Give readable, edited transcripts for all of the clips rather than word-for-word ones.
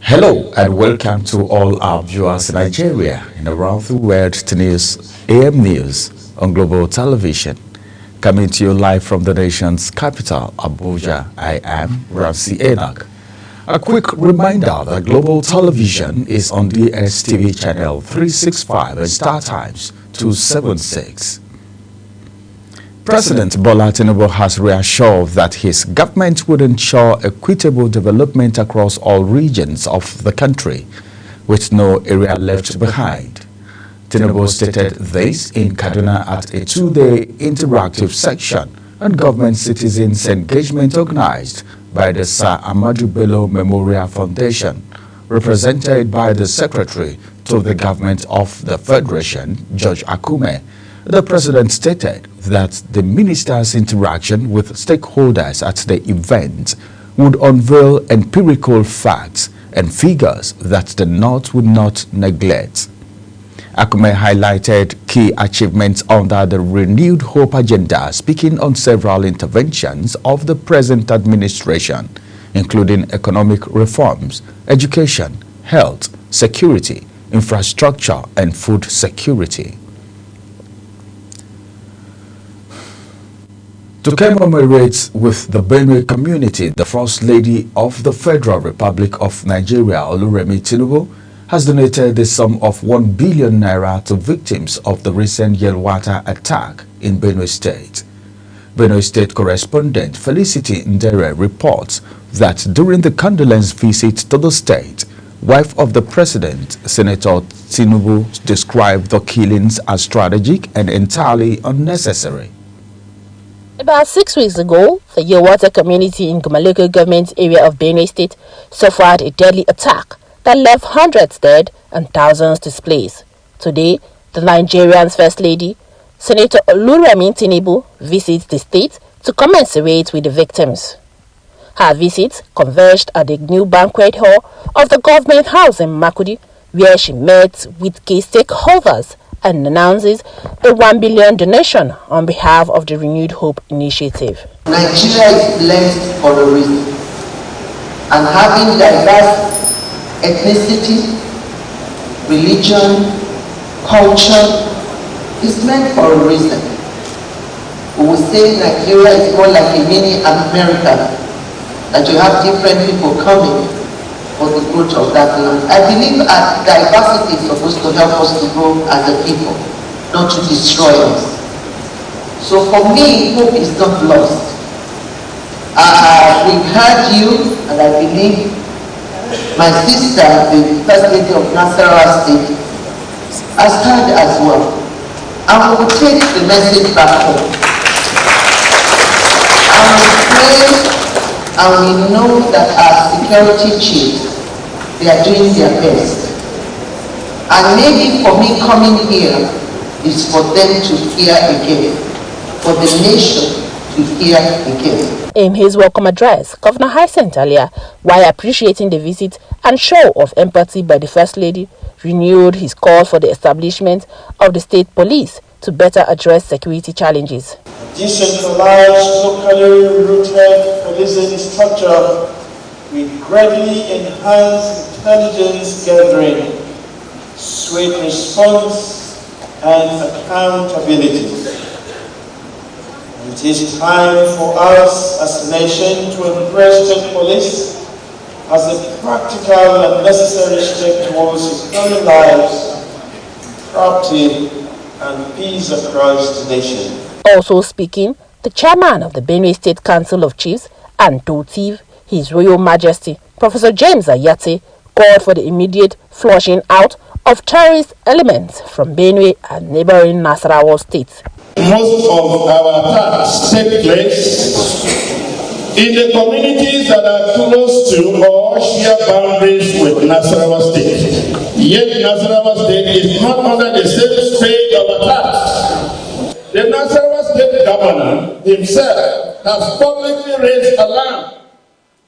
Hello and welcome to all our viewers in Nigeria and around the world to News AM News on Global Television. Coming to you live from the nation's capital, Abuja, I am Ramsey Enoch. A quick reminder that Global Television is on DSTV channel 365 and Star Times 276. President Bola Tinubu has reassured that his government would ensure equitable development across all regions of the country, with no area left behind. Tinubu stated this in Kaduna at a two-day interactive section on government citizens engagement organized by the Sir Ahmadu Bello Memorial Foundation, represented by the Secretary to the Government of the Federation, George Akume. The President stated that the minister's interaction with stakeholders at the event would unveil empirical facts and figures that the North would not neglect. Akume highlighted key achievements under the Renewed Hope agenda, speaking on several interventions of the present administration, including economic reforms, education, health, security, infrastructure, and food security. To commemorate with the Benue community, the First Lady of the Federal Republic of Nigeria, Oluremi Tinubu, has donated the sum of 1 billion naira to victims of the recent Yelwata attack in Benue State. Benue State correspondent Felicity Ndere reports that during the condolence visit to the state, wife of the president, Senator Tinubu, described the killings as strategic and entirely unnecessary. About 6 weeks ago, the Yelwata community in Guma local government area of Benue State suffered a deadly attack that left hundreds dead and thousands displaced. Today, the Nigerian's First Lady, Senator Oluremi Tinubu, visits the state to commiserate with the victims. Her visit converged at the new banquet hall of the government house in Makurdi, where she met with key stakeholders and announces a 1 billion donation on behalf of the Renewed Hope initiative. Nigeria is blessed for a reason, and having diverse ethnicity, religion, culture is meant for a reason. We will say Nigeria is more like a mini America, that you have different people coming for the growth of that land. I believe diversity is supposed to help us to grow as a people, not to destroy us. So for me, hope is not lost. We've heard you, and I believe my sister, the First Lady of Nasarawa State, has heard as well. And we will take the message back home. And we pray, and we know that our security chiefs, they are doing their best. And maybe for me coming here is for them to hear again, for the nation to hear again. In his welcome address, Governor Hyacinth Alia, while appreciating the visit and show of empathy by the First Lady, renewed his call for the establishment of the state police to better address security challenges. Decentralized, locally rooted policing structure will greatly enhance intelligence gathering, swift response, and accountability. It is time for us as a nation to embrace state police as a practical and necessary step towards economic lives, property, and peace across the nation. Also speaking, the chairman of the Benue State Council of Chiefs and Dotiv, His Royal Majesty, Professor James Ayate, called for the immediate flushing out of terrorist elements from Benue and neighboring Nasarawa states. Most of our attacks take place in the communities that are close to or share boundaries with Nasarawa State. Yet Nasarawa State is not under the same stage of attacks. The Nasarawa State governor himself has publicly raised alarm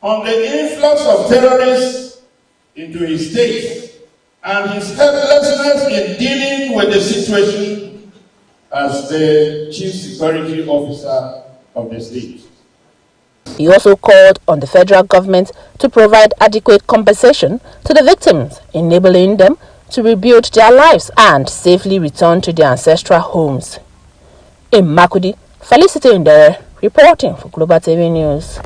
on the influx of terrorists into his state and his helplessness in dealing with the situation as the chief security officer of the state. He also called on the federal government to provide adequate compensation to the victims, enabling them to rebuild their lives and safely return to their ancestral homes. In Makurdi, Felicity Ndere reporting for Global TV News.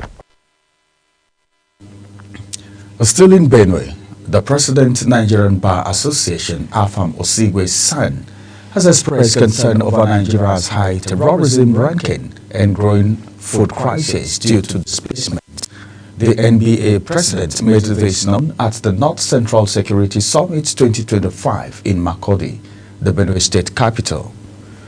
Still in Benue, the President Nigerian Bar Association, Afam Osigwe's son, has expressed concern over Nigeria's high terrorism ranking and growing food crisis due to displacement. The NBA president made this known at the North Central Security Summit 2025 in Makurdi, the Benue State capital.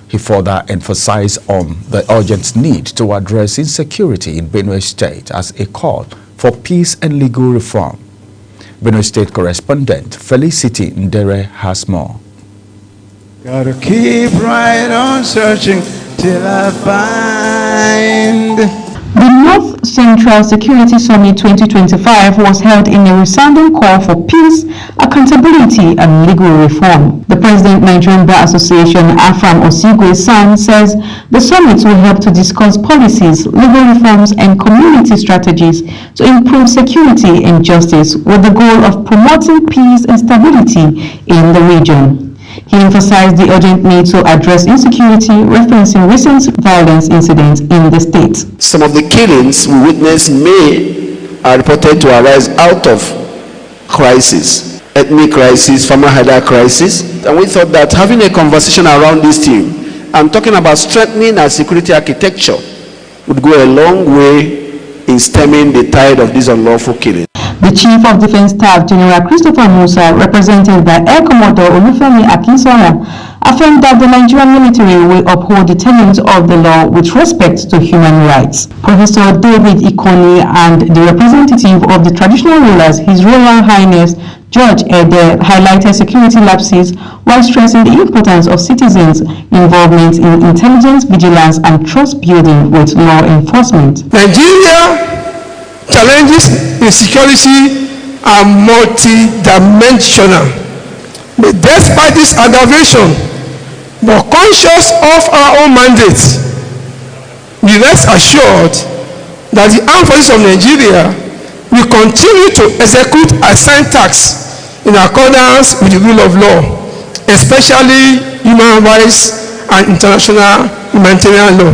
He further emphasized on the urgent need to address insecurity in Benue State as a call for peace and legal reform. Benue State correspondent Felicity Ndere has more. Gotta keep right on searching till I find. The North Central Security Summit 2025 was held in a resounding call for peace, accountability, and legal reform. The President Nigerian Bar Association, Afam Osigwe's son, says the summit will help to discuss policies, legal reforms, and community strategies to improve security and justice with the goal of promoting peace and stability in the region. He emphasized the urgent need to address insecurity, referencing recent violence incidents in the state. Some of the killings we witness are reported to arise out of crisis, ethnic crisis, farmer hider crisis, and we thought that having a conversation around this theme and talking about strengthening our security architecture would go a long way in stemming the tide of these unlawful killings. The Chief of Defense Staff, General Christopher Musa, represented by Air Commodore Olufemi Akinsanya, affirmed that the Nigerian military will uphold the tenets of the law with respect to human rights. Professor David Ikoni and the representative of the traditional rulers, His Royal Highness George Ede, highlighted security lapses while stressing the importance of citizens' involvement in intelligence, vigilance, and trust building with law enforcement. Nigeria challenges in security are multi-dimensional. But despite this aggravation, but conscious of our own mandate, we rest assured that the armed forces of Nigeria will continue to execute assigned tasks in accordance with the rule of law, especially human rights and international humanitarian law.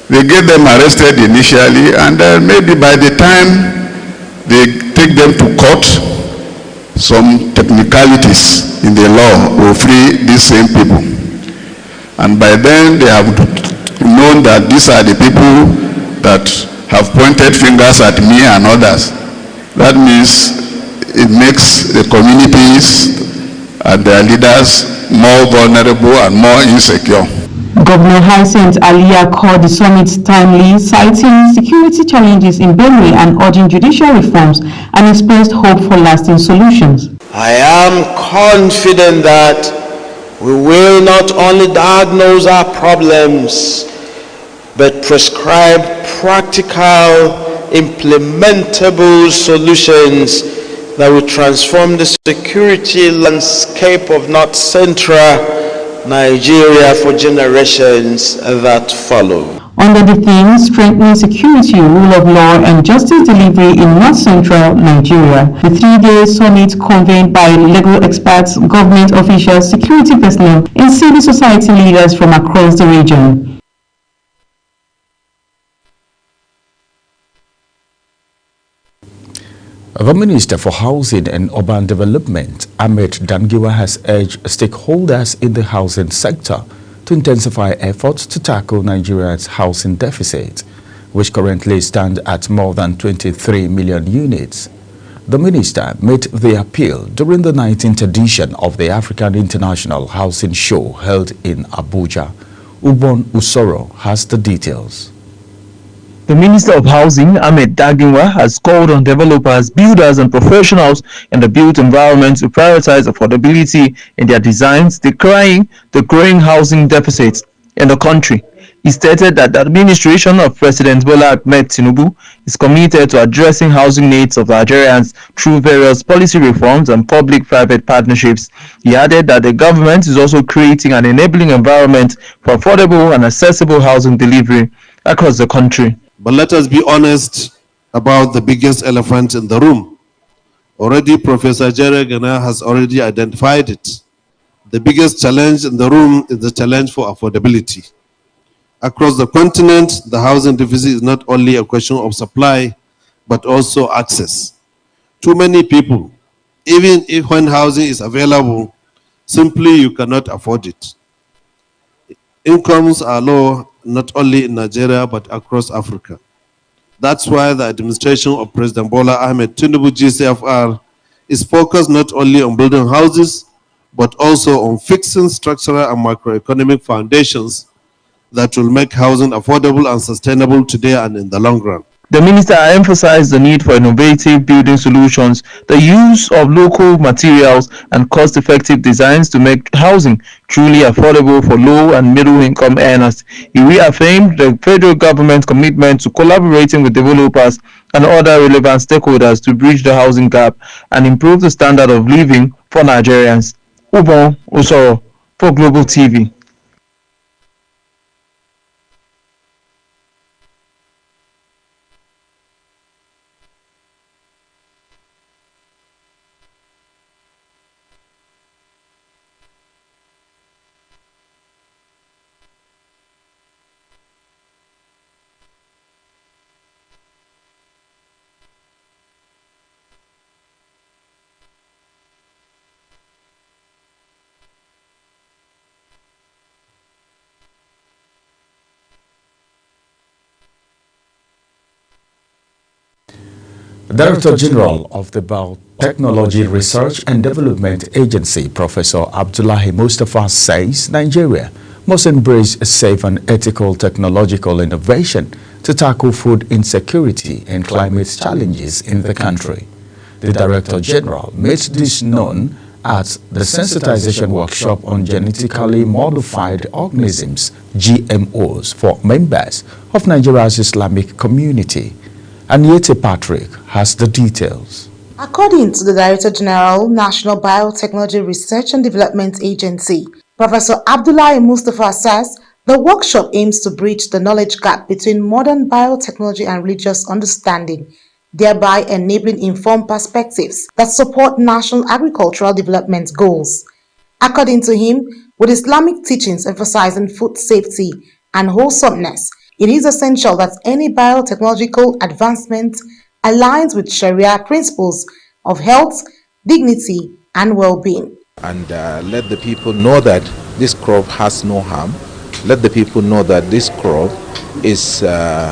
They get them arrested initially, and maybe by the time they take them to court, some technicalities in the law will free these same people. And by then they have known that these are the people that have pointed fingers at me and others. That means it makes the communities and their leaders more vulnerable and more insecure. Governor Hyacinth Alia called the summit timely, citing security challenges in Benue and urging judicial reforms, and expressed hope for lasting solutions. I am confident that we will not only diagnose our problems, but prescribe practical, implementable solutions that will transform the security landscape of North Central Nigeria for generations that follow. Under the theme Strengthening Security, Rule of Law and Justice Delivery in North Central Nigeria, the three-day summit convened by legal experts, government officials, security personnel, and civil society leaders from across the region. The Minister for Housing and Urban Development, Ahmed Dangiwa, has urged stakeholders in the housing sector to intensify efforts to tackle Nigeria's housing deficit, which currently stands at more than 23 million units. The minister made the appeal during the 19th edition of the African International Housing Show held in Abuja. Ubon Usoro has the details. The Minister of Housing, Ahmed Dangiwa, has called on developers, builders, and professionals in the built environment to prioritize affordability in their designs, decrying the growing housing deficit in the country. He stated that the administration of President Bola Ahmed Tinubu is committed to addressing housing needs of Nigerians through various policy reforms and public-private partnerships. He added that the government is also creating an enabling environment for affordable and accessible housing delivery across the country. But let us be honest, about the biggest elephant in the room. Already Professor Jerry Gana has already identified it. The biggest challenge in the room is the challenge for affordability. Across the continent, the housing deficit is not only a question of supply, but also access. Too many people, even if when housing is available, simply you cannot afford it. Incomes are low, not only in Nigeria, but across Africa. That's why the administration of President Bola Ahmed Tinubu GCFR is focused not only on building houses, but also on fixing structural and macroeconomic foundations that will make housing affordable and sustainable today and in the long run. The minister emphasized the need for innovative building solutions, the use of local materials, and cost-effective designs to make housing truly affordable for low and middle-income earners. He reaffirmed the federal government's commitment to collaborating with developers and other relevant stakeholders to bridge the housing gap and improve the standard of living for Nigerians. Ubon Osoro for Global TV. Director General of the Biotechnology Research and Development Agency, Professor Abdullahi Mustafa, says Nigeria must embrace a safe and ethical technological innovation to tackle food insecurity and climate challenges in the country. The Director General made this known at the sensitization workshop on genetically modified organisms, GMOs, for members of Nigeria's Islamic community. Aniete Patrick has the details. According to the Director General, National Biotechnology Research and Development Agency, Professor Abdullahi Mustafa says the workshop aims to bridge the knowledge gap between modern biotechnology and religious understanding, thereby enabling informed perspectives that support national agricultural development goals. According to him, with Islamic teachings emphasizing food safety and wholesomeness, it is essential that any biotechnological advancement aligns with Sharia principles of health, dignity, and well-being. And let the people know that this crop has no harm. Let the people know that this crop is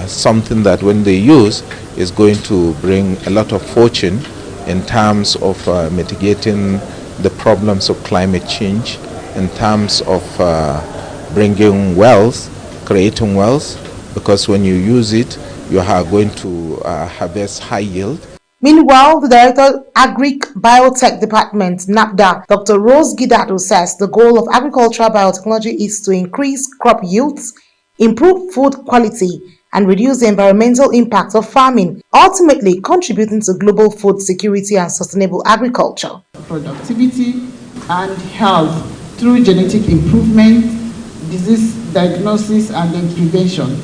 something that when they use is going to bring a lot of fortune in terms of mitigating the problems of climate change, in terms of bringing wealth, creating wealth, because when you use it, you are going to harvest high yield. Meanwhile, the Director Agric Biotech Department, NAPDA, Dr. Rose Gidado, says the goal of agricultural biotechnology is to increase crop yields, improve food quality, and reduce the environmental impact of farming, ultimately contributing to global food security and sustainable agriculture. Productivity and health through genetic improvement, disease diagnosis and then prevention,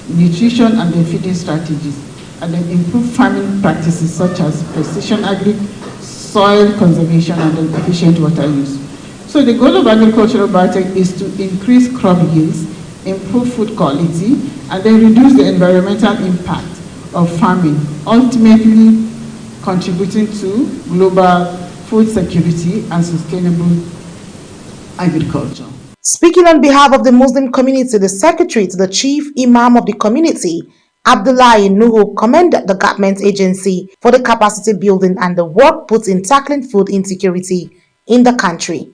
nutrition and then feeding strategies, and then improve farming practices such as precision agri, soil conservation, and then efficient water use. So the goal of agricultural biotech is to increase crop yields, improve food quality, and then reduce the environmental impact of farming, ultimately contributing to global food security and sustainable agriculture. Speaking on behalf of the Muslim community, the Secretary to the Chief Imam of the community, Abdullahi Nuhu, commended the government agency for the capacity building and the work put in tackling food insecurity in the country.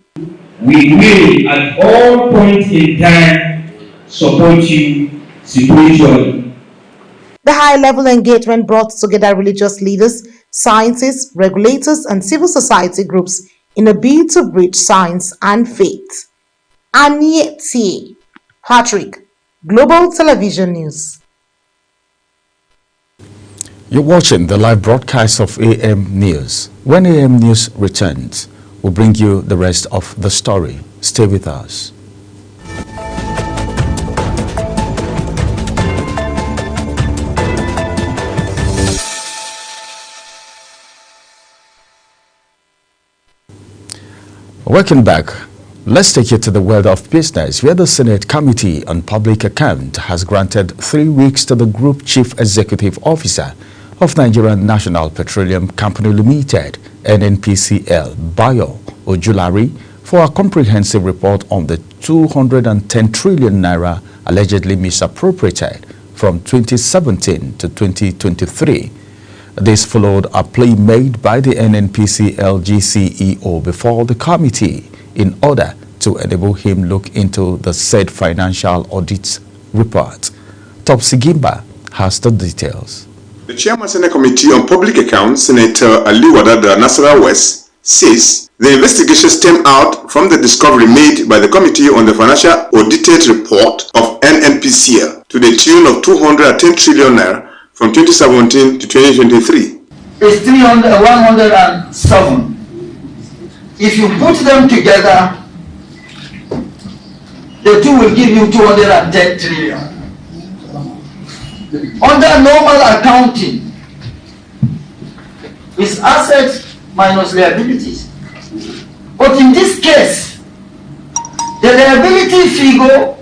We will at all points in time support you spiritually. The high-level engagement brought together religious leaders, scientists, regulators, and civil society groups in a bid to bridge science and faith. Aniete Patrick, Global Television News. You're watching the live broadcast of AM News. When AM News returns, we'll bring you the rest of the story. Stay with us. Welcome back. Let's take you to the world of business, where the Senate Committee on Public Account has granted 3 weeks to the Group Chief Executive Officer of Nigerian National Petroleum Company Limited, NNPCL, Bayo Ojulari, for a comprehensive report on the 210 trillion naira allegedly misappropriated from 2017 to 2023. This followed a plea made by the NNPCL GCEO before the committee in order to enable him look into the said financial audit report. Topsy Gimba has the details. The Chairman Senate Committee on Public Accounts, Senator Ali Wadada Nasarawa West, says the investigation stemmed out from the discovery made by the Committee on the Financial Audited Report of NNPCL to the tune of 210 trillion naira from 2017 to 2023. It's 107. If you put them together, the two will give you 210 trillion. Under normal accounting, it's assets minus liabilities. But in this case, the liability figure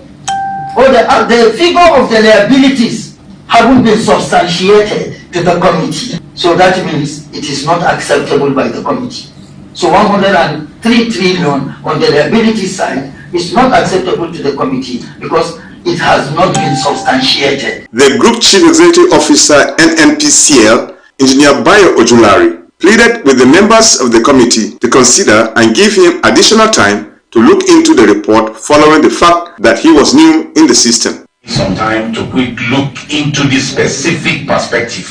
or the figure of the liabilities haven't been substantiated to the committee. So that means it is not acceptable by the committee. So 103 trillion on the liability side is not acceptable to the committee because it has not been substantiated. The Group Chief Executive Officer NNPCL, Engineer Bayo Ojulari, pleaded with the members of the committee to consider and give him additional time to look into the report following the fact that he was new in the system. Some time to quick look into this specific perspective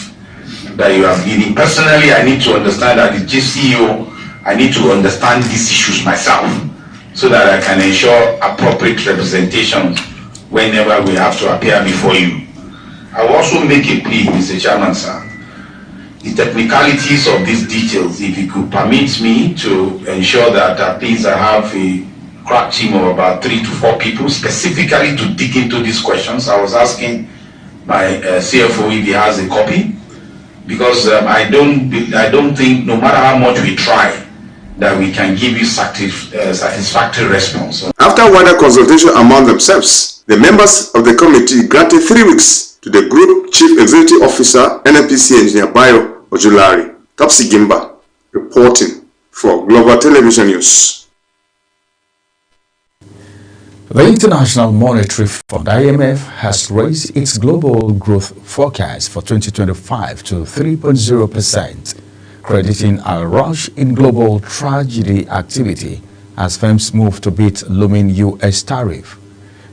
that you have given. Personally, I need to understand that the GCEO, I need to understand these issues myself so that I can ensure appropriate representation whenever we have to appear before you. I will also make a plea, Mr. Chairman, sir. The technicalities of these details, if you could permit me to ensure that at least I have a crack team of about 3 to 4 people specifically to dig into these questions. I was asking my CFO if he has a copy, because I don't think, no matter how much we try, that we can give you satisfactory response. After wider consultation among themselves, the members of the committee granted 3 weeks to the Group Chief Executive Officer, NNPC Engineer Bayo Ojulari. Topsy Gimba, reporting for Global Television News. The International Monetary Fund, IMF, has raised its global growth forecast for 2025 to 3.0%, crediting a rush in global tragedy activity as firms move to beat looming U.S. tariff.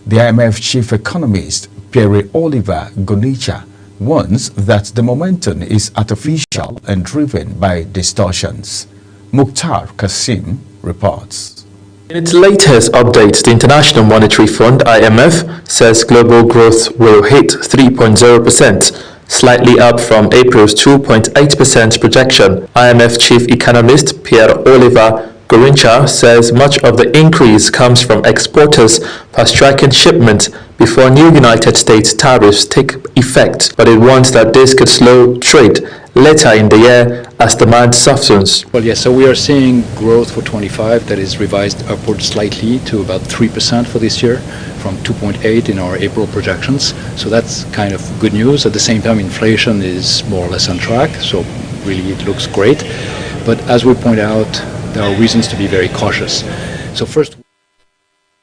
The IMF chief economist, Pierre-Olivier Gonicha, warns that the momentum is artificial and driven by distortions. Mukhtar Kasim reports. In its latest update, the International Monetary Fund, IMF, says global growth will hit 3.0%, slightly up from April's 2.8% projection. IMF chief economist Pierre-Olivier Gonicha says much of the increase comes from exporters fast-tracking shipments before new United States tariffs take effect, but it warns that this could slow trade later in the year as demand softens. Well, yes, so we are seeing growth for 25 that is revised upward slightly to about 3% for this year from 2.8 in our April projections. So that's kind of good news. At the same time, inflation is more or less on track, so really it looks great. But as we point out, there are reasons to be very cautious. So first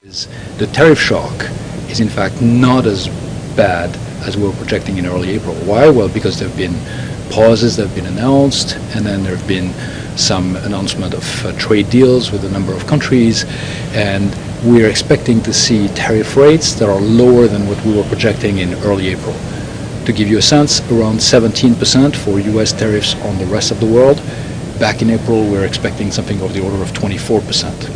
is the tariff shock is in fact not as bad as we were projecting in early April. Why? Well, because there have been pauses that have been announced, and then there have been some announcement of trade deals with a number of countries, and we're expecting to see tariff rates that are lower than what we were projecting in early April. To give you a sense, around 17% for US tariffs on the rest of the world. Back in April, we're expecting something of the order of 24%.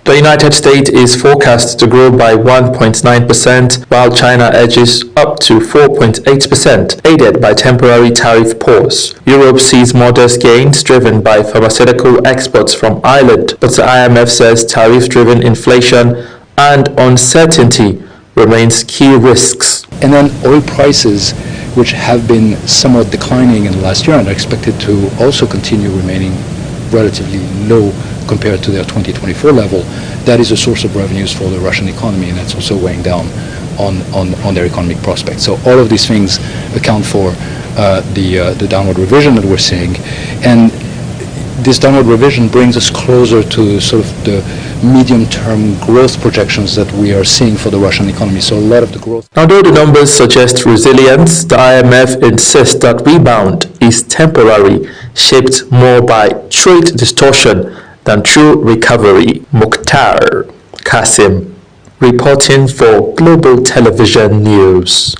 The United States is forecast to grow by 1.9%, while China edges up to 4.8%, aided by temporary tariff pause. Europe sees modest gains driven by pharmaceutical exports from Ireland, but the IMF says tariff-driven inflation and uncertainty remains key risks. And then oil prices, which have been somewhat declining in the last year and are expected to also continue remaining relatively low compared to their 2024 level, that is a source of revenues for the Russian economy, and that's also weighing down on their economic prospects. So all of these things account for the downward revision that we're seeing. And this downward revision brings us closer to sort of the medium-term growth projections that we are seeing for the Russian economy. So a lot of the growth... Now, though the numbers suggest resilience, the IMF insists that rebound is temporary, shaped more by trade distortion than true recovery. Mukhtar Kasim, reporting for Global Television News.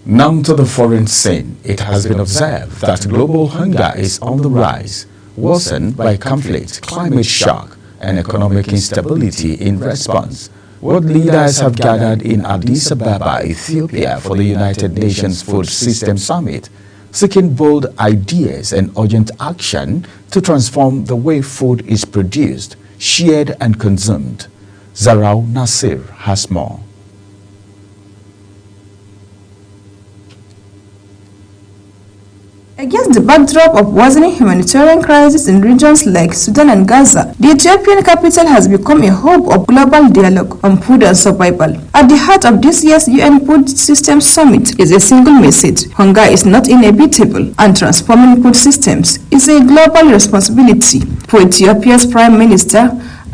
Now to the foreign scene. It has been observed that global hunger is on the rise, worsened by conflict, climate shock, and economic instability. In response, world leaders have gathered in Addis Ababa, Ethiopia, for the United Nations Food System Summit, seeking bold ideas and urgent action to transform the way food is produced, shared, and consumed. Zarau Nasir has more. Against the backdrop of worsening humanitarian crisis in regions like Sudan and Gaza, the Ethiopian capital has become a hub of global dialogue on food and survival. At the heart of this year's UN Food Systems Summit is a single message: hunger is not inevitable, and transforming food systems is a global responsibility. For Ethiopia's Prime Minister,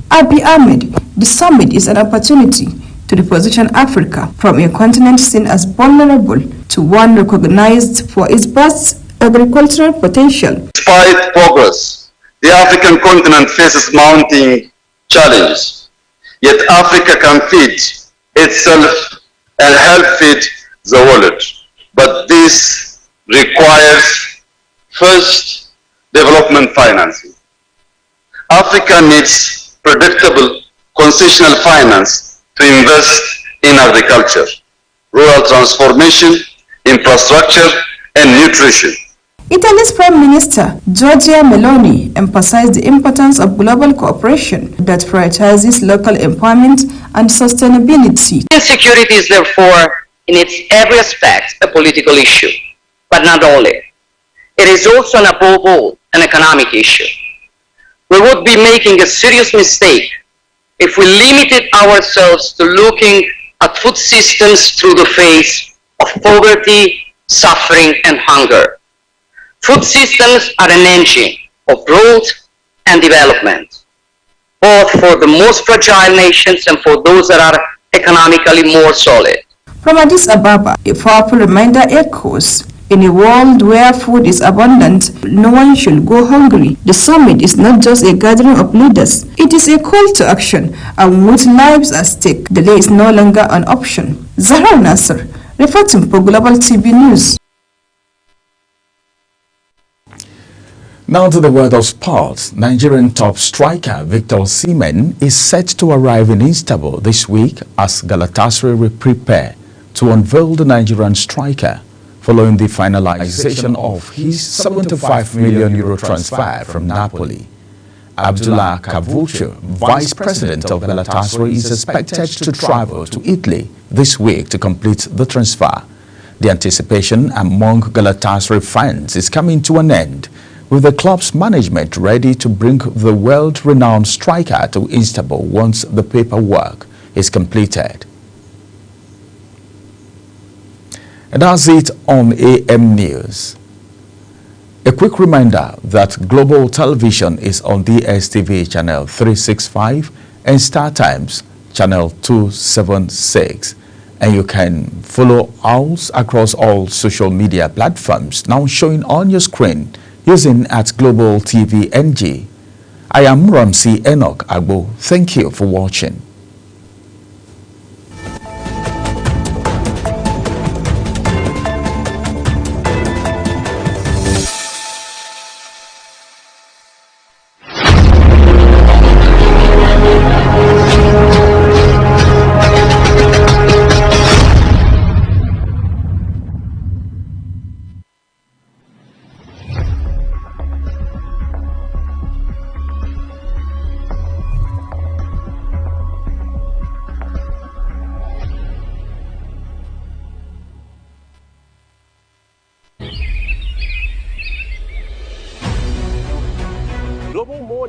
Abiy Ahmed, the summit is an opportunity to reposition Africa from a continent seen as vulnerable to one recognized for its vast agricultural potential. Despite progress, the African continent faces mounting challenges. Yet Africa can feed itself and help feed the world. But this requires, first, development financing. Africa needs predictable concessional finance to invest in agriculture, rural transformation, infrastructure, and nutrition. Italy's Prime Minister, Giorgia Meloni, emphasized the importance of global cooperation that prioritizes local empowerment and sustainability. Insecurity is therefore, in its every aspect, a political issue, but not only. It is also and above all an economic issue. We would be making a serious mistake if we limited ourselves to looking at food systems through the face of poverty, suffering, and hunger. Food systems are an engine of growth and development, both for the most fragile nations and for those that are economically more solid. From Addis Ababa, a powerful reminder echoes: in a world where food is abundant, no one should go hungry. The summit is not just a gathering of leaders, it is a call to action, and with lives at stake, delay is no longer an option. Zahra Nasser, reporting for Global TV News. Now to the world of sports. Nigerian top striker Victor Osimhen is set to arrive in Istanbul this week as Galatasaray will prepare to unveil the Nigerian striker following the finalization of his €75 million transfer from Napoli. Abdullah Kavulcu, vice president of Galatasaray, is expected to travel to Italy this week to complete the transfer. The anticipation among Galatasaray fans is coming to an end, with the club's management ready to bring the world-renowned striker to Istanbul once the paperwork is completed. And that's it on AM News. A quick reminder that Global Television is on DSTV channel 365 and StarTimes channel 276. And you can follow us across all social media platforms now showing on your screen using @Global TV NG. I am Ramsey Enoch Agbo. Thank you for watching.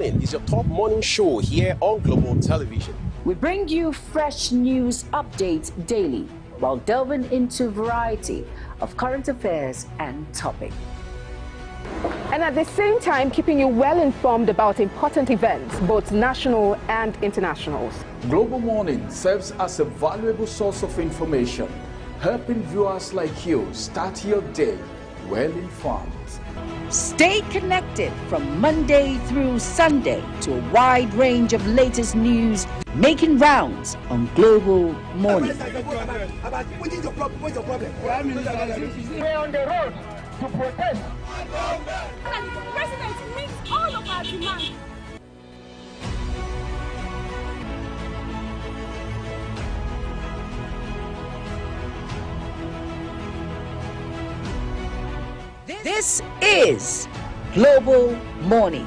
Morning is your top morning show here on Global Television. We bring you fresh news updates daily while delving into a variety of current affairs and topics. And at the same time, keeping you well informed about important events, both national and internationals. Global Morning serves as a valuable source of information, helping viewers like you start your day well informed. Stay connected from Monday through Sunday to a wide range of latest news making rounds on Global Morning. We're on the road to protest. And the president meets all of our demands. This is Global Morning.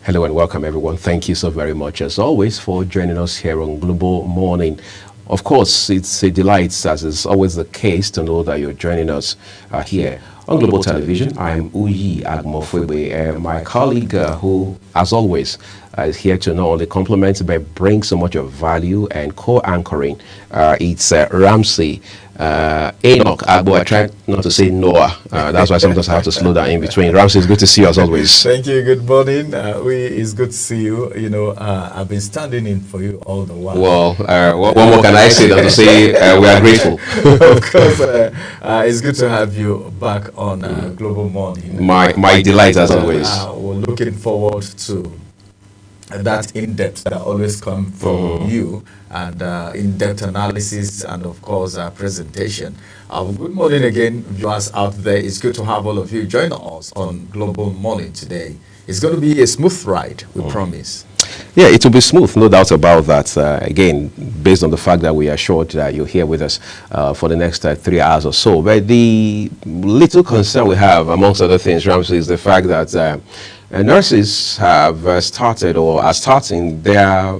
Hello and welcome, everyone. Thank you so very much, as always, for joining us here on Global Morning. Of course, it's a delight, as is always the case, to know that you're joining us here on Global Television. I'm Uyi Agmofwebe, my colleague who, as always, is here to not only compliment but bring so much of value and co-anchoring. It's Ramsey Enoch Agbo. I tried not to say Noah. That's why sometimes I have to slow down in between. Ramsey, it's good to see you as always. Thank you. Good morning. It's good to see you. You know, I've been standing in for you all the while. Well, what more can I say than to say we are grateful? Of course, it's good to have you back on Global Morning. My delight as always. We're looking forward to that in-depth that always come from you, and in-depth analysis, and of course presentation. Good morning again, viewers out there. It's good to have all of you join us on Global Morning today. It's going to be a smooth ride, we promise. Yeah, it will be smooth, no doubt about that. Again, based on the fact that we are assured that you're here with us for the next 3 hours or so. But the little concern we have, amongst other things, Ramsey, is the fact that nurses have started or are starting their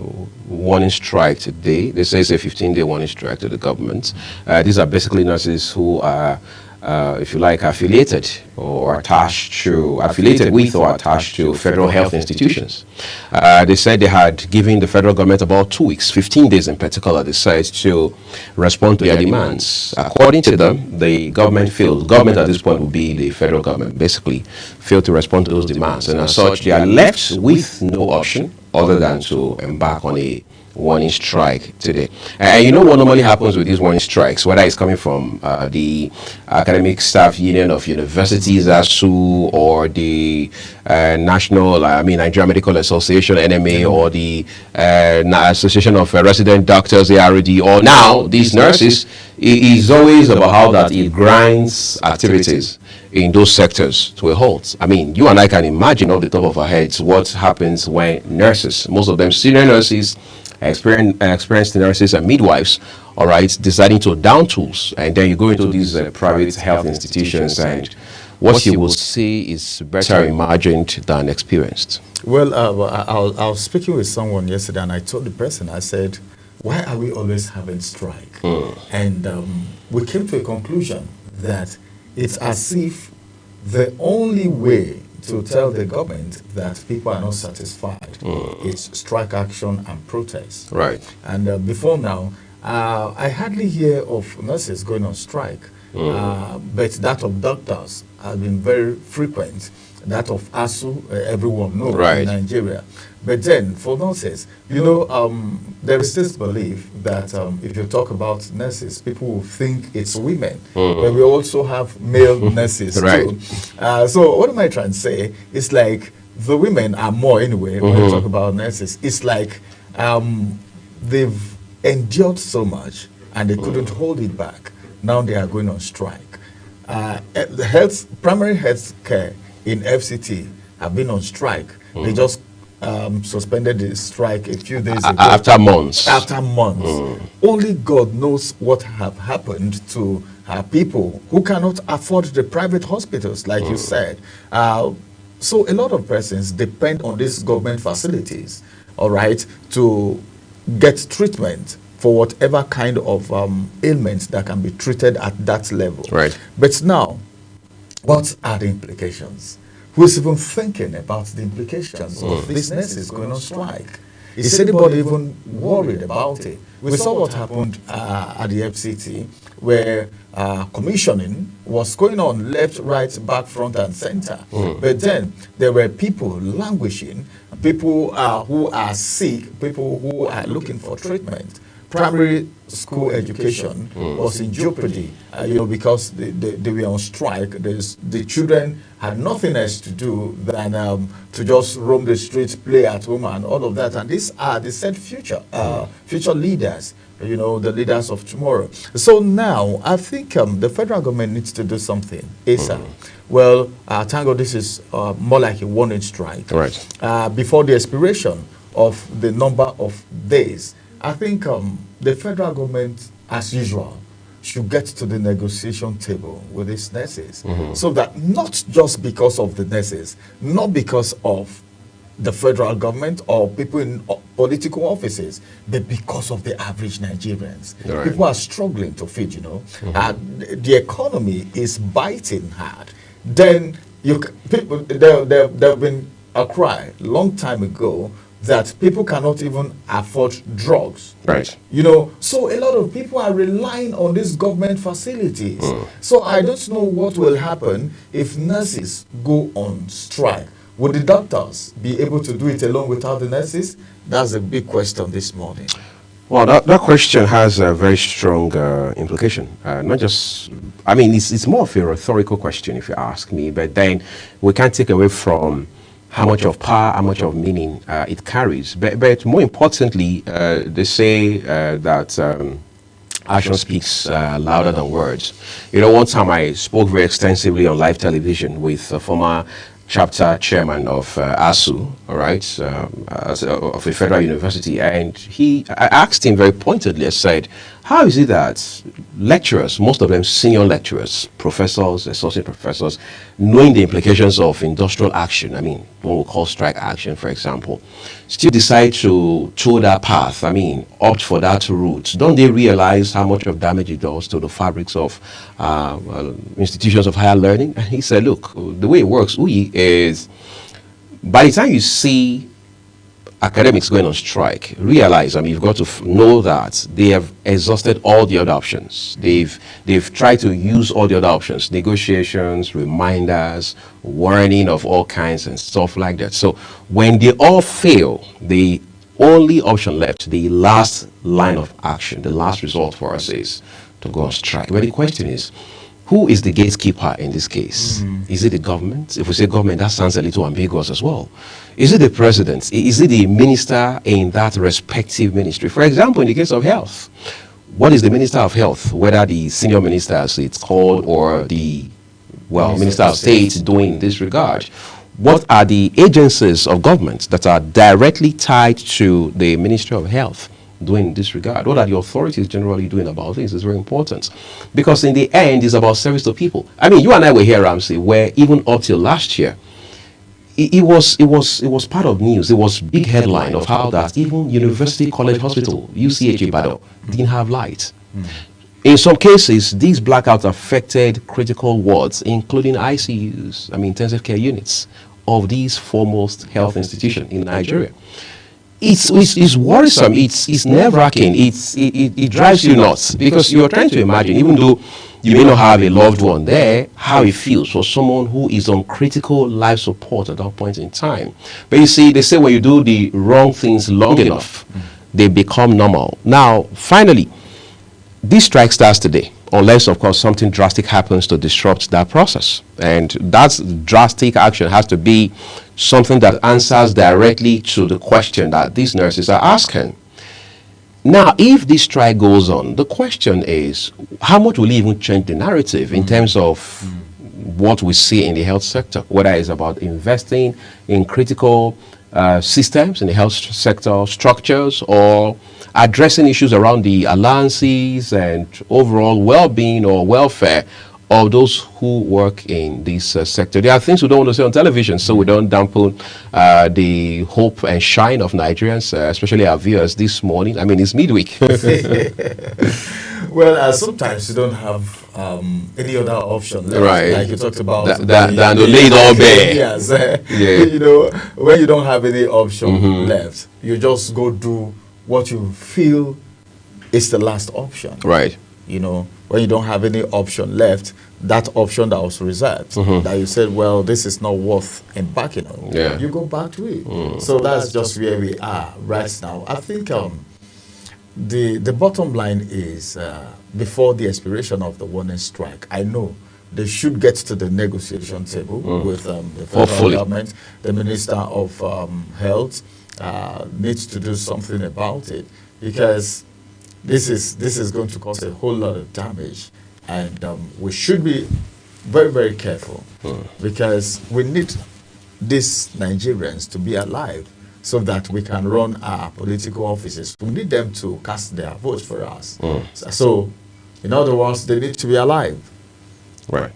warning strike today. They say it's a 15-day warning strike to the government. These are basically nurses who are, if you like, affiliated or affiliated with or attached to federal health institutions. They said they had given the federal government about 2 weeks, 15 days in particular, they said, to respond to their demands. According to them, the government failed. Government at this point would be the federal government, basically, failed to respond to those demands. And as such, they are left with no option other than to embark on a warning strike today. And you know what normally happens with these warning strikes, whether it's coming from the Academic Staff Union of Universities, ASU, or the Nigerian Medical Association, NMA, or the Association of Resident Doctors, ARD, or now these nurses, it is always about how that it grinds activities in those sectors to a halt. I mean, you and I can imagine off the top of our heads what happens when nurses, most of them senior nurses, experienced nurses and midwives, all right, deciding to down tools, and then you go into these private health institutions, and what you will see is better imagined than experienced. Well, I was speaking with someone yesterday, and I told the person, I said, why are we always having strike? And we came to a conclusion that it's as if the only way to tell the government that people are not satisfied is strike action and protest. Right. And before now, I hardly hear of nurses going on strike, but that of doctors has been very frequent. That of ASU, everyone knows in Nigeria. But then, for nurses, you know, there is this belief that if you talk about nurses, people will think it's women. But we also have male nurses too. So what am I trying to say? It's like the women are more anyway when we talk about nurses. It's like they've endured so much and they couldn't hold it back. Now they are going on strike. The primary health care in FCT have been on strike. They just suspended the strike a few days ago. After months. After months. Only God knows what have happened to people who cannot afford the private hospitals, like you said. So a lot of persons depend on these government facilities, all right, to get treatment for whatever kind of ailments that can be treated at that level. Right. But now, what are the implications? Who's even thinking about the implications of these nurses going on strike? Is anybody even worried about it? We saw what happened at the FCT, where commissioning was going on left, right, back, front, and center. But then there were people languishing, people who are sick, people who are looking for treatment. Primary school education was in jeopardy, you know, because they were on strike. The children had nothing else to do than to just roam the streets, play at home, and all of that. And these are the said future leaders, you know, the leaders of tomorrow. So now I think the federal government needs to do something ASAP. Well, thank God this is more like a warning strike. Right. Before the expiration of the number of days, I think the federal government, as usual, should get to the negotiation table with its nurses, so that not just because of the nurses, not because of the federal government or people in political offices, but because of the average Nigerians. Right. People are struggling to feed, and the economy is biting hard. Then there have been a cry long time ago that people cannot even afford drugs. Right. So a lot of people are relying on these government facilities. So I don't know what will happen if nurses go on strike. Would the doctors be able to do it alone without the nurses? That's a big question this morning. Well, that question has a very strong implication. Not just, it's more of a rhetorical question if you ask me, but then we can't take away from how much of power, how much of meaning it carries. But more importantly, they say that action speaks louder than words. One time I spoke very extensively on live television with a former chapter chairman of ASU, all right, of a federal university, and I asked him very pointedly, I said, how is it that lecturers, most of them senior lecturers, professors, associate professors, knowing the implications of industrial action, what we call strike action, for example, still decide to toe that path, opt for that route? Don't they realize how much of damage it does to the fabrics of institutions of higher learning? And he said, look, the way it works, is by the time you see academics going on strike, realize, you've got to know that they have exhausted all the other options. They've tried to use all the other options, negotiations, reminders, warning of all kinds and stuff like that. So when they all fail, the only option left, the last line of action, the last resort for us is to go on strike. But the question is, who is the gatekeeper in this case? Is it the government? If we say government, that sounds a little ambiguous as well. Is it the president? Is it the minister in that respective ministry? For example, in the case of health, what is the minister of health, whether the senior minister, as it's called, or the, minister of state doing in this regard? What are the agencies of government that are directly tied to the Ministry of Health doing in this regard? What are the authorities generally doing about this? It's very important, because in the end, it's about service to people. You and I were here, Ramsey, where even up till last year, it was part of news. It was big headline of how that even University College Hospital, UCH Ibadan, didn't have light. In some cases, these blackouts affected critical wards, including ICUs, intensive care units of these foremost health institutions in Nigeria. It's worrisome. It's nerve-wracking. It drives you nuts, because you're trying to imagine, even though you may not have a loved one there, how it feels for someone who is on critical life support at that point in time. But you see, they say when you do the wrong things long enough, they become normal. Now, finally, this strike starts today, unless, of course, something drastic happens to disrupt that process. And that drastic action has to be something that answers directly to the question that these nurses are asking. Now, if this strike goes on, the question is, how much will it even change the narrative in terms of what we see in the health sector, whether it's about investing in critical systems in the health sector, structures, or addressing issues around the allowances and overall well-being or welfare of those who work in this sector. There are things we don't want to say on television, so we don't dampen the hope and shine of Nigerians, especially our viewers this morning. It's midweek. Well, sometimes you don't have any other option left, right? Like you talked about, than to lay it all bare. Yes, yeah. When you don't have any option left, you just go do what you feel is the last option. Right. When you don't have any option left, that option that was reserved, that you said, well, this is not worth embarking on, you go back to it. So that's just where we are right now. I think the bottom line is, before the expiration of the warning strike, I know they should get to the negotiation table with the federal government. The Minister of Health needs to do something about it, because this is going to cause a whole lot of damage, and we should be very, very careful, because we need these Nigerians to be alive so that we can run our political offices. We need them to cast their votes for us. So, in other words, they need to be alive. Right.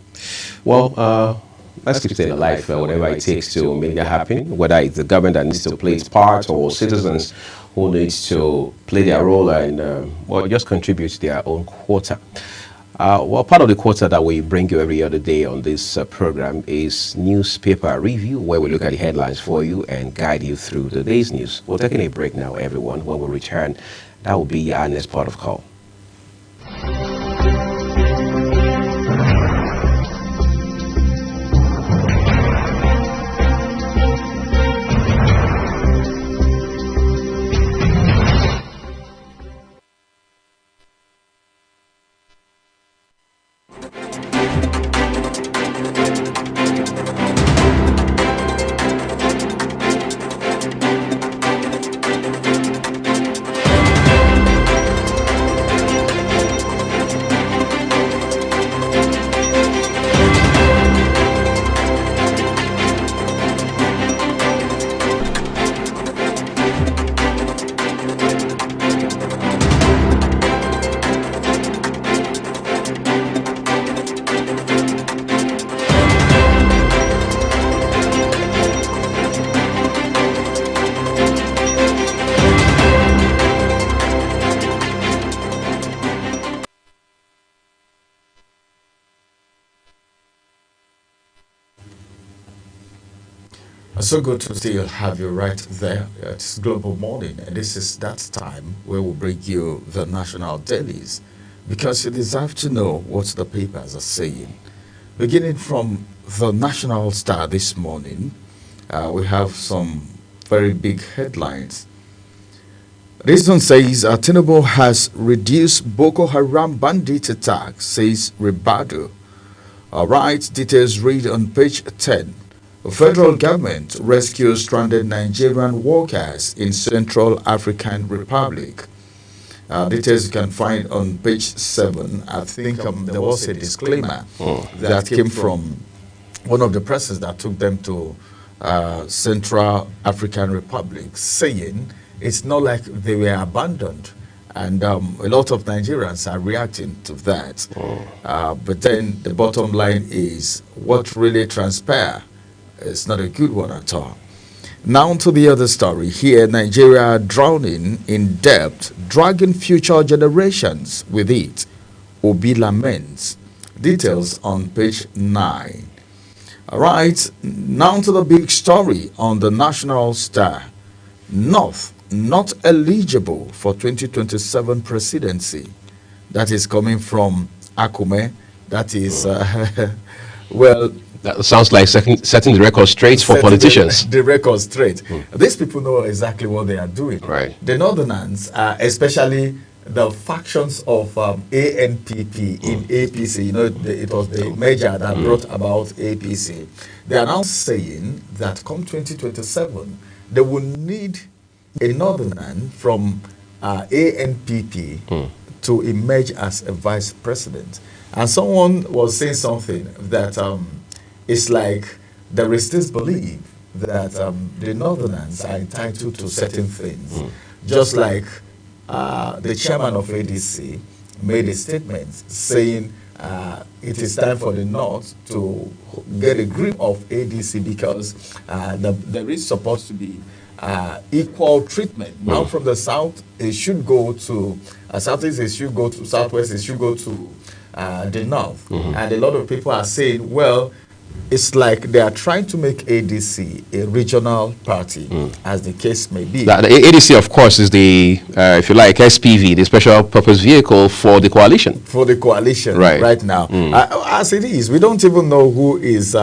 Well, let's keep staying alive, whatever it takes to make that happen, whether it's the government that needs to play its part or citizens who needs to play their role and well, just contribute their own quota. Well, part of the quota that we bring you every other day on this program is newspaper review, where we look at the headlines for you and guide you through the day's news. We're taking a break now, everyone. When we return, that will be our next part of call. So good to still have you right there. It's Global Morning, and this is that time where we'll bring you the national dailies, because you deserve to know what the papers are saying. Beginning from the National Star this morning, we have some very big headlines. This one says, Tinubu has reduced Boko Haram bandit attack, says Ribadu. All right, details read on page 10. The federal government rescues stranded Nigerian workers in Central African Republic. Details you can find on page 7. I think there was a disclaimer that came from one of the presses that took them to Central African Republic, saying it's not like they were abandoned. And a lot of Nigerians are reacting to that. But then the bottom line is what really transpired. It's not a good one at all. Now to the other story. Here, Nigeria drowning in debt, dragging future generations with it. Obi laments. Details on page 9. All right, now to the big story on the National Star. North not eligible for 2027 presidency. That is coming from Akume. That is, well... That sounds like setting the record straight for politicians. The record straight. These people know exactly what they are doing. Right. The Northerners, especially the factions of ANPP in APC, you know, it was the merger that brought about APC. They are now saying that come 2027, they will need a Northerner from ANPP to emerge as a vice president. And someone was saying something that it's like there is this belief that the Northerners are entitled to certain things. Just like the chairman of ADC made a statement saying it is time for the North to get a grip of ADC because there is supposed to be equal treatment. Now from the South, it should go to Southeast, it should go to Southwest, it should go to the North. And a lot of people are saying, well, it's like they are trying to make ADC a regional party, as the case may be. The ADC, of course, is the, if you like, SPV, the special purpose vehicle for the coalition. For the coalition, right now. As it is, we don't even know who is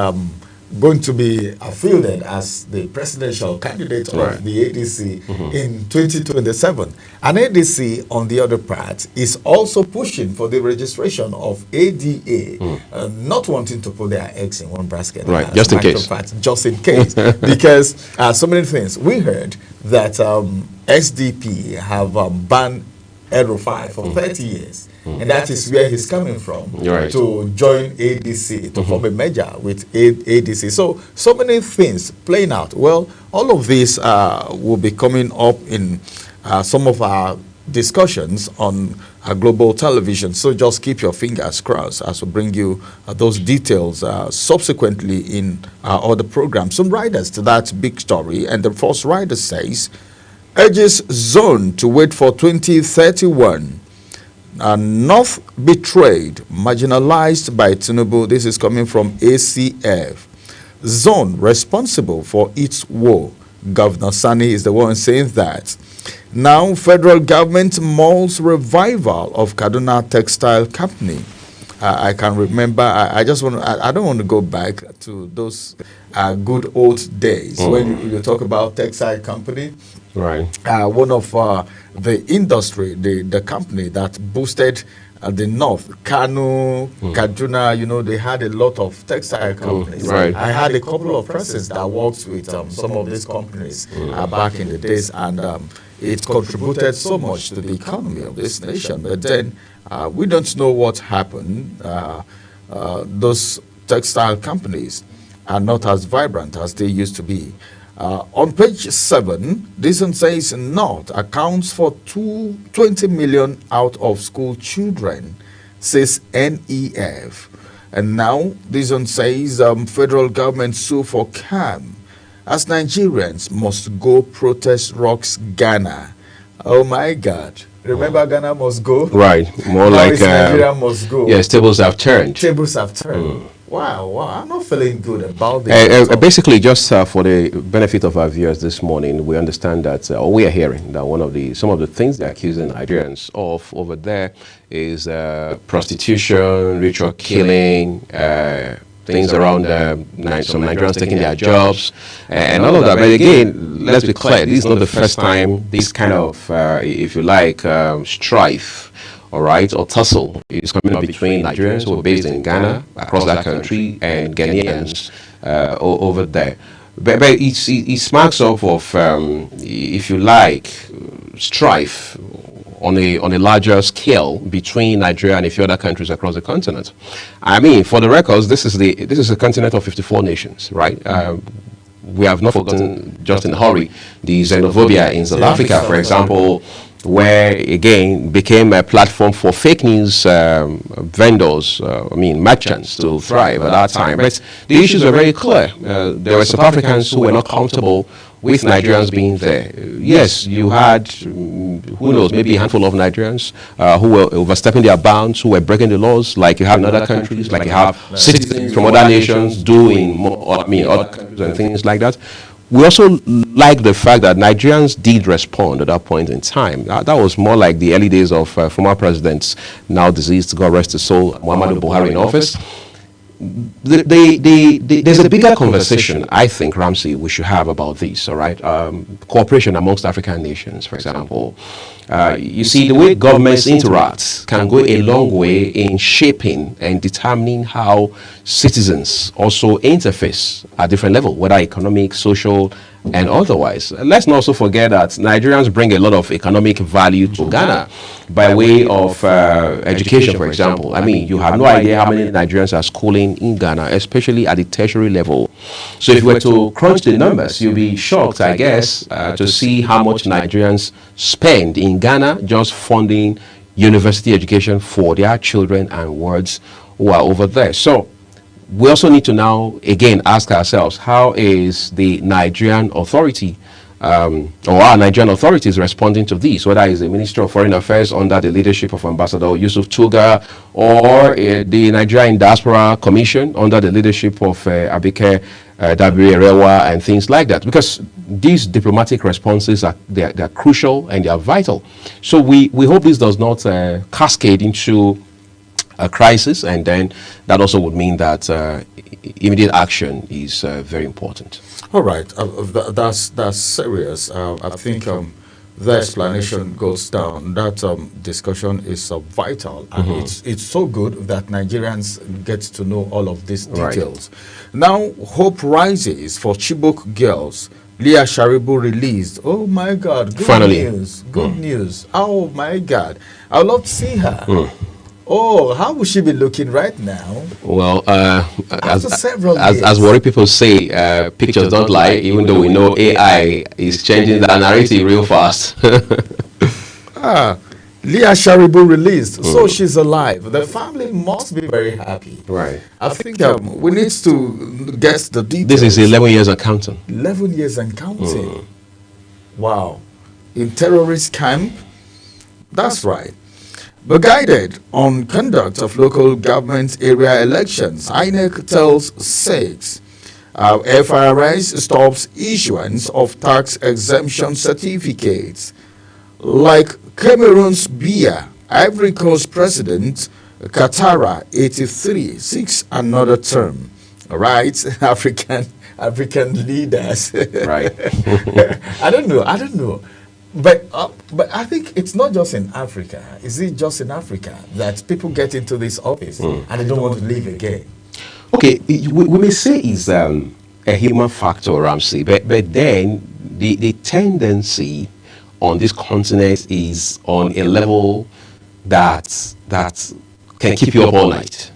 going to be fielded as the presidential candidate of the ADC in 2027. And ADC, on the other part, is also pushing for the registration of ADA, not wanting to put their eggs in one basket. Right, just in case. Just in case. Because so many things. We heard that SDP have banned El-Rufai for 30 years. And that is where he's coming from to join ADC, to form a merger with ADC. So many things playing out. Well, all of this will be coming up in some of our discussions on global television. So just keep your fingers crossed as we bring you those details subsequently in our other programs. Some riders to that big story, and the first rider says, urges zone to wait for 2031. North betrayed, marginalized by Tinubu. This is coming from ACF. Zone responsible for its woe. Governor Sani is the one saying that. Now, federal government mulls revival of Kaduna Textile Company. I can remember. I don't want to go back to those good old days when you talk about textile company. Right. One of the industry, the company that boosted the North, Kanu, Kaduna, you know, they had a lot of textile companies. Right. I had a couple of persons that worked with some of these companies back in the days, and it contributed so much to the economy of this nation. But then we don't know what happened. Those textile companies are not as vibrant as they used to be. On page 7, this one says North accounts for 20 million out of school children, says NEF. And now this one says federal government sue for calm as Nigerians must go protest rocks Ghana. Oh my God. Remember Ghana must go? Right. More now like Nigeria must go. Yes, tables have turned. Tables have turned. Wow, I'm not feeling good about this. Basically, just for the benefit of our viewers this morning, we understand that, or we are hearing that some of the things they're accusing Nigerians of over there is prostitution, ritual killing, things around some Nigerians taking their jobs, and all of that. But again, let's be clear, this is not the first time this kind of, if you like, strife, all right, or tussle is coming up between Nigerians who are based in Ghana, across that country, and Ghanaians over there. But it smacks of, if you like, strife on a larger scale between Nigeria and a few other countries across the continent. I mean, for the records, this is a continent of 54 nations, right? We have not forgotten, just in a hurry, the xenophobia in South Africa, for example, where again became a platform for fake news vendors, merchants to thrive at that time. But the issues were very clear. There were South Africans who were not comfortable with Nigerians being there. Yes, you had, who knows, maybe a handful of Nigerians who were overstepping their bounds, who were breaking the laws, like you have in other countries, like you have citizens from other nations doing, other countries and things like that. We also like the fact that Nigerians did respond at that point in time. That was more like the early days of former presidents, now deceased, God rest his soul, Muhammadu Buhari in office. There's a bigger conversation, I think, Ramsey, we should have about this, all right? Cooperation amongst African nations, for example. You see, the way governments interact can go a long way in shaping and determining how citizens also interface at different levels, whether economic, social, and otherwise. Let's not also forget that Nigerians bring a lot of economic value to Ghana by way of education, for example. I mean, you have no idea how many Nigerians are schooling in Ghana, especially at the tertiary level. So if you were to crunch the numbers, you'll be shocked, I guess, to see how much Nigerians spend in Ghana just funding university education for their children and wards who are over there. So we also need to now, again, ask ourselves, how is the Nigerian authority or our Nigerian authorities responding to this, whether it's the Ministry of Foreign Affairs under the leadership of Ambassador Yusuf Tuga, or the Nigerian Diaspora Commission under the leadership of Abike Dabiri-Erewa and things like that, because these diplomatic responses they're crucial and they are vital. So we hope this does not cascade into a crisis, and then that also would mean that immediate action is very important. All right, that's serious. I think the explanation goes down. That discussion is vital, and it's so good that Nigerians get to know all of these details. Right. Now, hope rises for Chibok girls. Leah Sharibu released. Oh my God! Good Finally. News. Good news. Oh my God! I would love to see her. Oh, how would she be looking right now? Well, as worried people say, pictures don't lie, even though we know AI is changing the narrative real fast. Leah Sharibu released, so she's alive. The family must be very happy. Right. I think we need to get the details. This is 11 years and counting. 11 years and counting. Wow. In terrorist camp? That's right. But guided on conduct of local government area elections, INEC tells SEX FIRS stops issuance of tax exemption certificates. Like Cameroon's Biya, Ivory Coast President Katara 83 seeks another term. Right, African leaders. Right. I don't know. But I think it's not just in Africa. Is it just in Africa that people get into this office and they don't want to leave again? Okay, we may say it's a human factor, Ramsey, but then the tendency on this continent is on a level that can keep you up all night.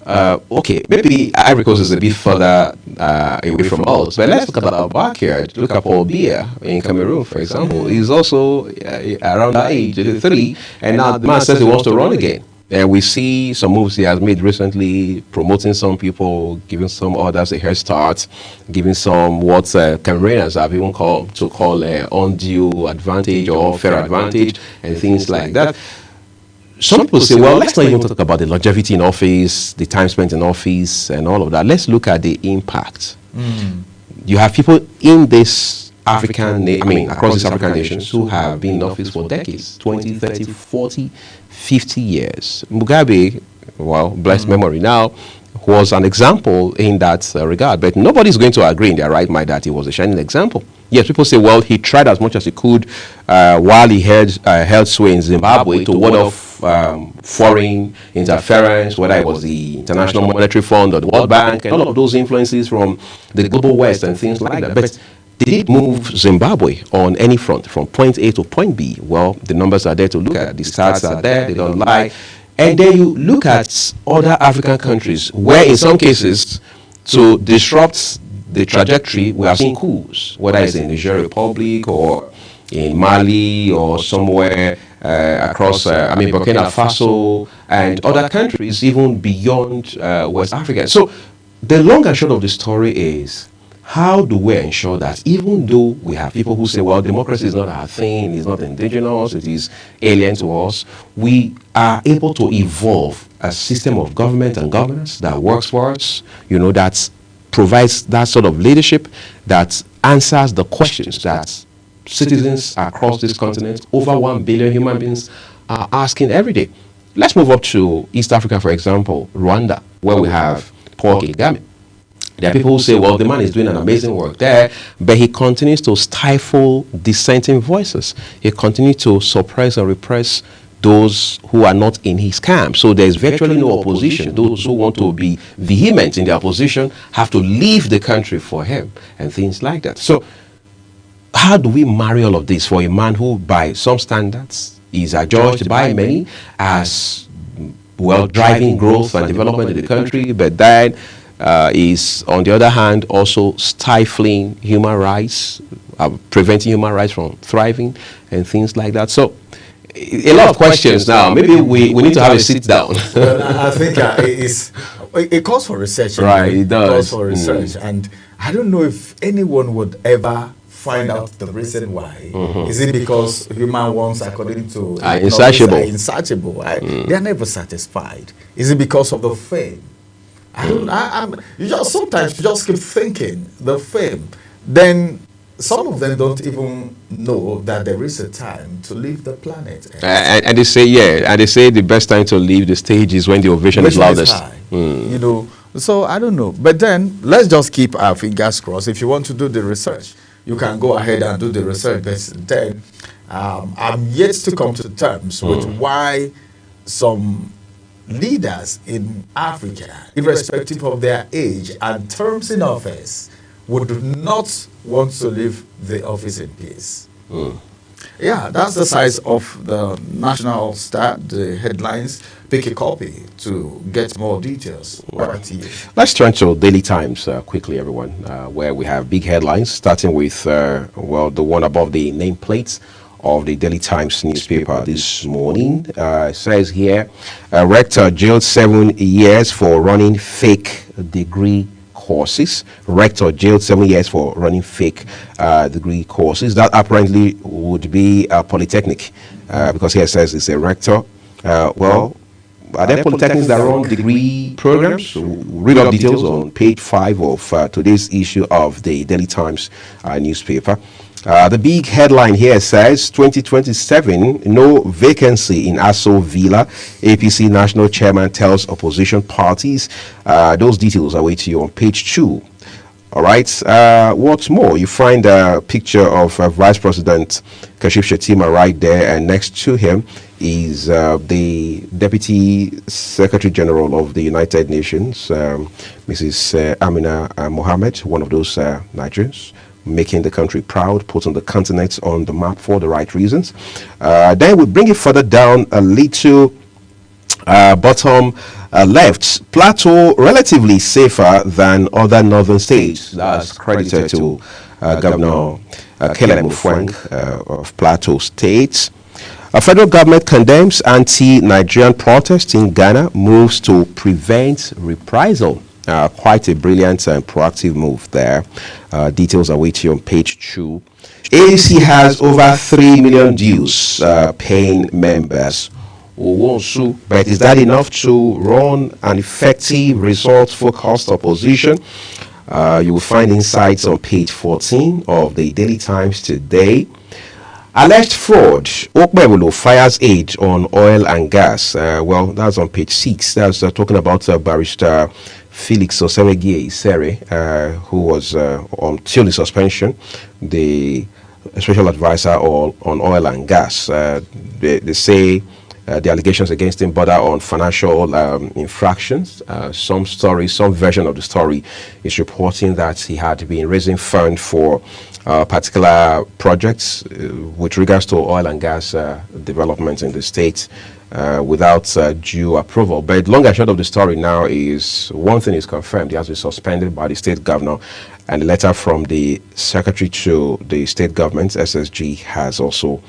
Okay, maybe Ivory Coast is a bit further away from us, but let's look at our backyard. Look at Paul Biya in Cameroon, for example. He's also around that age, 83, and now the man says he wants to run again. And we see some moves he has made recently, promoting some people, giving some others a head start, giving some what Cameroonians have even called undue advantage or fair advantage and things like that. Some people say, well, let's not even talk about the longevity in office, the time spent in office and all of that. Let's look at the impact. You have people in this across these African nations who have been in office for decades, 20, 30, 40, 50 years. Mugabe, well, blessed memory now, was an example in that regard. But nobody's going to agree in their right mind that he was a shining example. Yes, people say, well, he tried as much as he could while he held sway in Zimbabwe to ward off foreign interference, whether it was the International Monetary Fund or the World Bank, and all of those influences from the global West and things like that. But did it move Zimbabwe on any front from point A to point B? Well, the numbers are there to look at. The stats are there. They don't lie. And then you look at other African countries where in some cases to disrupt the trajectory, we have seen coups, whether it's in the Niger Republic or in Mali or somewhere across, Burkina Faso and other countries, even beyond West Africa. So the long and short of the story is, how do we ensure that even though we have people who say, well, democracy is not our thing, it's not indigenous, it is alien to us, we are able to evolve a system of government and governance that works for us, that provides that sort of leadership that answers the questions that citizens across this continent, over 1 billion human beings, are asking every day. Let's move up to East Africa, for example, Rwanda, where we have Paul Kagame. There are people who say, well, the man is doing an amazing work there, but he continues to stifle dissenting voices. He continues to suppress and repress those who are not in his camp. So there's virtually no opposition. Those who want to be vehement in their opposition have to leave the country for him and things like that. So how do we marry all of this for a man who, by some standards, is adjudged by many as, well, driving growth and development in the country, but then is, on the other hand, also stifling human rights, preventing human rights from thriving and things like that. So a lot of questions now. Maybe we need to have a sit down. Well, I think it calls for research. Right, it does. It calls for research. And I don't know if anyone would ever find out the reason why. Is it because human wants, according to insatiable? They are never satisfied. Is it because of the fame? Sometimes you just keep thinking the fame. Then some of them don't even know that there is a time to leave the planet. And they say, the best time to leave the stage is when the ovation is loudest. So I don't know. But then let's just keep our fingers crossed. If you want to do the research, you can go ahead and do the research. But then I'm yet to come to terms with why some leaders in Africa, irrespective of their age and terms in office, would not want to leave the office in peace. Yeah, that's the size of the National Star, the headlines. Pick a copy to get more details. Let's turn to Daily Times quickly, everyone, where we have big headlines, starting with, the one above the nameplates of the Daily Times newspaper this morning. It says here, rector jailed 7 years for running fake degree courses. Rector jailed 7 years for running fake degree courses. That apparently would be a polytechnic, because here it says it's a rector. Well, are there polytechnics that run degree programs? Read up details on page 5 of today's issue of the Daily Times newspaper. The big headline here says 2027, no vacancy in Aso Villa. APC national chairman tells opposition parties. Those details await you on page 2. All right. What's more, you find a picture of Vice President Kashif Shettima right there, and next to him is the Deputy Secretary General of the United Nations, Mrs. Amina Mohammed, one of those Nigerians, making the country proud, putting the continent on the map for the right reasons. Then we bring it further down a little, bottom left. Plateau relatively safer than other northern states. That's credited to Governor Caleb Mufwang of Plateau State. A federal government condemns anti-Nigerian protests in Ghana, moves to prevent reprisal. Quite a brilliant and proactive move there. Details await you on page 2. ADC has over 3 million dues paying members. But is that enough to run an effective, results-focused opposition? You will find insights on page 14 of the Daily Times today. Alleged fraud. Okpebolo fires aid on oil and gas. Well, that's on page 6. That's talking about Barrister Felix Osemegi Sere, who was on till the suspension, the special advisor on oil and gas. They say the allegations against him border on financial infractions. Some version of the story is reporting that he had been raising funds for particular projects with regards to oil and gas development in the state without due approval. But long and short of the story now is, one thing is confirmed: he has been suspended by the state governor, and the letter from the secretary to the state government, SSG, has also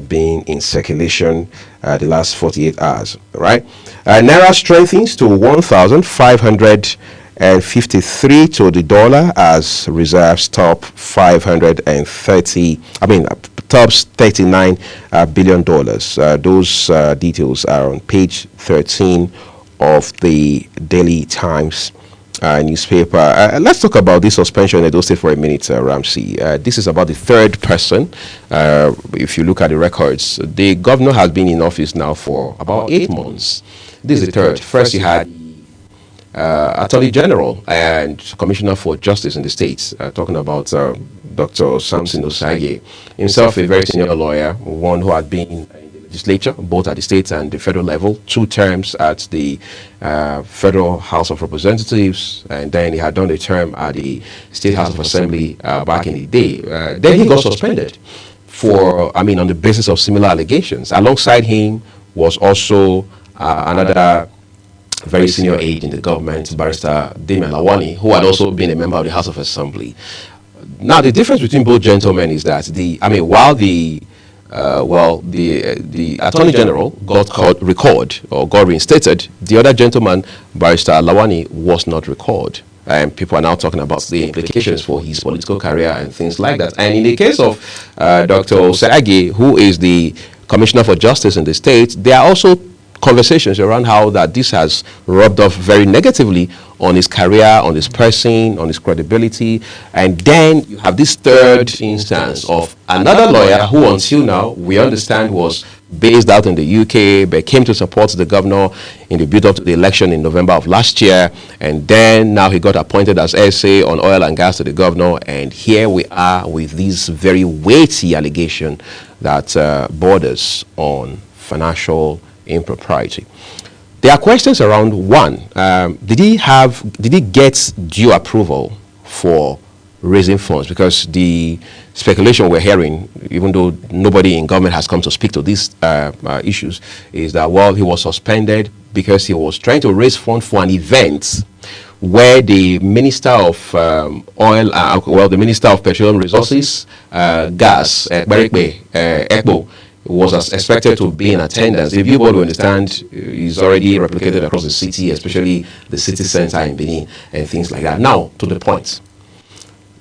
been in circulation the last 48 hours. Right? Naira strengthens to 1,553 to the dollar as reserves top 39 billion dollars. Those details are on page 13 of the Daily Times newspaper. Let's talk about this suspension in Edo State for a minute, Ramsey. This is about the third person. If you look at the records, the governor has been in office now for about 8 months. This is the third. First, you had Attorney General and Commissioner for Justice in the states, talking about Dr. Samson Osage, himself a very senior lawyer, one who had been in the legislature, both at the state and the federal level, 2 terms at the Federal House of Representatives, and then he had done a term at the State House of Assembly back in the day. Then he got suspended on the basis of similar allegations. Alongside him was also another very senior aide in the government, Barrister Damian Lawani, who had also been a member of the House of Assembly. Now, the difference between both gentlemen is that while the Attorney General got reinstated, the other gentleman, Barrister Lawani, was not recalled. And people are now talking about the implications for his political career and things like that. And in the case of Dr. Osage, who is the Commissioner for Justice in the state, there are also conversations around how that this has rubbed off very negatively on his career, on his person, on his credibility. And then you have this third instance of another lawyer who until now we understand was based out in the UK but came to support the governor in the build-up to the election in November of last year, and then now he got appointed as SA on oil and gas to the governor, and here we are with this very weighty allegation that borders on financial impropriety. There are questions around one, did he get due approval for raising funds? Because the speculation we're hearing, even though nobody in government has come to speak to these issues, is that, well, he was suspended because he was trying to raise funds for an event where the Minister of the Minister of Petroleum Resources, Gas, Ekpo, was expected to be in attendance. If you want to understand, is already replicated across the city, especially the city center in Benin and things like that. Now, to the point.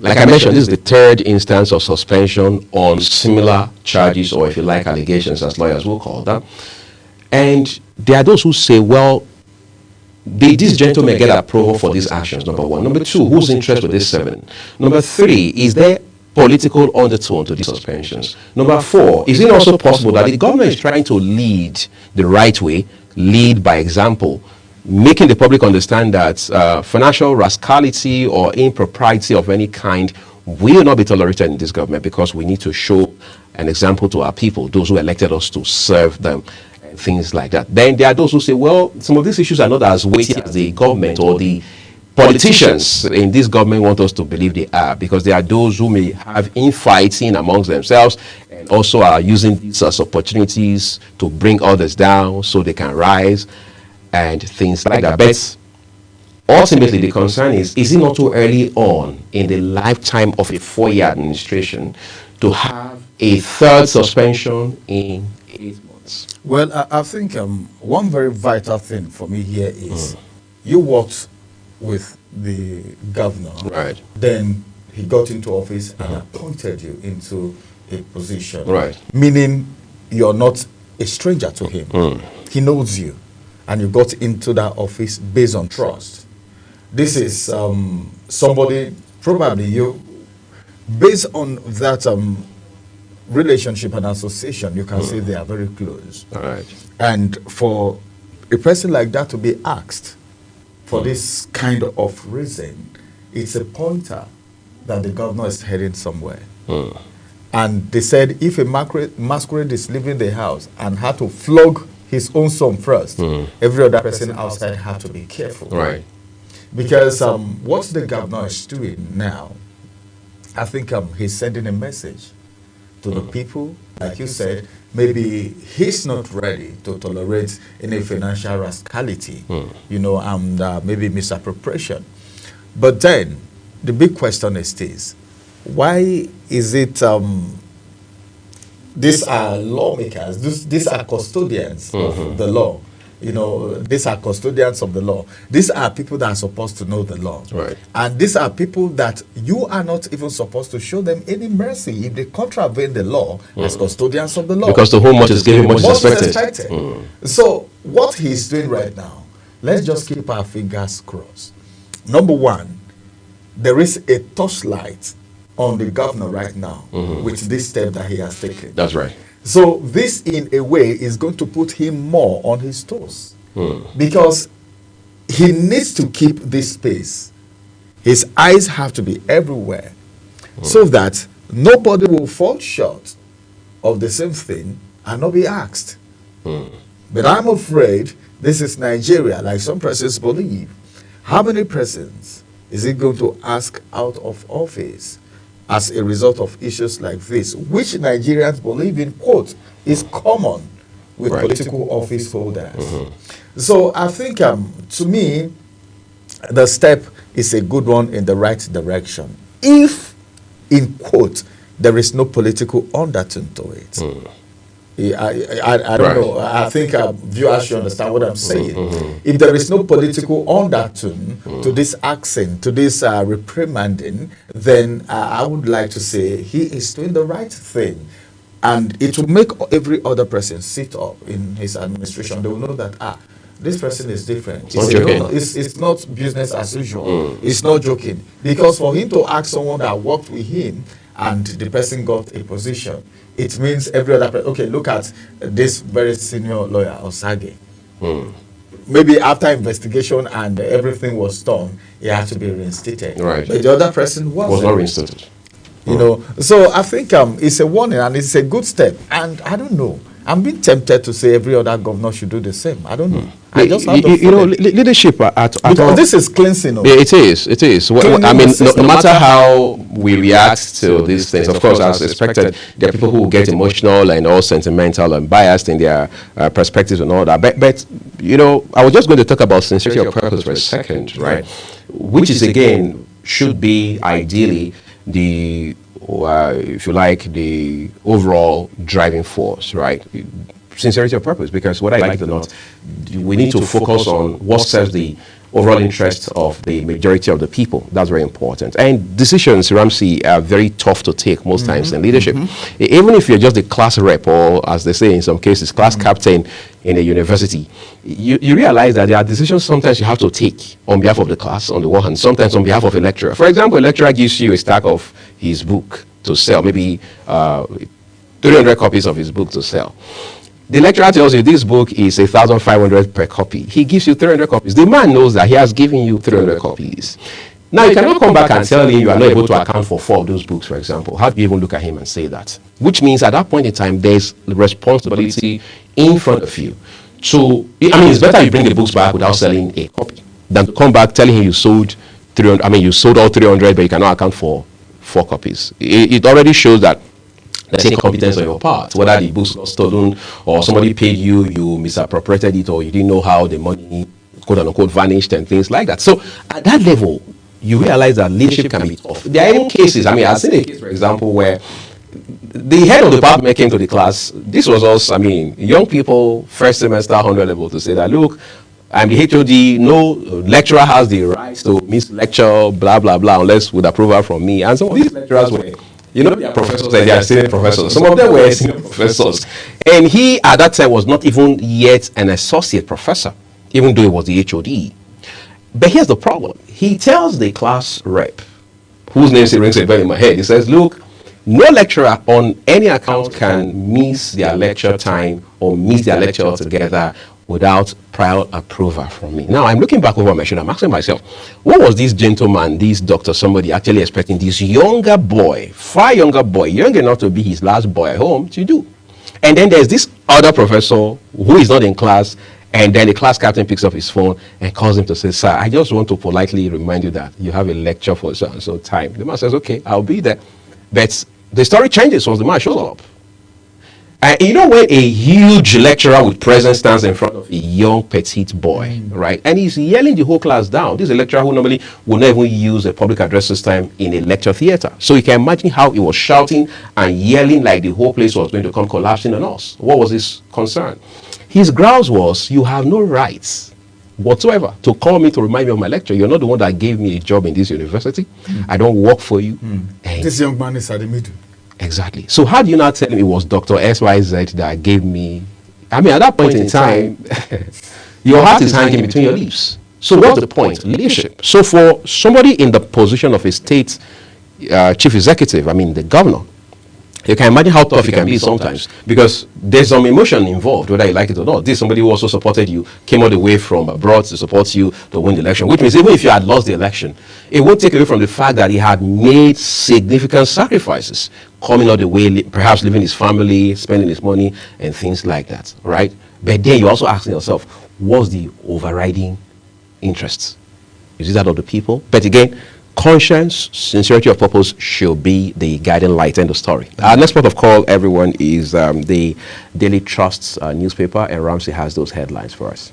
Like I mentioned, this is the third instance of suspension on similar charges, or if you like, allegations, as lawyers will call them. And there are those who say, well, did this gentleman get approval for these actions, number one? Number two, whose interest with this 7? Number 3, is there political undertone to these suspensions? Number 4, is it also possible that the government is trying to lead the right way, lead by example, making the public understand that financial rascality or impropriety of any kind will not be tolerated in this government, because we need to show an example to our people, those who elected us to serve them, and things like that. Then there are those who say, well, some of these issues are not as weighty as the government or the politicians in this government want us to believe they are, because there are those who may have infighting amongst themselves and also are using these as opportunities to bring others down so they can rise and things like that. But ultimately, the concern is it not too early on in the lifetime of a 4-year administration to have a third suspension in 8 months? Well, I think one very vital thing for me here is you worked with the governor. Right. Then he got into office and appointed you into a position. Right. Meaning you're not a stranger to him. He knows you. And you got into that office based on trust. This is somebody, probably you, based on that relationship and association, you can say they are very close. All right. And for a person like that to be asked for this kind of reason, it's a pointer that the governor is heading somewhere. And they said if a masquerade is leaving the house and had to flog his own son first, every other person outside had to be careful. Right. Because what the governor is doing now, I think he's sending a message to the people. Like you said, maybe he's not ready to tolerate any financial rascality, you know, and maybe misappropriation. But then the big question is this: why is it these are lawmakers, these are custodians of the law. You know, these are custodians of the law. These are people that are supposed to know the law. Right. And these are people that you are not even supposed to show them any mercy if they contravene the law as custodians of the law. Because to whom much is given, much is expected. So what he's doing right now, let's just keep our fingers crossed. Number one, there is a torchlight on the governor right now with this step that he has taken. That's right. So this, in a way, is going to put him more on his toes. Because he needs to keep this space. His eyes have to be everywhere so that nobody will fall short of the same thing and not be asked. But I'm afraid this is Nigeria, like some persons believe. How many persons is he going to ask out of office as a result of issues like this, which Nigerians believe in, quote, is common with political office holders? So I think, to me, the step is a good one in the right direction. If, in quote, there is no political undertone to it. I don't know. I think viewers should understand what I'm saying. If there is no political undertone to this accent, to this reprimanding, then I would like to say he is doing the right thing. And it will make every other person sit up in his administration. They will know that, this person is different. It's not business as usual. It's not joking. Because for him to ask someone that worked with him and the person got a position, it means every other person. Okay, look at this very senior lawyer, Osage. Maybe after investigation and everything was done, he had to be reinstated. Right. But the other person was not reinstated. You know, so I think it's a warning and it's a good step. And I don't know, I'm being tempted to say every other governor should do the same. I don't know. I just have leadership at because this is cleansing. It is. I mean, no matter how we react to these things, of course, as expected, there are people who get emotional and all sentimental and biased in their perspectives and all that. But I was just going to talk about sincerity of purpose for a second, right? Which is, again, should be ideally the if you like, the overall driving force, right? Sincerity of purpose, because whether I like it or not, we need to focus on what serves the overall interests of the majority of the people. That's very important. And decisions, Ramsey, are very tough to take most times in leadership. Even if you're just a class rep, or as they say in some cases, class captain in a university, you realize that there are decisions sometimes you have to take on behalf of the class, on the one hand, sometimes on behalf of a lecturer. For example, a lecturer gives you a stack of his book to sell, maybe 300 copies of his book to sell. The lecturer tells you this book is 1,500 per copy. He gives you 300 copies. The man knows that he has given you 300 copies. Now, you cannot come back and tell him you are not able to account for 4 of those books, for example. How do you even look at him and say that? Which means at that point in time, there's responsibility in front of you. So, I mean, it's better you bring the books back without selling a copy than to come back telling him you sold 300. I mean, you sold all 300, but you cannot account for 4 copies. It already shows that there's incompetence on your part, whether the books got stolen or somebody paid you, you misappropriated it, or you didn't know how the money, quote unquote, vanished and things like that. So at that level, you realize that leadership can be tough. There are even cases, I mean, I've seen a case, for example, where the head of the department came to the class. This was us, I mean, young people, first semester, 100 level, to say that, look, I'm the HOD, no lecturer has the right to miss lecture, blah, blah, blah, unless with approval from me. And some of these lecturers were, they are professors and they are senior professors. Some of them were senior professors. And he, at that time, was not even yet an associate professor, even though he was the HOD. But here's the problem. He tells the class rep, whose name rings a bell in my head, he says, look, no lecturer on any account can miss their lecture time or miss their lecture altogether without prior approval from me. Now, I'm looking back over my shoulder, I'm asking myself, what was this gentleman, this doctor, somebody actually expecting this younger boy, far younger boy, young enough to be his last boy at home, to do? And then there's this other professor who is not in class, and then the class captain picks up his phone and calls him to say, sir, I just want to politely remind you that you have a lecture for so and so time. The man says, okay, I'll be there. But the story changes once the man shows up. And you know, when a huge lecturer with presence stands in front of a young petite boy, right, and he's yelling the whole class down. This is a lecturer who normally would not even use a public address system in a lecture theater. So you can imagine how he was shouting and yelling like the whole place was going to come collapsing on us. What was his concern? His grounds was, you have no rights whatsoever to call me to remind me of my lecture. You're not the one that gave me a job in this university. I don't work for you. This young man is at the middle. Exactly. So how do you not tell him it was Dr. XYZ that gave me? I mean, at that point in time, your heart is hanging between your lips. So what's the point? Leadership. So for somebody in the position of a state chief executive, I mean the governor, you can imagine how tough it can be sometimes, because there's some emotion involved, whether you like it or not. This is somebody who also supported you, came all the way from abroad to support you to win the election, which means even if you had lost the election, it won't take away from the fact that he had made significant sacrifices, coming all the way, perhaps leaving his family, spending his money, and things like that, right? But then you're also asking yourself, what's the overriding interest? Is it that of the people? But again, conscience, sincerity of purpose should be the guiding light in the story. Our next port of call, everyone, is the Daily Trust's newspaper, and Ramsey has those headlines for us.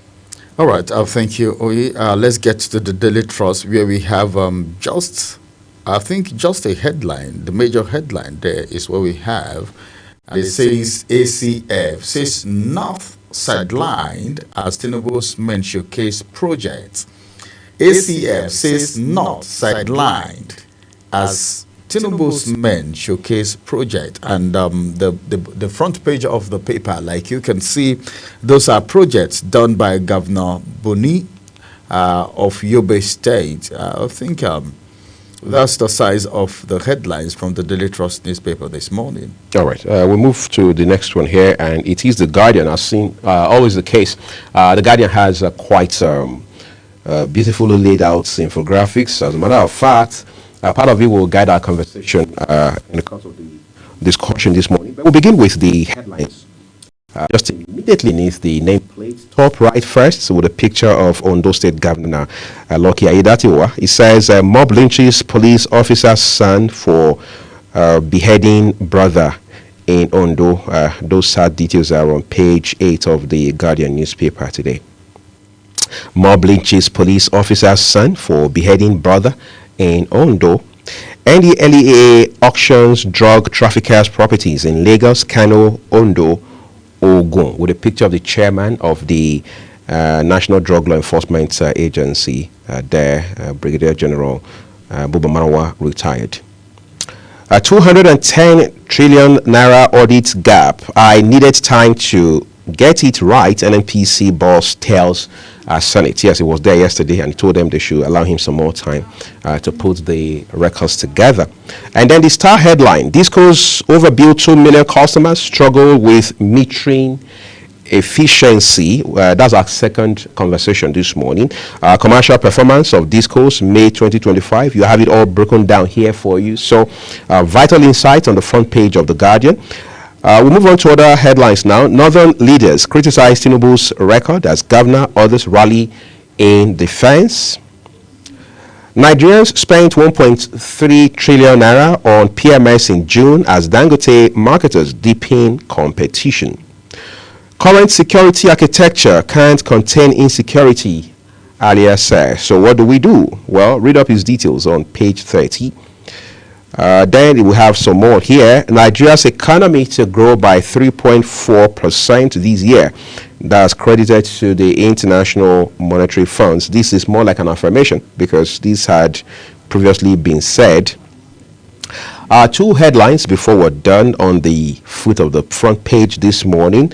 All right, thank you, Oyi. Let's get to the Daily Trust, where we have just a headline. The major headline there is what we have. And it says ACF says North sidelined as Tinubu's men showcase project. ACF says North sidelined as Tinubu's men showcase project. And the front page of the paper, like you can see, those are projects done by Governor Buni of Yobe State. I think that's the size of the headlines from the Daily Trust newspaper this morning. All right, we'll move to the next one here, and it is The Guardian. As seen, always the case. The Guardian has quite beautifully laid out infographics. As a matter of fact, part of it will guide our conversation in the course of the discussion this morning. But we'll begin with the headlines Just immediately beneath the nameplate, top right first, with a picture of Ondo State Governor Lucky Aiyedatiwa. It says, mob lynches police officer's son for beheading brother in Ondo. Those sad details are on page 8 of the Guardian newspaper today. Mob lynches police officer's son for beheading brother in Ondo. NDLEA auctions drug traffickers' properties in Lagos, Kano, Ondo, Ogun, with a picture of the chairman of the National Drug Law Enforcement Agency there, Brigadier General Buba Marwa, retired. A 210 trillion naira audit gap. I needed time to get it right, NNPC boss tells Senate. Yes, he was there yesterday and he told them they should allow him some more time to put the records together. And then the Star headline, Disco's overbilled 2 million customers struggle with metering efficiency. That's our second conversation this morning. Commercial performance of Disco's May 2025. You have it all broken down here for you. So vital insight on the front page of The Guardian. We'll move on to other headlines now. Northern leaders criticize Tinubu's record as governor. Others rally in defense. Nigerians spent 1.3 trillion naira on PMS in June as Dangote marketers deepen competition. Current security architecture can't contain insecurity, Alia says. So what do we do? Well, read up his details on page 30. Then we have some more here. Nigeria's economy to grow by 3.4% this year. That's credited to the International Monetary Funds. This is more like an affirmation because this had previously been said. Two headlines before we're done on the foot of the front page this morning.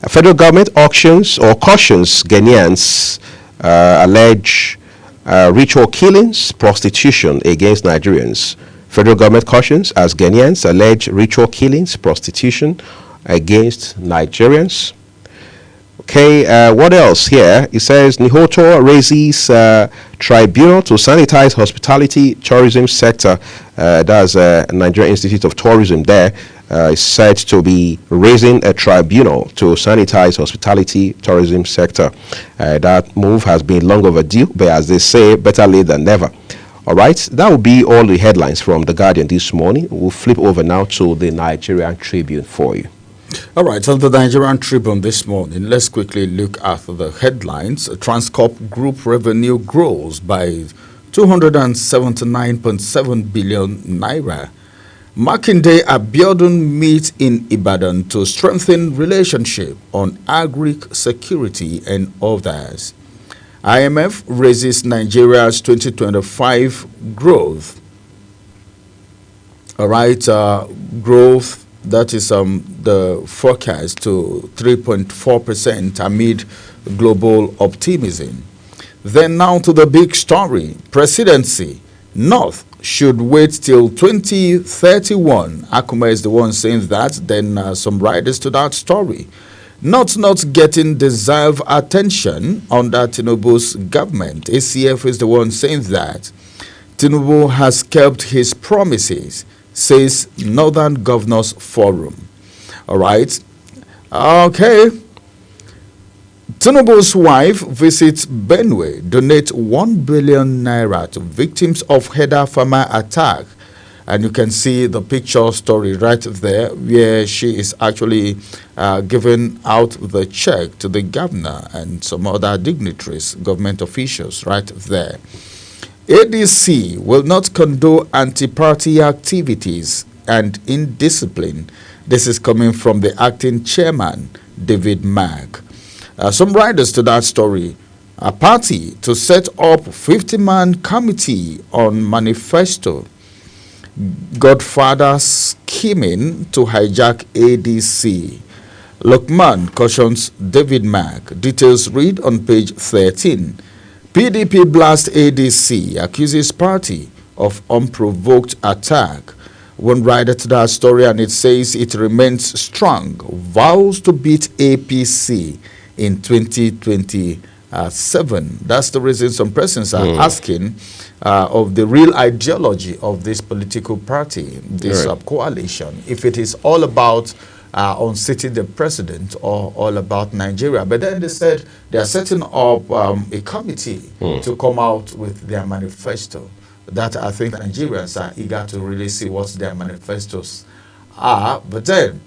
Federal government auctions or cautions Ghanaians allege ritual killings, prostitution against Nigerians. Federal government cautions as Ghanaians allege ritual killings, prostitution against Nigerians. Okay, what else here? It says Nihoto raises tribunal to sanitize hospitality tourism sector. That's Nigerian Institute of Tourism there. Is said to be raising a tribunal to sanitize hospitality tourism sector. That move has been long overdue, but as they say, better late than never. All right, that will be all the headlines from The Guardian this morning. We'll flip over now to the Nigerian Tribune for you. All right, on the Nigerian Tribune this morning, let's quickly look at the headlines. Transcorp Group revenue grows by 279.7 billion naira. Makinde Abiodun meet in Ibadan to strengthen relationship on agric security and others. IMF raises Nigeria's 2025 growth. All right, growth, that is the forecast to 3.4% amid global optimism. Then now to the big story. Presidency, North should wait till 2031. Akuma is the one saying that. Then some riders to that story. Not getting deserved attention under Tinubu's government. ACF is the one saying that. Tinubu has kept his promises, says Northern Governors Forum. All right. Okay. Tinubu's wife visits Benue, donate 1 billion naira to victims of Header farmer attack. And you can see the picture story right there where she is actually giving out the check to the governor and some other dignitaries, government officials right there. ADC will not condone anti-party activities and indiscipline. This is coming from the acting chairman, David Mag. Some riders to that story. A party to set up 50-man committee on manifesto. Godfather scheming to hijack ADC. Lokman cautions David Mag. Details read on page 13. PDP blast ADC, accuses party of unprovoked attack. One rider to that story and it says it remains strong, vows to beat APC in 2027. That's the reason some persons are asking of the real ideology of this political party, this coalition. If it is all about unseating the president or all about Nigeria. But then they said they are setting up a committee to come out with their manifesto. That I think Nigerians are eager to really see what their manifestos are. But then,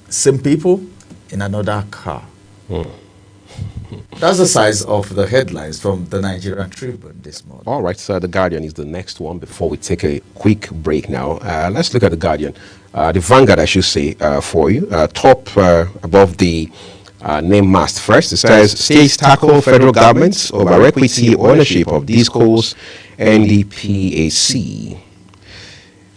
same people in another car. That's the size of the headlines from the Nigerian Tribune this morning. All right, so The Guardian is the next one before we take a quick break now. Let's look at The Guardian. The Vanguard, I should say, for you. Top above the name mast first. It says, states tackle federal governments over equity ownership of discos NDPAC.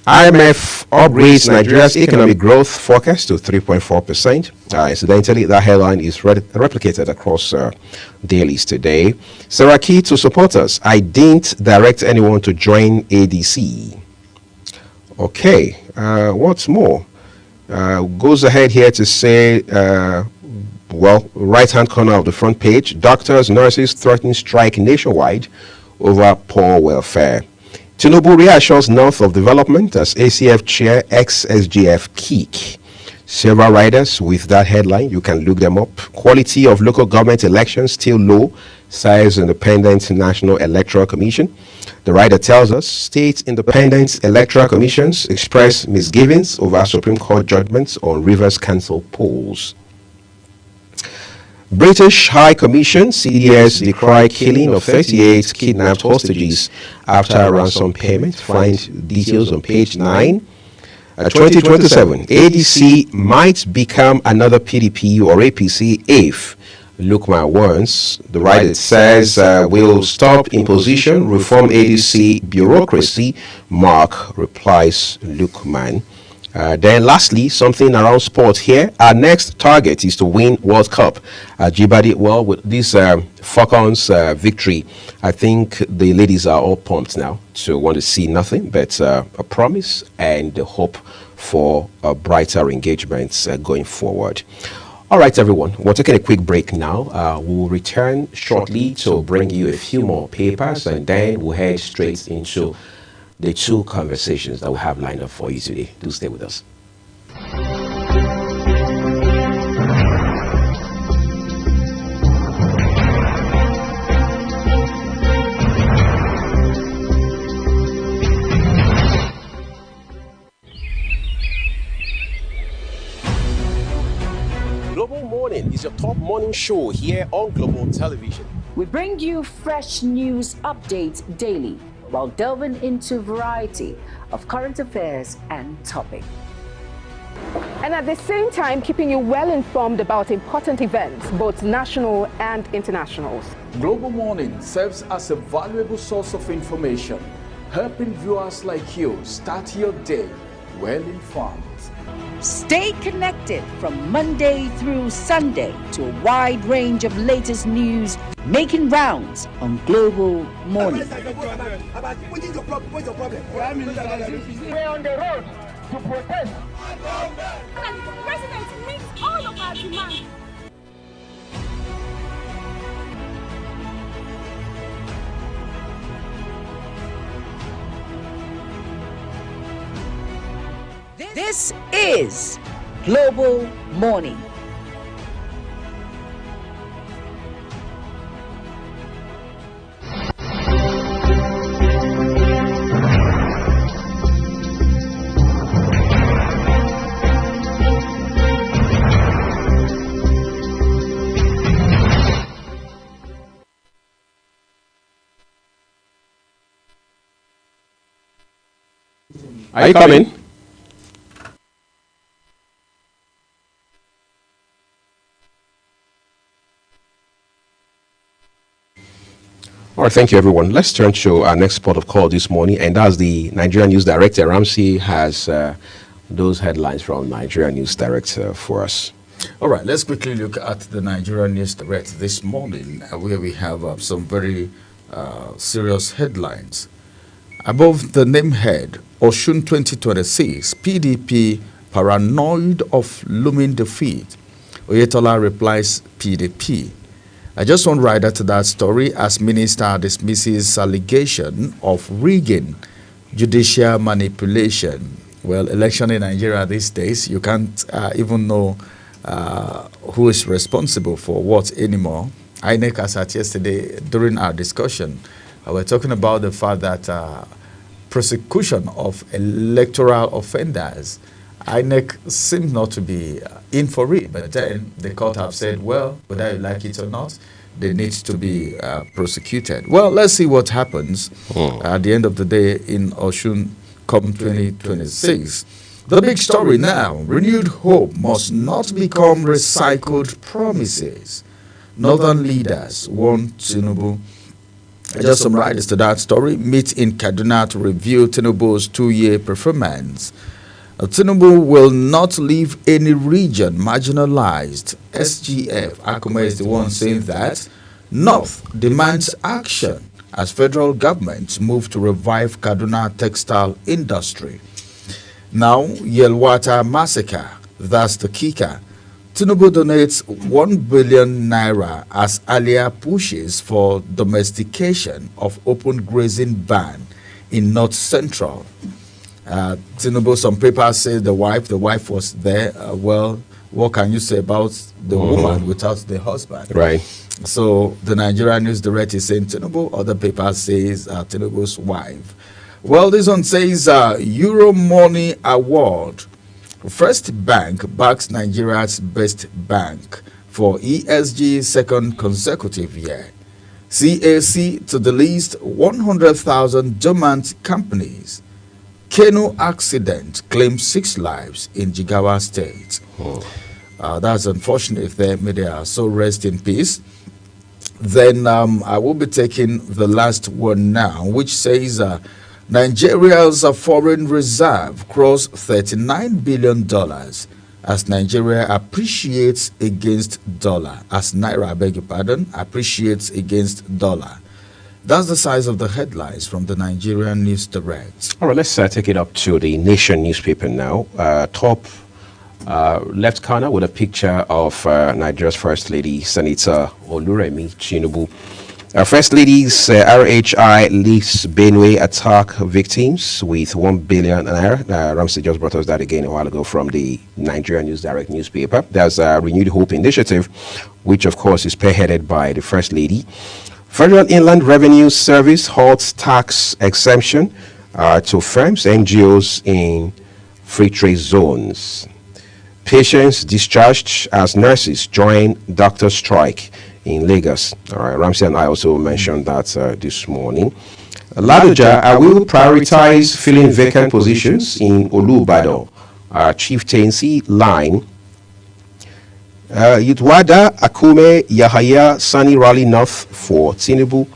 IMF upgrades Nigeria's economic growth forecast to 3.4%. Incidentally, that headline is replicated across dailies today. Saraki to supporters, I didn't direct anyone to join ADC. Okay, what's more? Goes ahead here to say, well, right-hand corner of the front page, doctors, nurses threaten strike nationwide over poor welfare. Tinubu reassures North of development as ACF chair ex-SGF kick. Several riders with that headline, you can look them up. Quality of local government elections still low, says Independent National Electoral Commission. The rider tells us state independent electoral commissions express misgivings over Supreme Court judgments on Rivers Council polls. British High Commission, CDS, decry killing of 38 kidnapped hostages after ransom payment. Find details on page 9. 2027, ADC might become another PDP or APC if Lukman warns. The writer says, we'll stop imposition, reform ADC bureaucracy. Mark replies Lukman. Then lastly, something around sport here. Our next target is to win World Cup. Jibadi, well, with this Falcons victory, I think the ladies are all pumped now to want to see nothing but a promise and the hope for brighter engagements going forward. All right, everyone, we're taking a quick break now. We'll return shortly to bring you a few more papers, and then we'll head straight into the two conversations that we have lined up for you today. Do stay with us. Global Morning is your top morning show here on Global Television. We bring you fresh news updates daily, while delving into a variety of current affairs and topics. And at the same time, keeping you well informed about important events, both national and internationals. Global Morning serves as a valuable source of information, helping viewers like you start your day well informed. Stay connected from Monday through Sunday to a wide range of latest news making rounds on Global Morning. We're on the road to protest. And the president meets all of our demands. This is Global Morning. Are you coming? All right, thank you, everyone. Let's turn to our next port of call this morning, and that's the Nigerian News Director. Ramsey has those headlines from Nigerian News Director for us. All right, let's quickly look at the Nigerian News Direct this morning, where we have some very serious headlines. Above the name head, Osun 2026, PDP paranoid of looming defeat. Oyetola replies PDP. I just want to write to that story as Minister dismisses allegation of rigging judicial manipulation. Well, election in Nigeria these days, you can't even know who is responsible for what anymore. INEC, as at yesterday, during our discussion, we're talking about the fact that prosecution of electoral offenders, INEC seems not to be in for it, but then the court have said, well, whether you like it or not, they need to be prosecuted. Well, let's see what happens at the end of the day in Osun come 2026. The big story now, renewed hope must not become recycled promises. Northern leaders want Tinubu. Just some riders to that story. Meet in Kaduna to review Tinubu's 2-year performance. Tinubu will not leave any region marginalized. SGF, Akuma is the one saying that. North demands action as federal government move to revive Kaduna textile industry. Now, Yelwata massacre, that's the kicker. Tinubu donates 1 billion naira as earlier pushes for domestication of open grazing ban in North Central. Tinubu, some papers say the wife was there. Well, what can you say about the woman without the husband? Right. So the Nigerian News Direct is saying Tinubu, other papers says Tinubu's wife. Well, this one says Euro Money Award. First Bank backs Nigeria's best bank for ESG second consecutive year. CAC to the list 100,000 dormant companies. Canoe accident claims 6 lives in Jigawa State. That's unfortunate there. May they so rest in peace. Then I will be taking the last one now, which says Nigeria's foreign reserve crossed $39 billion as Nigeria appreciates against dollar. As Naira, I beg your pardon, appreciates against dollar. That's the size of the headlines from the Nigerian News Direct. All right, let's take it up to the Nation newspaper now. Top left corner with a picture of Nigeria's First Lady, Senator Oluremi Tinubu. First Lady's RHI leaves Benue attack victims with 1 billion naira. Ramsey just brought us that again a while ago from the Nigerian News Direct newspaper. There's a Renewed Hope initiative, which of course is spearheaded by the First Lady. Federal Inland Revenue Service halts tax exemption to firms, NGOs in free trade zones. Patients discharged as nurses join doctor strike in Lagos. All right, Ramsey and I also mentioned that this morning. Ladoja, I will prioritize filling vacant positions in Olubado, chieftaincy line. Yutwada, Akume, Yahaya, Sani Rally North for Tinubu.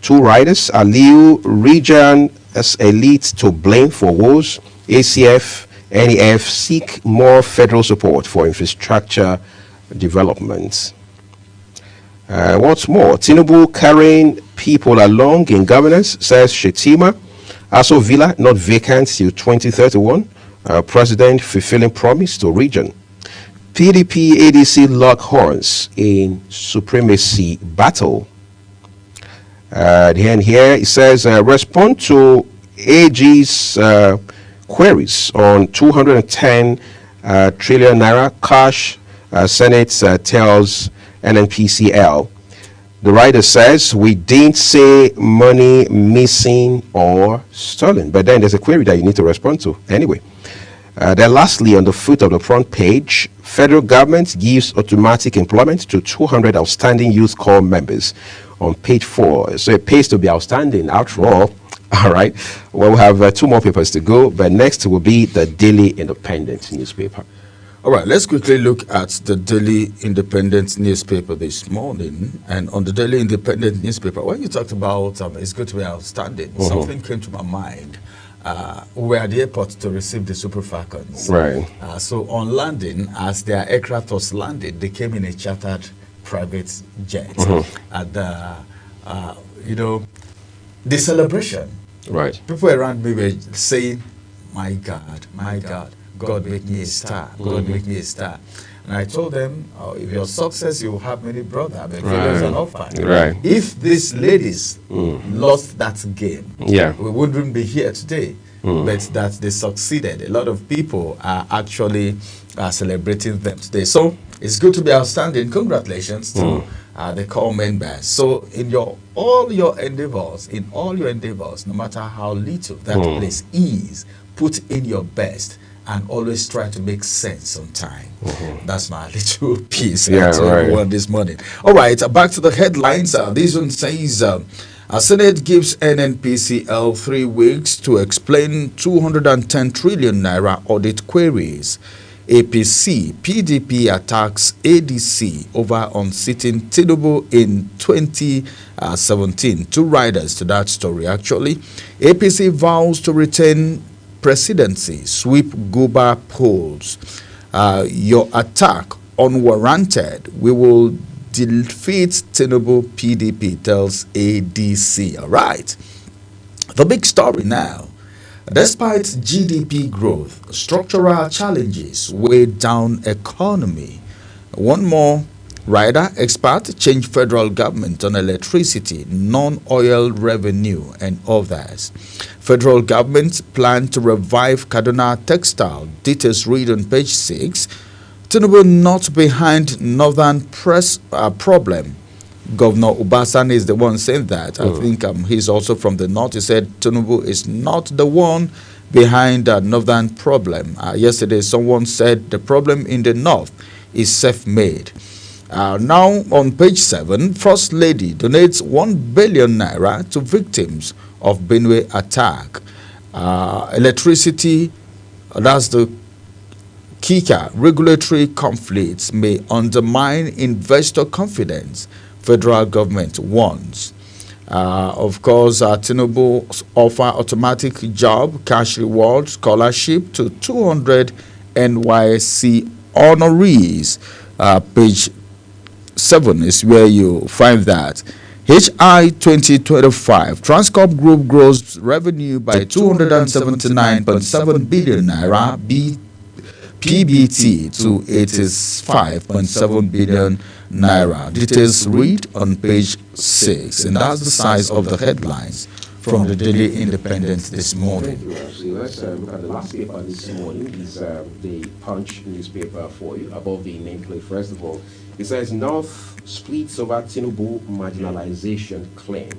2 riders, Aliu, region as elite to blame for woes. ACF, NEF seek more federal support for infrastructure development. What's more, Tinubu carrying people along in governance, says Shetima. Aso Villa not vacant till 2031. President fulfilling promise to region. PDP ADC lock horns in supremacy battle. Then here it says respond to AG's queries on 210 trillion naira cash. Senate tells NNPCL. The writer says we didn't say money missing or stolen, but then there's a query that you need to respond to anyway. Then lastly, on the foot of the front page, federal government gives automatic employment to 200 outstanding youth corps members on page 4. So it pays to be outstanding after all. All right. Well, we have 2 more papers to go, but next will be the Daily Independent newspaper. All right, let's quickly look at the Daily Independent newspaper this morning. And on the Daily Independent newspaper, when you talked about it's good to be outstanding, something came to my mind. We were at the airport to receive the Super Falcons. Right. So on landing, as their aircraft was landed, they came in a chartered private jet. At the, the celebration. Right. People around me were saying, my God, God make me a star. God make me a star. And I told them, if your success, you will have many brothers, but failures are not fine. Right. If these ladies lost that game, we wouldn't be here today. But that they succeeded. A lot of people are actually celebrating them today. So it's good to be outstanding. Congratulations to the core members. So in all your endeavors, no matter how little that place is, put in your best and always try to make sense on time. That's my little piece to everyone this morning. All right, back to the headlines. This one says, Senate gives NNPCL 3 weeks to explain 210 trillion naira audit queries. APC, PDP attacks ADC over unseating Tinubu in 2017. 2 riders to that story, actually. APC vows to retain presidency, sweep Guba polls. Your attack unwarranted. We will defeat Tinubu, PDP tells ADC. All right. The big story now. Despite GDP growth, structural challenges weigh down economy. One more rider expert change federal government on electricity, non-oil revenue and others. Federal government plan to revive Kaduna textile. Details read on page 6. Tinubu not behind northern press problem. Governor Ubasan is the one saying that. I think he's also from the north. He said Tinubu is not the one behind the northern problem. Yesterday, someone said the problem in the north is self-made. Now, on page 7, First Lady donates 1 billion naira to victims of Benue attack. Electricity, that's the kicker. Regulatory conflicts may undermine investor confidence. Federal government warns. Of course, Tinubu offer automatic job, cash reward, scholarship to 200 NYSC honorees. Page 7 is where you find that. HI 2025, Transcorp Group grows revenue by 279.7 billion naira, PBT to 85.7 billion naira. Details read on page 6, and that's the size of the headlines from the Daily Independent this morning. Thank you, RC. Let's look at the last paper this morning. Is the Punch newspaper for you above the nameplate. First of all, it says North splits over Tinubu marginalization claim,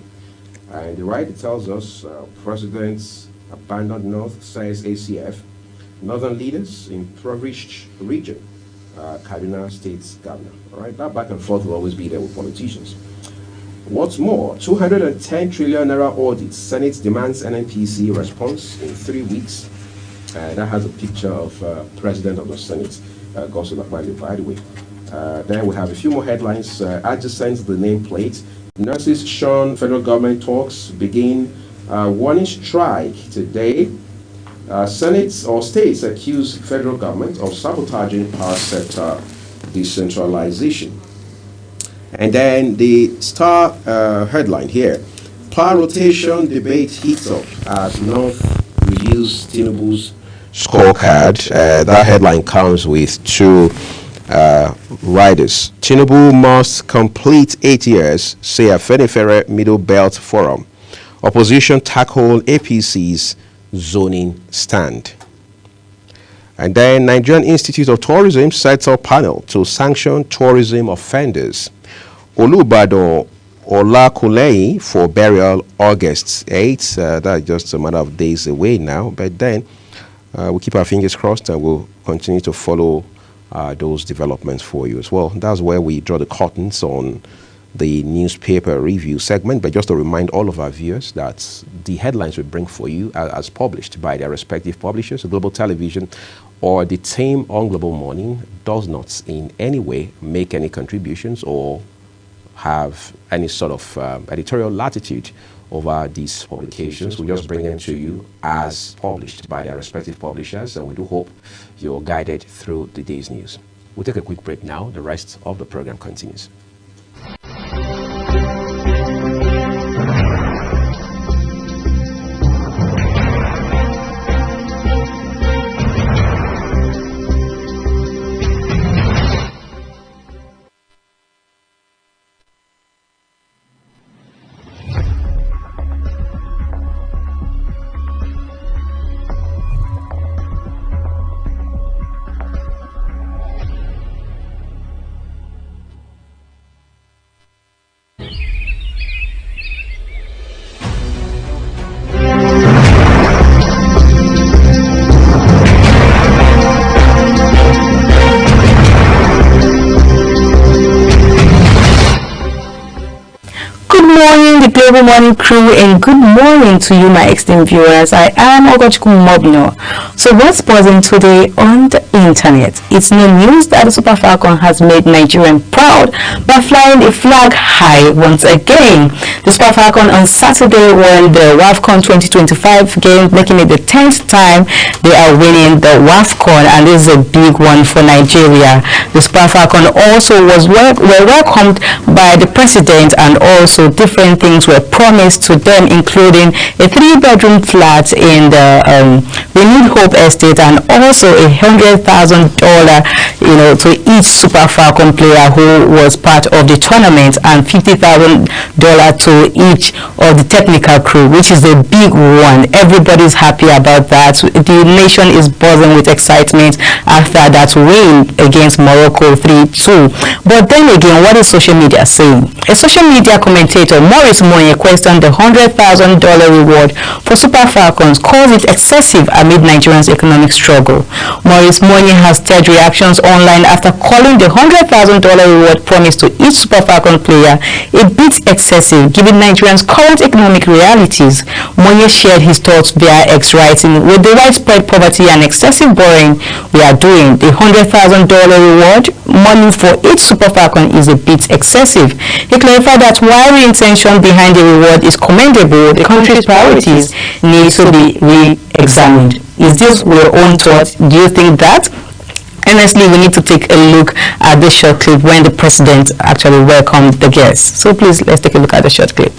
and the writer tells us President's abandoned North, says ACF. Northern leaders, impoverished region, Kaduna State's governor. All right, that back and forth will always be there with politicians. What's more, 210 trillion naira audit. Senate demands NNPC response in 3 weeks. That has a picture of President of the Senate, Godswill Akpabio, by the way. Then we have a few more headlines. Adjacent to the nameplate, nurses shun federal government talks begin. Warning strike today. Senate or states accuse federal government of sabotaging power sector decentralization. And then the star headline here, power rotation debate heats up as North reviews Tinubu's scorecard. That headline comes with 2 riders. Tinubu must complete 8 years, say Afenifere Middle Belt Forum. Opposition tackle APC's zoning stand. And then Nigerian Institute of Tourism sets up panel to sanction tourism offenders. Olubadan Olakunleyin for burial August 8th. That's just a matter of days away now. But then we'll keep our fingers crossed and we'll continue to follow those developments for you as well. That's where we draw the curtains on the newspaper review segment. But just to remind all of our viewers that the headlines we bring for you as published by their respective publishers, Global Television or the team on Global Morning, does not in any way make any contributions or have any sort of editorial latitude over these publications. We just bring them to you as published by their respective publishers, and we do hope you're guided through the day's news. We'll take a quick break now. The rest of the program continues. morning, the Global Morning crew, and good morning to you, my esteemed viewers. I am Ogochukwu Mobno. So what's buzzing today on the internet? It's no news that the Super Falcon has made Nigerian proud by flying the flag high once again. The Super Falcon on Saturday won the WAFCON 2025 game, making it the 10th time they are winning the WAFCON, and this is a big one for Nigeria. The Super Falcon also were welcomed by the president, and also different things were promised to them, including a 3-bedroom flat in the Renewed Hope Estate, and also $100,000, to each Super Falcon player who was part of the tournament, and $50,000 to each of the technical crew, which is a big one. Everybody's happy about that. The nation is buzzing with excitement after that win against Morocco 3-2. But then again, what is social media saying? A social media commentator, Maurice Monye, questioned the $100,000 reward for Super Falcons, calls it excessive amid Nigerians' economic struggle. Maurice Monye has stirred reactions online after calling the $100,000 reward promised to each Super Falcon player a bit excessive given Nigerians' current economic realities. Monye shared his thoughts via X, writing, "With the widespread poverty and excessive borrowing we are doing, the $100,000 reward money for each Super Falcon is a bit excessive." He clarified that while the intention behind the reward is commendable, the country's priorities need to be re-examined. Is this your own thought? Do you think that? Honestly, we need to take a look at this short clip when the president actually welcomed the guests. So please, let's take a look at the short clip.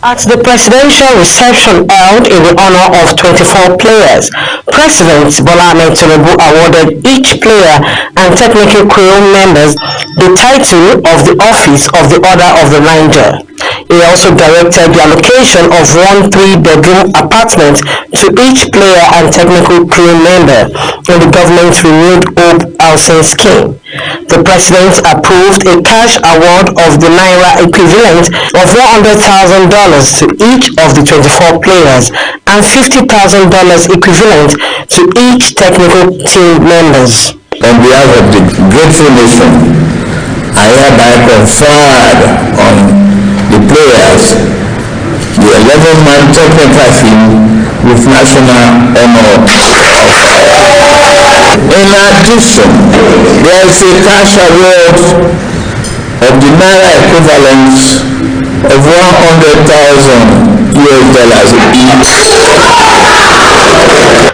At the presidential reception held in the honor of 24 players, President Bola Ahmed Tinubu awarded each player and technical crew members the title of the Office of the Order of the Niger. He also directed the allocation of 1 3-bedroom apartment to each player and technical crew member in the government's Renewed Hope housing scheme. The president approved a cash award of the Naira equivalent of $100,000 to each of the 24 players and $50,000 equivalent to each technical team members. On behalf of the grateful nation, I hereby conferred on the players the 11-man technical team with national honor. In addition, there is a cash award of the Naira equivalent of $100,000 each.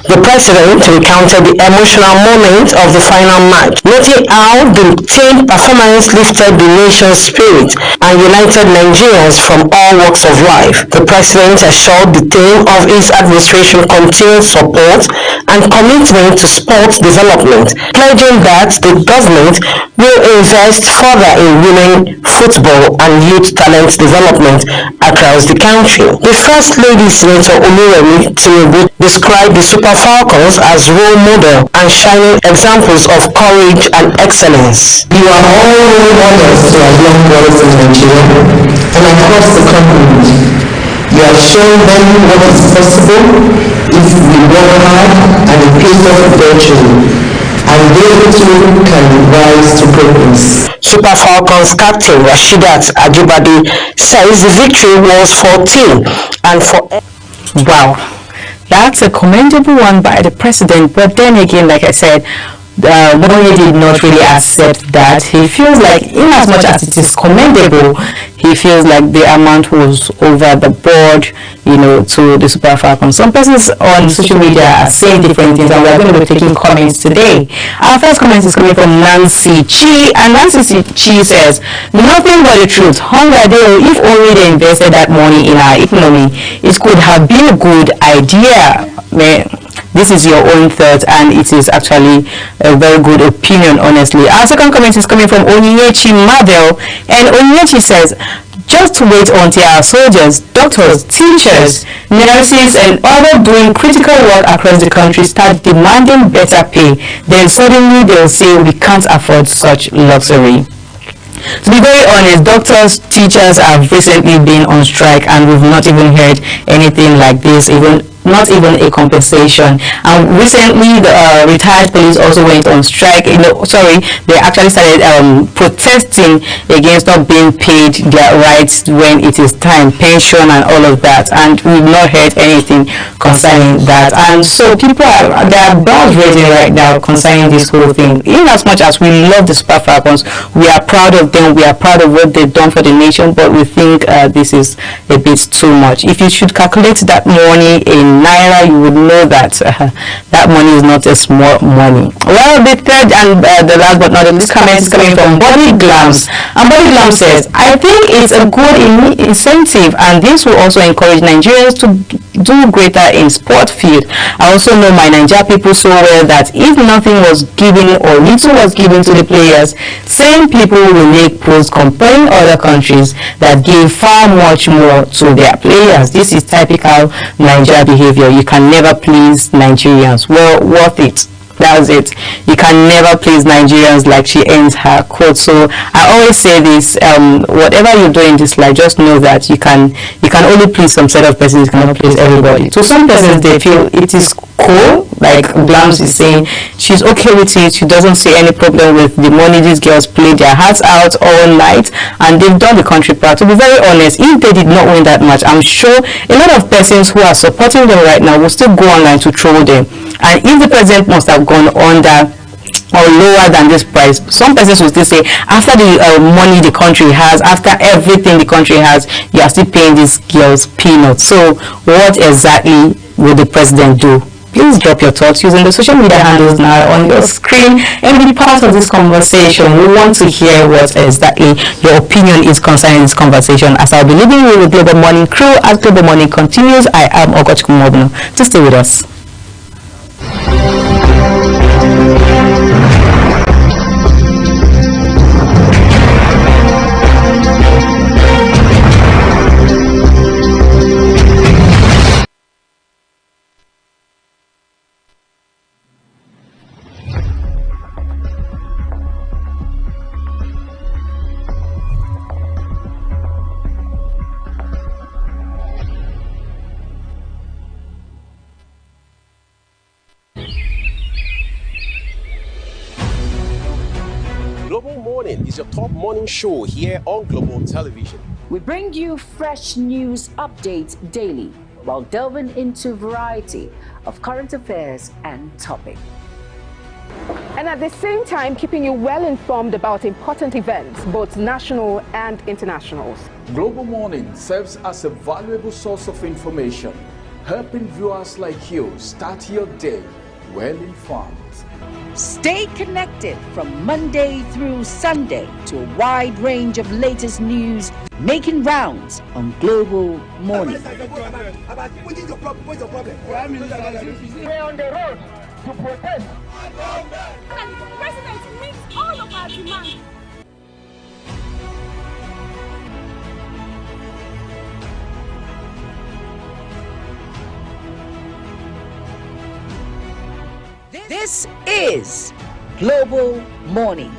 The president recounted the emotional moment of the final match, noting how the team performance lifted the nation's spirit and united Nigerians from all walks of life. The president assured the team of his administration continued support and commitment to sports development, pledging that the government will invest further in women, football and youth talent development across the country. The First Lady Senator Oluremi Tinubu described the Super Falcons as role model and shining examples of courage and excellence. You are all role models to our young boys in Nigeria and across the continent. You are showing them what is possible if we work hard and increase of virtue, and they too can rise to greatness. Super Falcons captain Rashidat Ajibade says the victory was for team and for... Wow. That's a commendable one by the president, but then again, like I said, Monye did not really accept that. He feels like, in as much as it is commendable, he feels like the amount was over the board, to the Super Falcons. Some persons on social media are saying different things, and we're going to be taking comments today. Our first comment is coming from Nancy Chi, and Nancy Chi says, "Nothing but the truth. Hunger, if only they invested that money in our economy, it could have been a good idea." This is your own thought, and it is actually a very good opinion, honestly. Our second comment is coming from Onyinyechi Mabel, and Onyinyechi says, "Just wait until our soldiers, doctors, teachers, nurses, and others doing critical work across the country start demanding better pay. Then suddenly they'll say we can't afford such luxury." To be very honest, doctors, teachers have recently been on strike, and we've not even heard anything like this. Even not even a compensation. And recently, the retired police also went on strike. They actually started protesting against not being paid their rights when it is time, pension and all of that. And we've not heard anything concerning that. And so there are bells raising right now concerning this whole thing. In as much as we love the Super Falcons, we are proud of them, we are proud of what they've done for the nation, but we think this is a bit too much. If you should calculate that money in Naira, you would know that that money is not a small money. Well, the third and the last but not the least comment is coming from Body Glams. And Body Glams says, I think it's a good incentive, and this will also encourage Nigerians to do greater in sport field. I also know my Nigeria people so well that if nothing was given or little was given to the players, same people will make posts comparing other countries that give far much more to their players. This is typical Nigeria behavior. You can never please Nigerians. Well, worth it. That's it. You can never please Nigerians, like she ends her quote. So I always say this, whatever you do in this life, just know that you can only please some set of persons, you cannot please everybody. So some persons, they feel it is cool, like Glams is saying, she's okay with it, she doesn't see any problem with the money. These girls played their hearts out all night and they've done the country proud. To be very honest, if they did not win that match, I'm sure a lot of persons who are supporting them right now will still go online to troll them. And if the president must have gone under or lower than this price, some persons will still say, after the money the country has, after everything the country has, you are still paying these girls peanuts. So what exactly will the president do? Please drop your thoughts using the social media handles now on your screen and be part of this conversation. We want to hear what exactly your opinion is concerning this conversation. As I'll be leaving you with Global Morning crew as Global Morning continues, I am Ogochukwu Mobno. Just stay with us. Global Morning is your top morning show here on Global Television. We bring you fresh news updates daily while delving into a variety of current affairs and topics. And at the same time, keeping you well informed about important events, both national and international. Global Morning serves as a valuable source of information, helping viewers like you start your day well informed. Stay connected from Monday through Sunday to a wide range of latest news making rounds on Global Morning. We're on the road to protest. And the president meets all of our demands. This is Global Morning.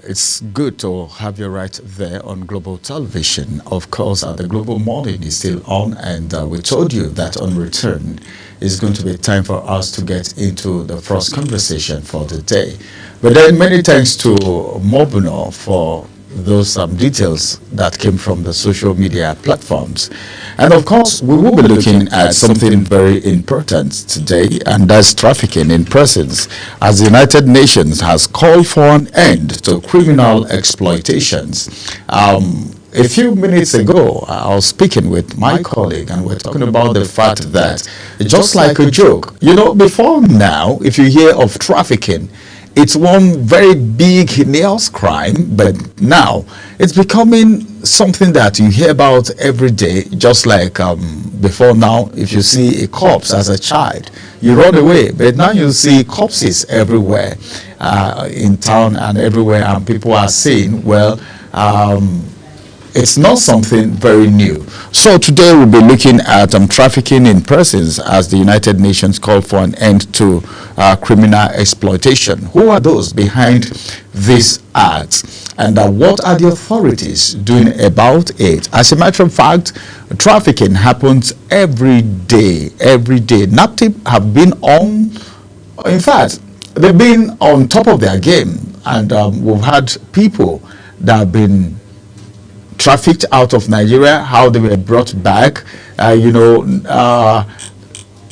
it's good to have you right there on Global Television. Of course, the Global Morning is still on, and we told you that on return, it's going to be time for us to get into the first conversation for the day. But then many thanks to Mobuno for those details that came from the social media platforms. And of course, we will be looking at something very important today, and that's trafficking in persons, as the United Nations has called for an end to criminal exploitations. A few minutes ago, I was speaking with my colleague, and we're talking about the fact that, just like a joke, you know, before now, if you hear of trafficking, it's one very big, heinous crime, but now it's becoming something that you hear about every day. Just like before now, if you see a corpse as a child, you run away, but now you see corpses everywhere in town and everywhere, and people are saying, well, it's not something very new. So today we'll be looking at trafficking in persons, as the United Nations called for an end to criminal exploitation. Who are those behind this act, and what are the authorities doing about it? As a matter of fact, trafficking happens every day. NAPTIP have been on, in fact, they've been on top of their game, and we've had people that have been trafficked out of Nigeria, how they were brought back.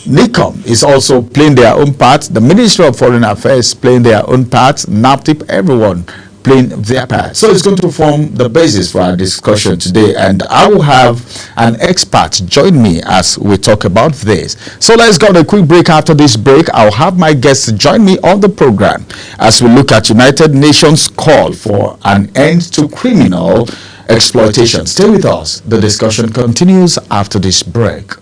NICOM is also playing their own part. The Ministry of Foreign Affairs playing their own part. NAPTIP, everyone playing their part. So it's going to form the basis for our discussion today, and I will have an expert join me as we talk about this. So let's go on a quick break. After this break, I'll have my guests join me on the program as we look at United Nations call for an end to criminal exploitation. Stay with us. The discussion continues after this break.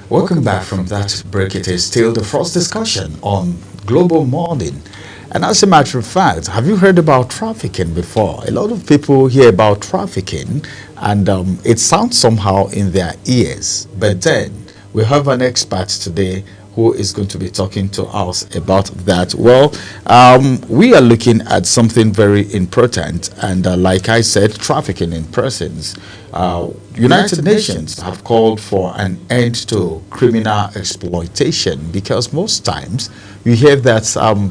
Welcome back from that break. It is still the first discussion on Global Morning. And as a matter of fact, have you heard about trafficking before? A lot of people hear about trafficking and it sounds somehow in their ears. But then we have an expert today who is going to be talking to us about that. Well, we are looking at something very important, and like I said, trafficking in persons. United Nations have called for an end to criminal exploitation, because most times you hear that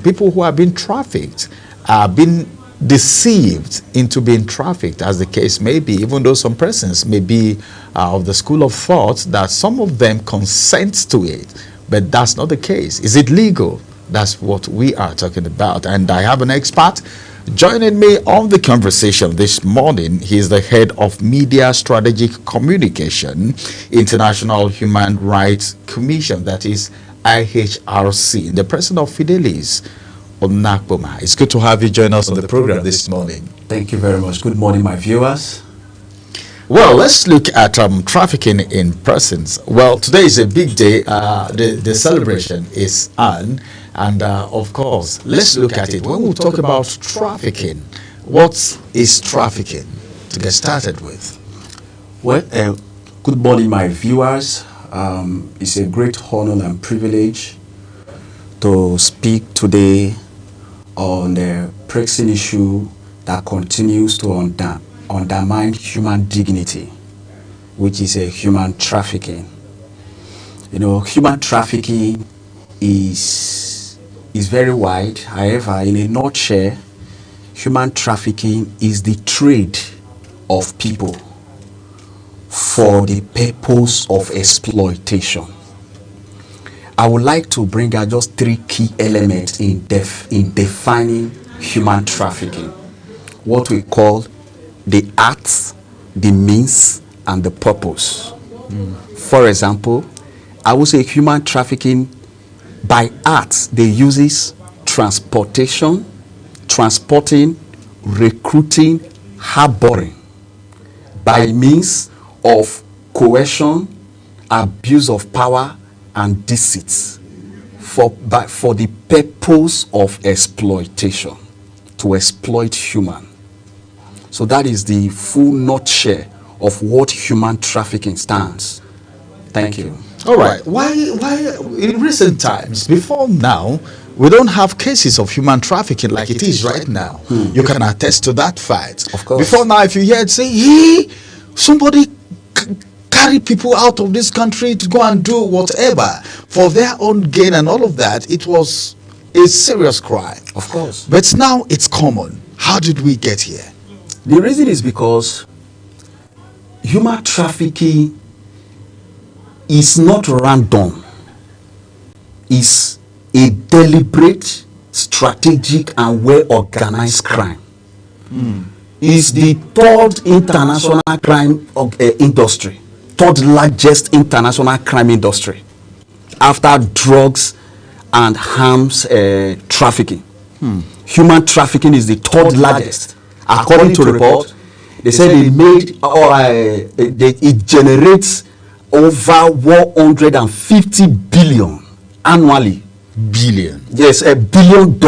people who have been trafficked are being deceived into being trafficked, as the case may be, even though some persons may be of the school of thought that some of them consent to it. But that's not the case. Is it legal? That's what we are talking about. And I have an expert joining me on the conversation this morning. He is the head of Media Strategic Communication, International Human Rights Commission, that is IHRC, the president of Fidelis Onakpoma. It's good to have you join us on the program this morning. Thank you very much. Good morning, my viewers. Well, let's look at trafficking in persons. Well, today is a big day. The celebration is on. And of course, let's look at it. When we talk about trafficking, what is trafficking to get started with? Well, good morning, my viewers. It's a great honor and privilege to speak today on the pressing issue that continues to undermine human dignity, which is human trafficking. You know, human trafficking is very wide. However, in a nutshell, human trafficking is the trade of people for the purpose of exploitation. I would like to bring out just three key elements in defining human trafficking. What we call the acts, the means, and the purpose. For example, I would say human trafficking by acts, they uses transportation, transporting, recruiting, harboring. By means of coercion, abuse of power, and deceit for the purpose of exploitation, to exploit human. So that is the full nutshell of what human trafficking stands. Thank you. All right. Why in recent times, before now, we don't have cases of human trafficking like it is right now? You can attest to that fact. Of course. Before now, if you hear it say, hey, somebody carry people out of this country to go and do whatever for their own gain and all of that, it was a serious crime. Of course. But now it's common. How did we get here? The reason is because human trafficking is not random. It's a deliberate, strategic, and well-organized crime. It's the third international crime industry, third largest international crime industry after drugs and arms trafficking. Human trafficking is the third largest. According to report, they say they made it generates over 150 billion annually. Billion? Yes, $1 billion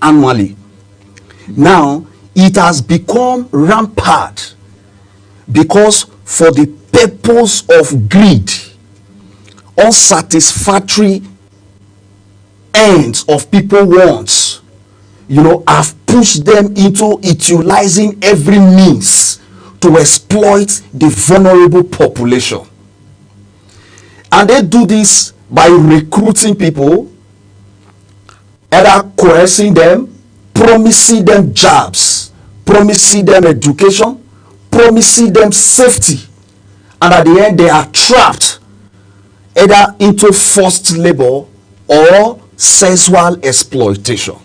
annually. Now it has become rampant because for the purpose of greed, unsatisfactory ends of people wants, you know, have pushed them into utilizing every means to exploit the vulnerable population. And they do this by recruiting people, either coercing them, promising them jobs, promising them education, promising them safety, and at the end they are trapped either into forced labor or sexual exploitation.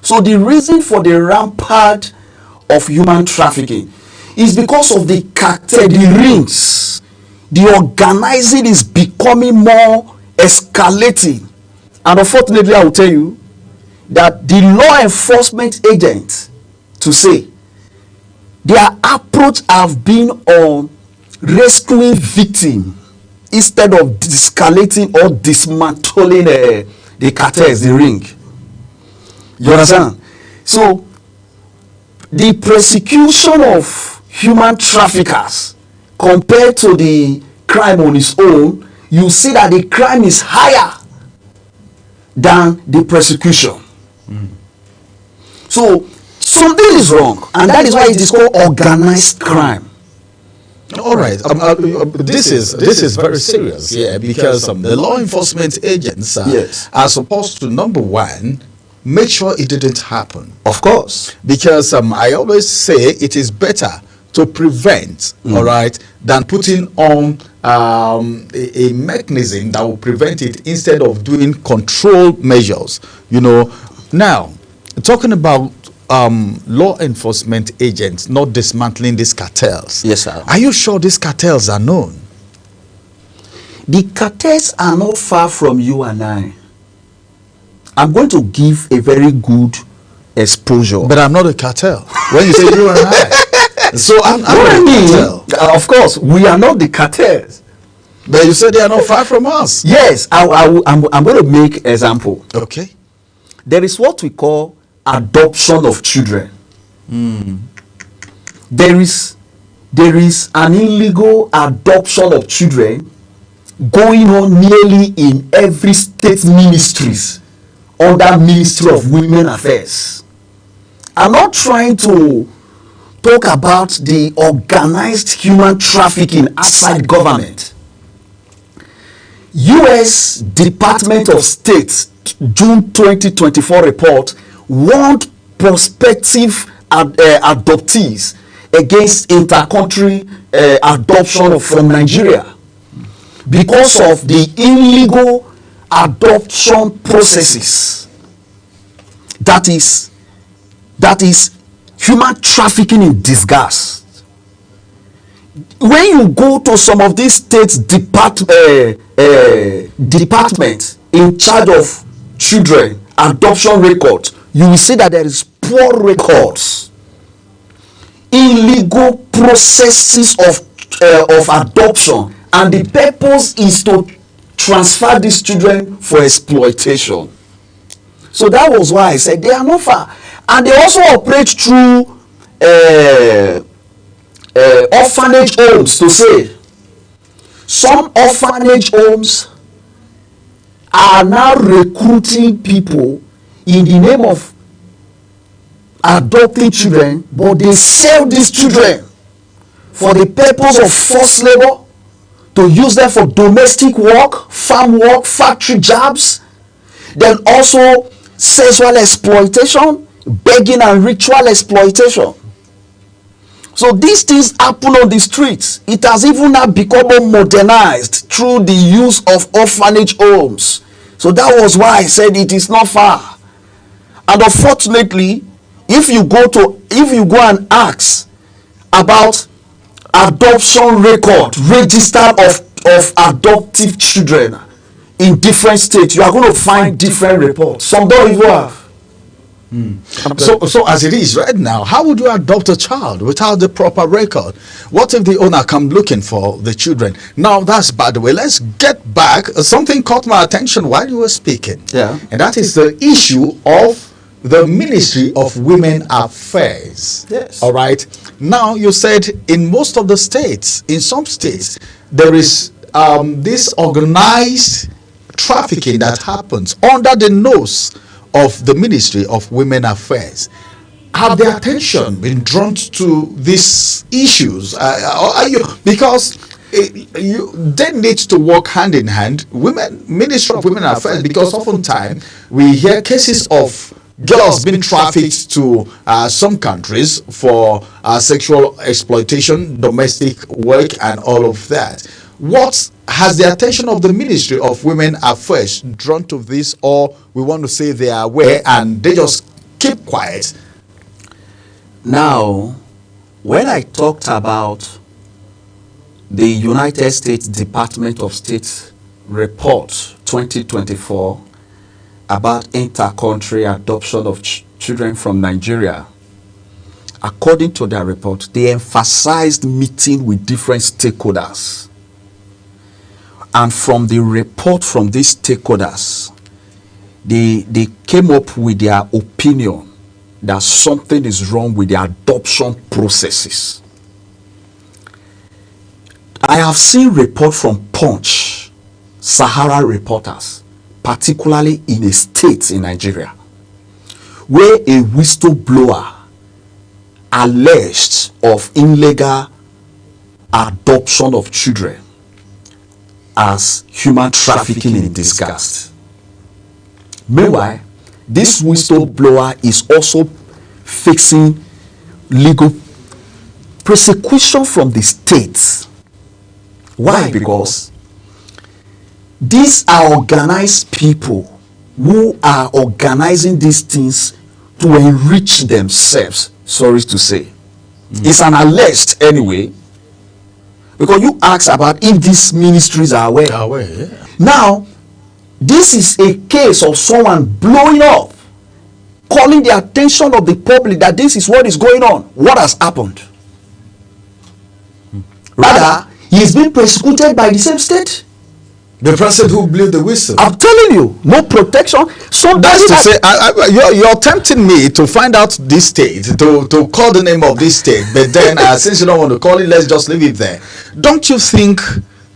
So the reason for the rampart of human trafficking is because of the cartel, the rings. The organizing is becoming more escalating. And unfortunately, I will tell you that the law enforcement agents, to say, their approach have been on rescuing victims instead of escalating or dismantling the cartels, the ring. You understand? So the persecution of human traffickers compared to the crime on its own, you see that the crime is higher than the persecution. So something is wrong, and that is why it is called organized crime. All right, this is very serious, yeah, because the law enforcement agents are supposed to, number one, make sure it didn't happen. Of course. Because I always say it is better to prevent, all right, than putting on a mechanism that will prevent it instead of doing control measures, you know. Now, talking about law enforcement agents not dismantling these cartels. Yes, sir. Are you sure these cartels are known? The cartels are not far from you and I. I'm going to give a very good exposure. But I'm not a cartel. When you say you and I. So I'm not a cartel. Of course, we are not the cartels. But you said they are not far from us. Yes, I'm going to make example. Okay. There is what we call adoption of children. There is there is an illegal adoption of children going on nearly in every state ministries under Ministry of Women Affairs. I'm not trying to talk about the organized human trafficking outside government. U.S. Department of State June 2024 report warned prospective adoptees against intercountry adoption from Nigeria because of the illegal adoption processes. That is human trafficking in disguise. When you go to some of these states departments in charge of children adoption records, you will see that there is poor records, illegal processes of adoption, and the purpose is to transfer these children for exploitation. So that was why I said they are not far, and they also operate through orphanage homes. To say some orphanage homes are now recruiting people in the name of adopting children, but they sell these children for the purpose of forced labor, to use them for domestic work, farm work, factory jobs, then also sexual exploitation, begging and ritual exploitation. So these things happen on the streets. It has even now become more modernized through the use of orphanage homes. So that was why I said it is not far. And unfortunately, if you go and ask about adoption register of adoptive children in different states, you are going to find different reports. Some don't even have. So as it is right now, how would you adopt a child without the proper record? What if the owner come looking for the children? Now that's by the way. Let's get back. Something caught my attention while you were speaking. Yeah. And that is the issue of the Ministry of Women Affairs. Yes. All right. Now you said in most of the states, in some states, there is this organized trafficking that happens under the nose of the Ministry of Women Affairs. Have their attention been drawn to these issues? Because they need to work hand in hand, Ministry of Women Affairs, because oftentimes we hear cases of girls being trafficked to some countries for sexual exploitation, domestic work, and all of that. What has the attention of the Ministry of Women Affairs drawn to this, or we want to say they are aware and they just keep quiet? Now, when I talked about the United States Department of State report 2024 about inter-country adoption of children from Nigeria, according to their report, they emphasized meeting with different stakeholders. And from the report from these stakeholders, they came up with their opinion that something is wrong with the adoption processes. I have seen reports from Punch, Sahara reporters, particularly in a state in Nigeria, where a whistleblower alleged of illegal adoption of children as human trafficking in disguise. Meanwhile, this whistleblower is also facing legal persecution from the states. Why? Because these are organized people who are organizing these things to enrich themselves, sorry to say. It's an alleged anyway, because you asked about if these ministries are aware. Yeah. Now, this is a case of someone blowing up, calling the attention of the public that this is what is going on. What has happened? Rather, he is being persecuted by the same state. The person who blew the whistle. I'm telling you, no protection. Somebody That's to say, you're tempting me to find out this state, to call the name of this state, but then since you don't want to call it, let's just leave it there. Don't you think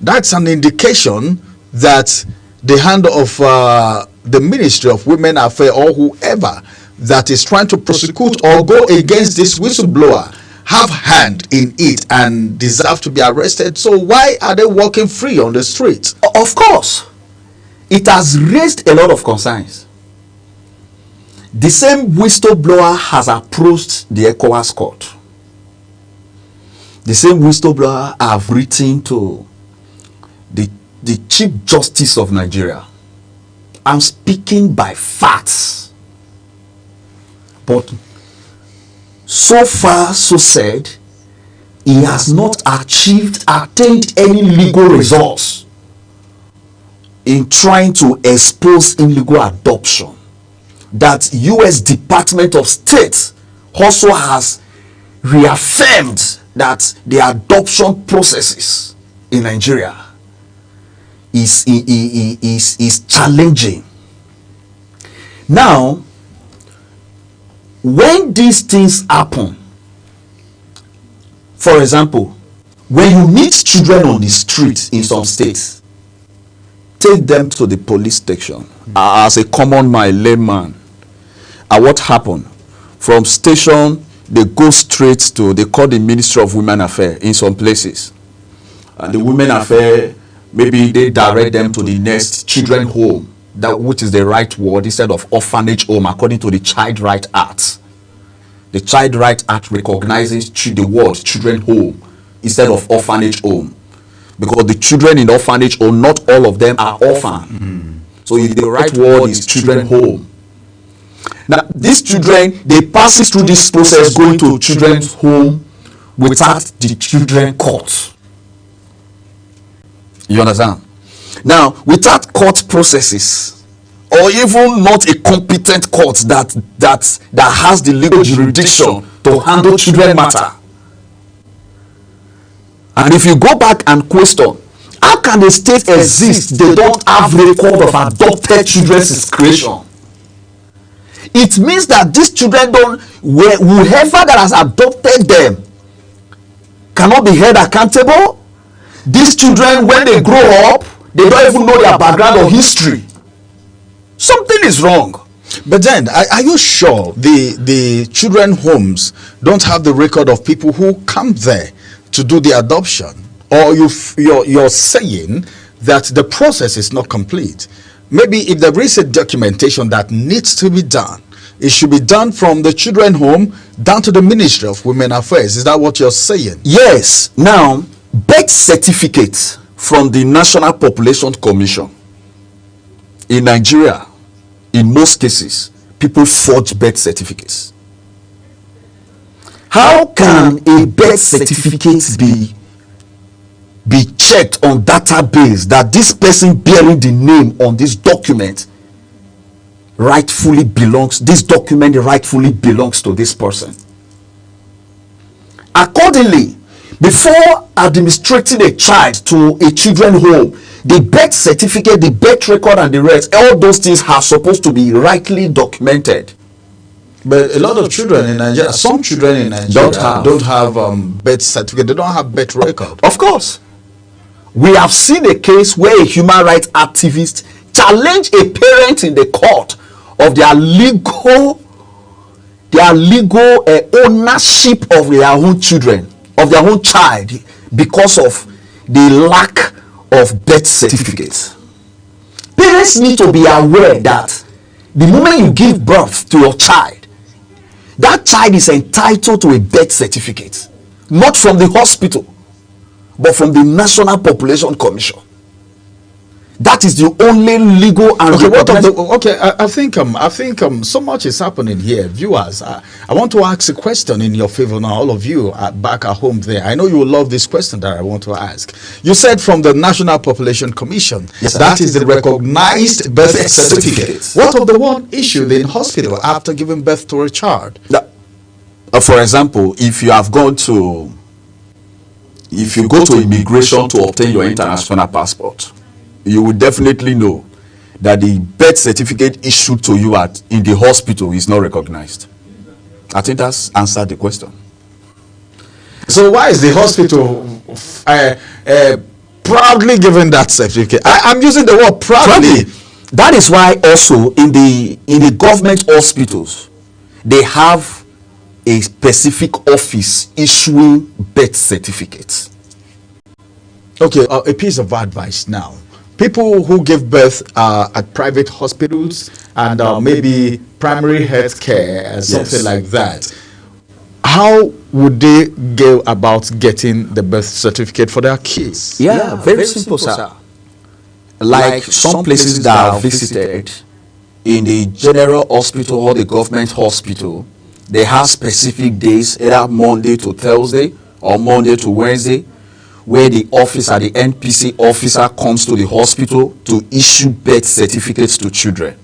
that's an indication that the hand of the Ministry of Women Affairs or whoever that is trying to prosecute or go against this whistleblower have hand in it and deserve to be arrested? So why are they walking free on the street? Of course, it has raised a lot of concerns. The same whistleblower has approached the ECOWAS court. The same whistleblower have written to the Chief Justice of Nigeria. I'm speaking by facts. But so far, so said, he has not attained any legal results in trying to expose illegal adoption. That U.S. Department of State also has reaffirmed that the adoption processes in Nigeria is challenging. Now, when these things happen, for example, when you meet children on the street in some states, take them to the police station. As a common layman, what happened? From station, they go straight to, they call the Ministry of Women Affairs in some places. And the Women Affairs, maybe they direct them to the next children home, which is the right word, instead of orphanage home, according to the Child Right Act. The Child Right Act recognizes the word children home instead of orphanage home. Because the children in orphanage home, not all of them are orphan. So the right word is children home. Now, these children, they pass through this process going to children's home without the children court. You understand? Now, without court processes, or even not a competent court that has the legal jurisdiction to handle children matter. And if you go back and question, how can a state exist? They don't have record of adopted children since creation. It means that these children whoever that has adopted them cannot be held accountable. These children, when they grow up, they don't even know their background or history. Something is wrong. But then, are you sure the children homes don't have the record of people who come there to do the adoption? Or you're saying that the process is not complete? Maybe if there is a documentation that needs to be done, it should be done from the children home down to the Ministry of Women Affairs. Is that what you're saying? Yes. Now, birth certificates from the National Population Commission in Nigeria, in most cases, people forge birth certificates. How can a birth certificate be checked on database that this person bearing the name on this document rightfully belongs to this person? Accordingly, before administrating a child to a children home, the birth certificate, the birth record, and the rest, all those things are supposed to be rightly documented. But a lot of children in Nigeria, some children in Nigeria don't have birth certificate. They don't have birth record. Of course. We have seen a case where a human rights activist challenged a parent in the court of their legal ownership of their own children, of their own child, because of the lack of birth certificates. Parents need to be aware that the moment you give birth to your child, that child is entitled to a birth certificate, not from the hospital, but from the National Population Commission. That is the only legal and I think so much is happening here, viewers. I want to ask a question in your favor now, all of you back at home there. I know you will love this question that I want to ask. You said from the National Population Commission, yes, that is the recognized birth certificate. What of the one issued in hospital after giving birth to a child? For example, if you go to immigration to obtain your international passport, you will definitely know that the birth certificate issued to you in the hospital is not recognized. I think that's answered the question. So why is the hospital proudly giving that certificate? I'm using the word proudly. That is why also in the government hospitals, they have a specific office issuing birth certificates. Okay, a piece of advice now. People who give birth at private hospitals and maybe primary health care and something like that, how would they go about getting the birth certificate for their kids? Yeah, very simple, sir. Like some places that I've visited, in the general hospital or the government hospital, they have specific days, either Monday to Thursday or Monday to Wednesday, where the officer, the NPC officer, comes to the hospital to issue birth certificates to children.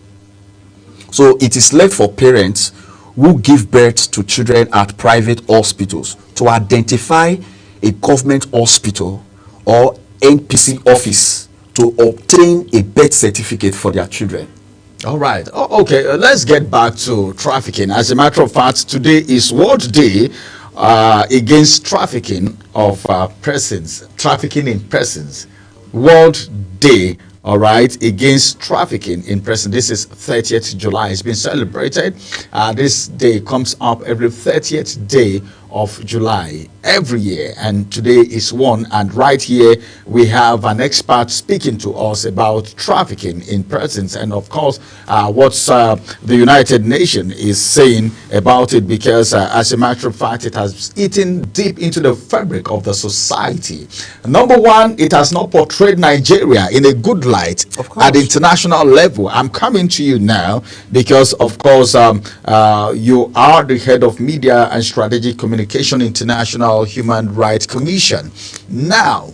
So it is left for parents who give birth to children at private hospitals to identify a government hospital or NPC office to obtain a birth certificate for their children. All right. Okay, let's get back to trafficking. As a matter of fact, today is World Day against trafficking of persons, trafficking in persons. World Day, all right, against trafficking in persons. This is 30th July. It's been celebrated. This day comes up every 30th day of July every year, and today is one. And right here we have an expert speaking to us about trafficking in persons, and of course what's the United Nations is saying about it, because as a matter of fact, it has eaten deep into the fabric of the society. Number one, it has not portrayed Nigeria in a good light at the international level. I'm coming to you now because of course you are the head of media and strategic communication International Human Rights Commission. Now,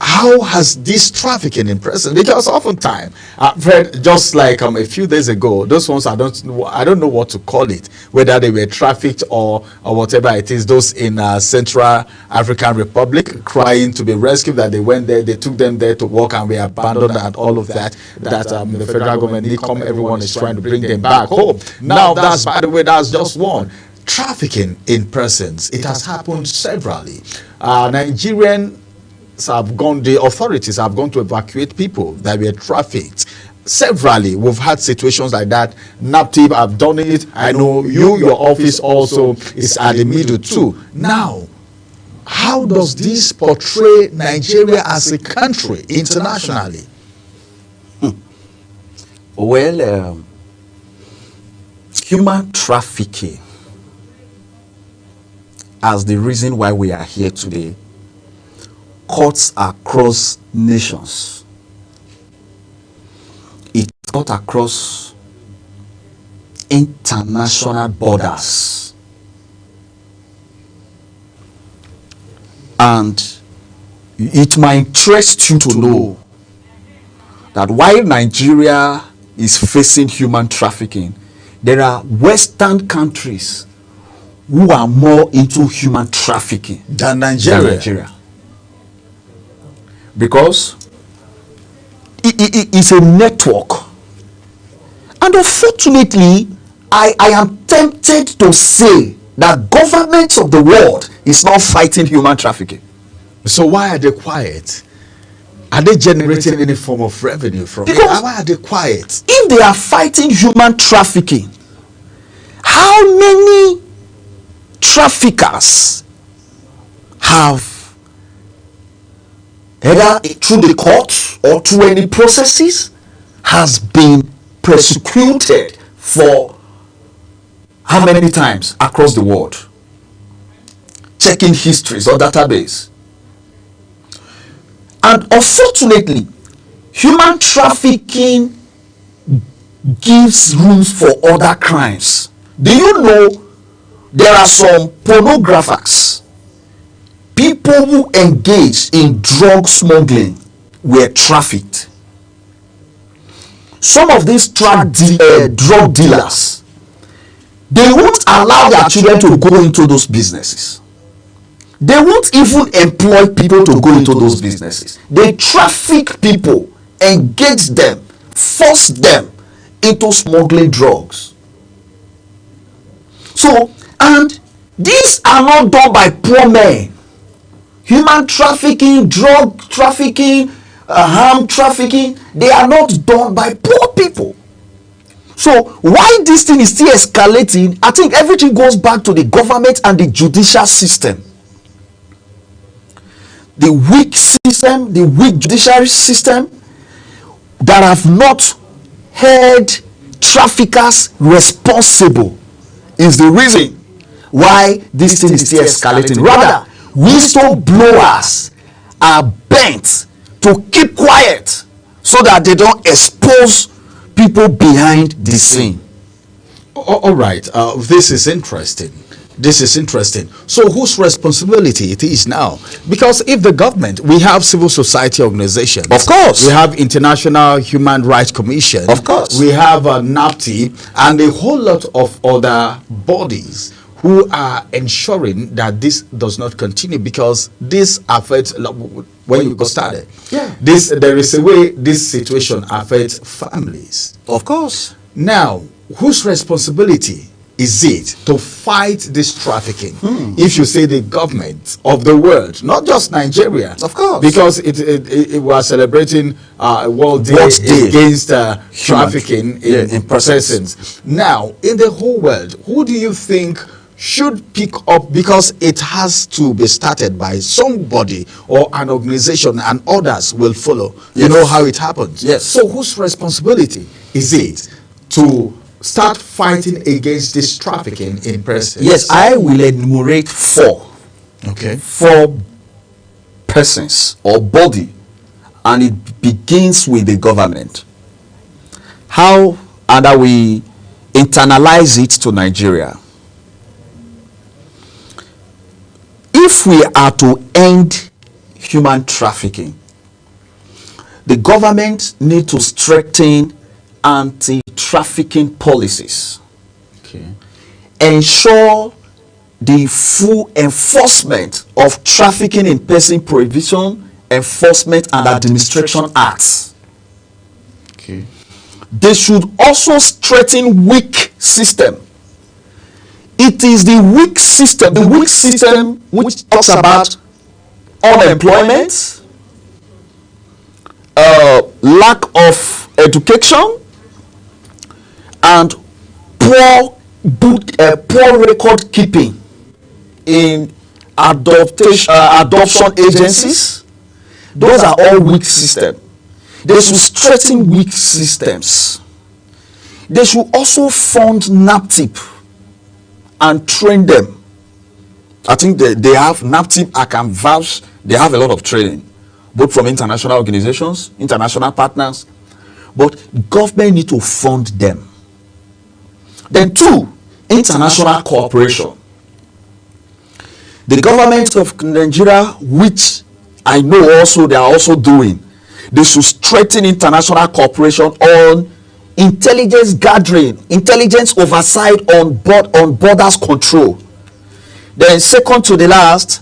how has this trafficking in persons, because oftentimes I've heard, just like a few days ago, those ones I don't know what to call it, whether they were trafficked or whatever it is, those in Central African Republic crying to be rescued, that they went there, they took them there to work and were abandoned and all of that, the federal government, NICOM, everyone is trying to bring them back home. Now that's, by the way, that's just one. Trafficking in persons, it has happened severally. Nigerians have gone, the authorities have gone to evacuate people that were trafficked. Severally, we've had situations like that. NAPTIP have done it. I know your office also is at the middle too. Now, how does this portray Nigeria as a country internationally? Well, human trafficking as the reason why we are here today cuts across nations. It cuts across international borders. And it might interest you to know that while Nigeria is facing human trafficking, there are Western countries who are more into human trafficking than Nigeria. Because it is a network. And unfortunately, I am tempted to say that governments of the world is not fighting human trafficking. So why are they quiet? Are they generating any form of revenue from it? Why are they quiet? If they are fighting human trafficking, how many traffickers have, either through the courts or through any processes, has been prosecuted for how many times across the world? Checking histories or database. And unfortunately, human trafficking gives room for other crimes. Do you know there are some pornographers, people who engage in drug smuggling were trafficked. Some of these drug dealers, they won't allow their children to go into those businesses. They won't even employ people to go into those businesses. They traffic people engage them, force them into smuggling drugs. So, and these are not done by poor men. Human trafficking, drug trafficking, arm trafficking, they are not done by poor people. So why this thing is still escalating, I think everything goes back to the government and the judicial system. The weak system, the weak judiciary system that have not held traffickers responsible is the reason why this thing is still escalating. Rather, whistleblowers are bent to keep quiet so that they don't expose people behind the scene. All right, this is interesting. This is interesting. So whose responsibility it is now? Because if the government, we have civil society organizations. Of course. We have International Human Rights Commission. Of course. We have NAPTI and a whole lot of other bodies who are ensuring that this does not continue, because this affects, when you got started, there is a way this situation affects families. Of course. Now, whose responsibility is it to fight this trafficking? If you say the government of the world, not just Nigeria, of course, because it was celebrating World Day against trafficking in persons. Now, in the whole world, who do you think should pick up, because it has to be started by somebody or an organization, and others will follow? You know how it happens. Yes. So whose responsibility is it to start fighting against this trafficking in persons? Yes, I will enumerate four. Okay. 4 persons or body, and it begins with the government. How and that we internalize it to Nigeria. If we are to end human trafficking, the government need to strengthen anti-trafficking policies. Okay. Ensure the full enforcement of Trafficking in Person Prohibition, Enforcement and Administration Acts. Okay. They should also strengthen weak system. It is the weak system which talks about unemployment, lack of education, and poor record keeping in adoption agencies. Those are all weak systems. They should strengthen weak systems. They should also fund NAPTIP and train them. I think they have NAPTIP, I can vouch, they have a lot of training, both from international organizations, international partners, but government need to fund them. Then 2, international cooperation. The government of Nigeria, which I know also they are also doing, they should strengthen international cooperation on intelligence gathering, intelligence oversight on borders control. Then second to the last,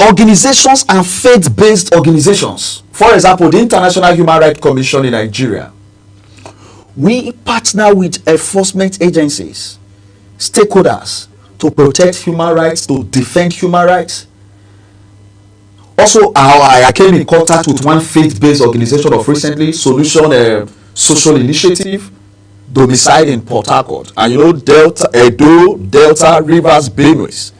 organizations and faith-based organizations. For example, the International Human Rights Commission in Nigeria. We partner with enforcement agencies, stakeholders, to protect human rights, to defend human rights. Also, I came in contact with one faith-based organization of recently, Solution Social Initiative, domiciled in Port Harcourt. And you know, Edo, Delta, Rivers, Benue,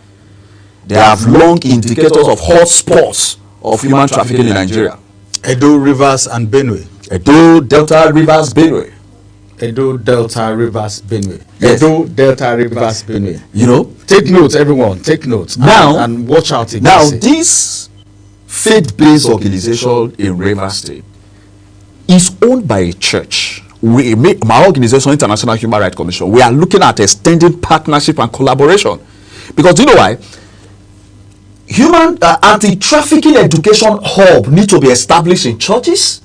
they have long indicators of hot spots of human trafficking in Nigeria. Edo, Rivers, and Benue. Edo, Delta, Rivers, Benue. Edo, Delta, Rivers, Benue. Yes. Edo, Delta, Rivers, Benue. You know, take notes, everyone. Take notes now and watch out. Now, this faith-based organization in Rivers State is owned by a church. My organization, International Human Rights Commission, we are looking at extending partnership and collaboration, because you know why? Human anti-trafficking education hub need to be established in churches,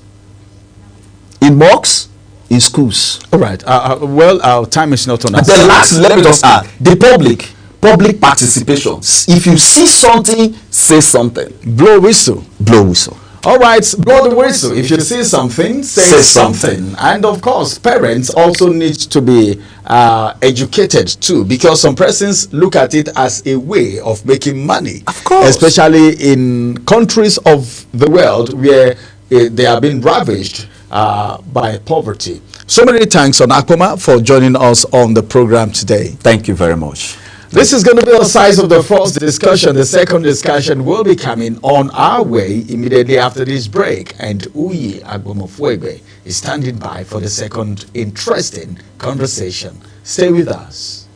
in mosques, in schools. All right. Well, our time is not on us. The last, let me just add, the public participation. If you see something, say something. Blow whistle. Blow whistle. All right, blow the whistle. If you see something, say something. And of course, parents also need to be educated too, because some persons look at it as a way of making money. Of course. Especially in countries of the world where they have been ravaged by poverty. So many thanks on Akpoma for joining us on the program today. Thank you very much. This is going to be the size of the first discussion. The second discussion will be coming on our way immediately after this break. And Uyi Agbomofuegbe is standing by for the second interesting conversation. Stay with us.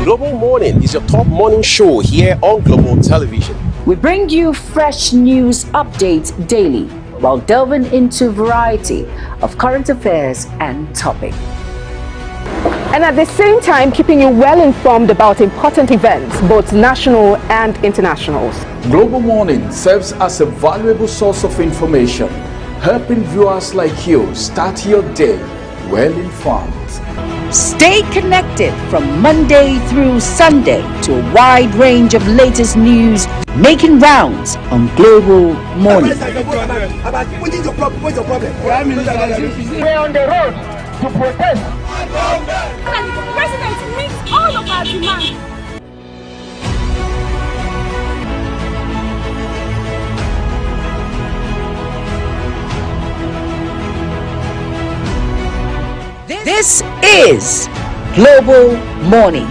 Global Morning is your top morning show here on Global Television. We bring you fresh news updates daily while delving into a variety of current affairs and topics. And at the same time, keeping you well informed about important events, both national and international. Global Morning serves as a valuable source of information, helping viewers like you start your day well informed. Stay connected from Monday through Sunday to a wide range of latest news making rounds on Global Morning. We're on the road to protest. And the president meets all of our demands. This is Global Morning.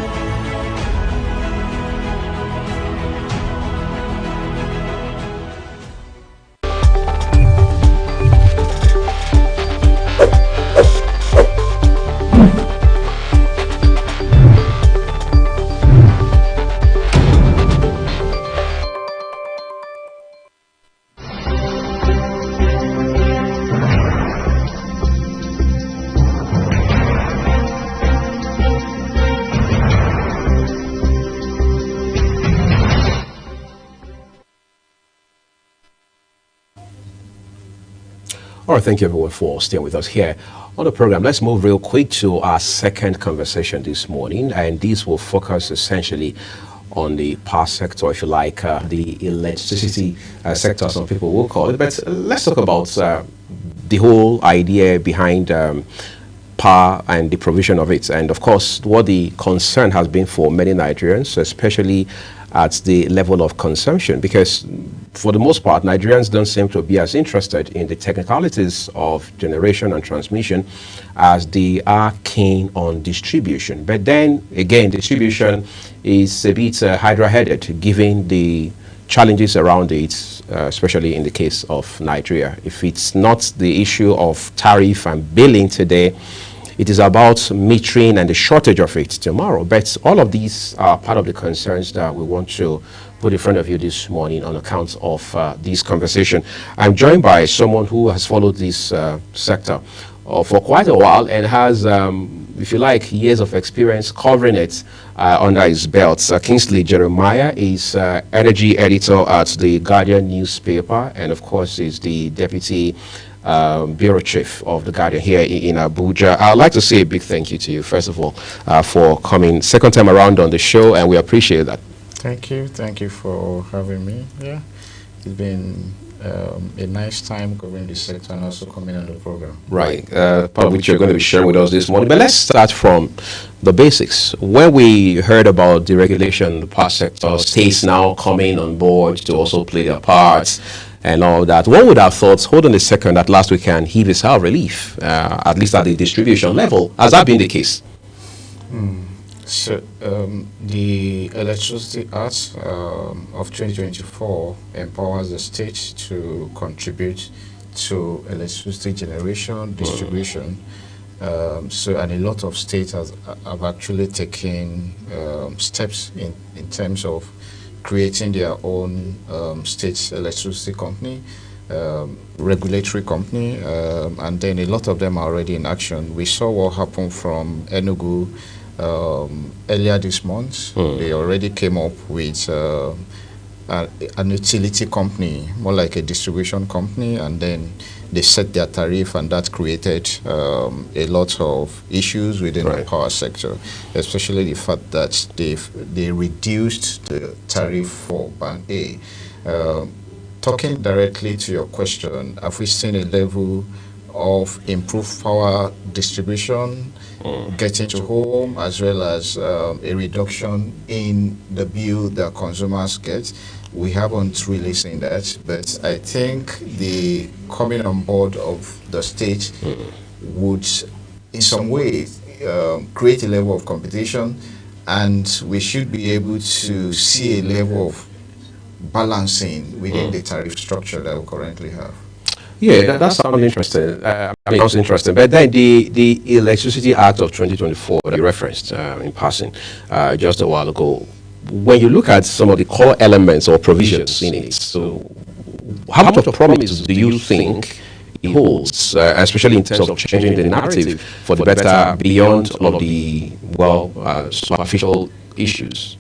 All right, thank you everyone for staying with us here on the program. Let's move real quick to our second conversation this morning, and this will focus essentially on the power sector, if you like, the electricity sector, some people will call it. But let's talk about the whole idea behind power and the provision of it, and of course what the concern has been for many Nigerians, especially at the level of consumption, because for the most part Nigerians don't seem to be as interested in the technicalities of generation and transmission as they are keen on distribution. But then again, distribution is a bit hydra-headed given the challenges around it, especially in the case of Nigeria. If it's not the issue of tariff and billing today, it is about metering and the shortage of it tomorrow. But all of these are part of the concerns that we want to put in front of you this morning on account of this conversation. I'm joined by someone who has followed this sector for quite a while and has, if you like, years of experience covering it under his belt. Kingsley Jeremiah is energy editor at the Guardian newspaper, and of course is the deputy bureau chief of the Guardian here in Abuja. I'd like to say a big thank you to you, first of all, for coming second time around on the show, and we appreciate that. Thank you for having me. Yeah, it's been a nice time covering this sector and also coming on the program. Right, part of which you're going to be sharing with us this morning. But let's start from the basics. When we heard about deregulation, the power sector, states now coming on board to also play their parts and all that, one would have thought, hold on a second, at last we can heave a sigh of relief, at least at the distribution level. Has that been the case? So the Electricity Act of 2024 empowers the state to contribute to electricity generation, distribution. So, and a lot of states have actually taken steps in terms of creating their own state electricity company, regulatory company, and then a lot of them are already in action. We saw what happened from Enugu earlier this month. They already came up with an utility company, more like a distribution company, and then they set their tariff, and that created a lot of issues within the power sector, especially the fact that they reduced the tariff for Band A. Talking directly to your question, have we seen a level of improved power distribution getting to home, as well as a reduction in the bill that consumers get? We haven't really seen that, but I think the coming on board of the state would, in some ways, create a level of competition, and we should be able to see a level of balancing within the tariff structure that we currently have. Yeah, that sounds interesting. Sounds interesting. But then the Electricity Act of 2024 that you referenced in passing just a while ago, when you look at some of the core elements or provisions in it, so how much of a promise do you think it holds, especially in terms of changing the narrative for the better beyond all of the, superficial issues?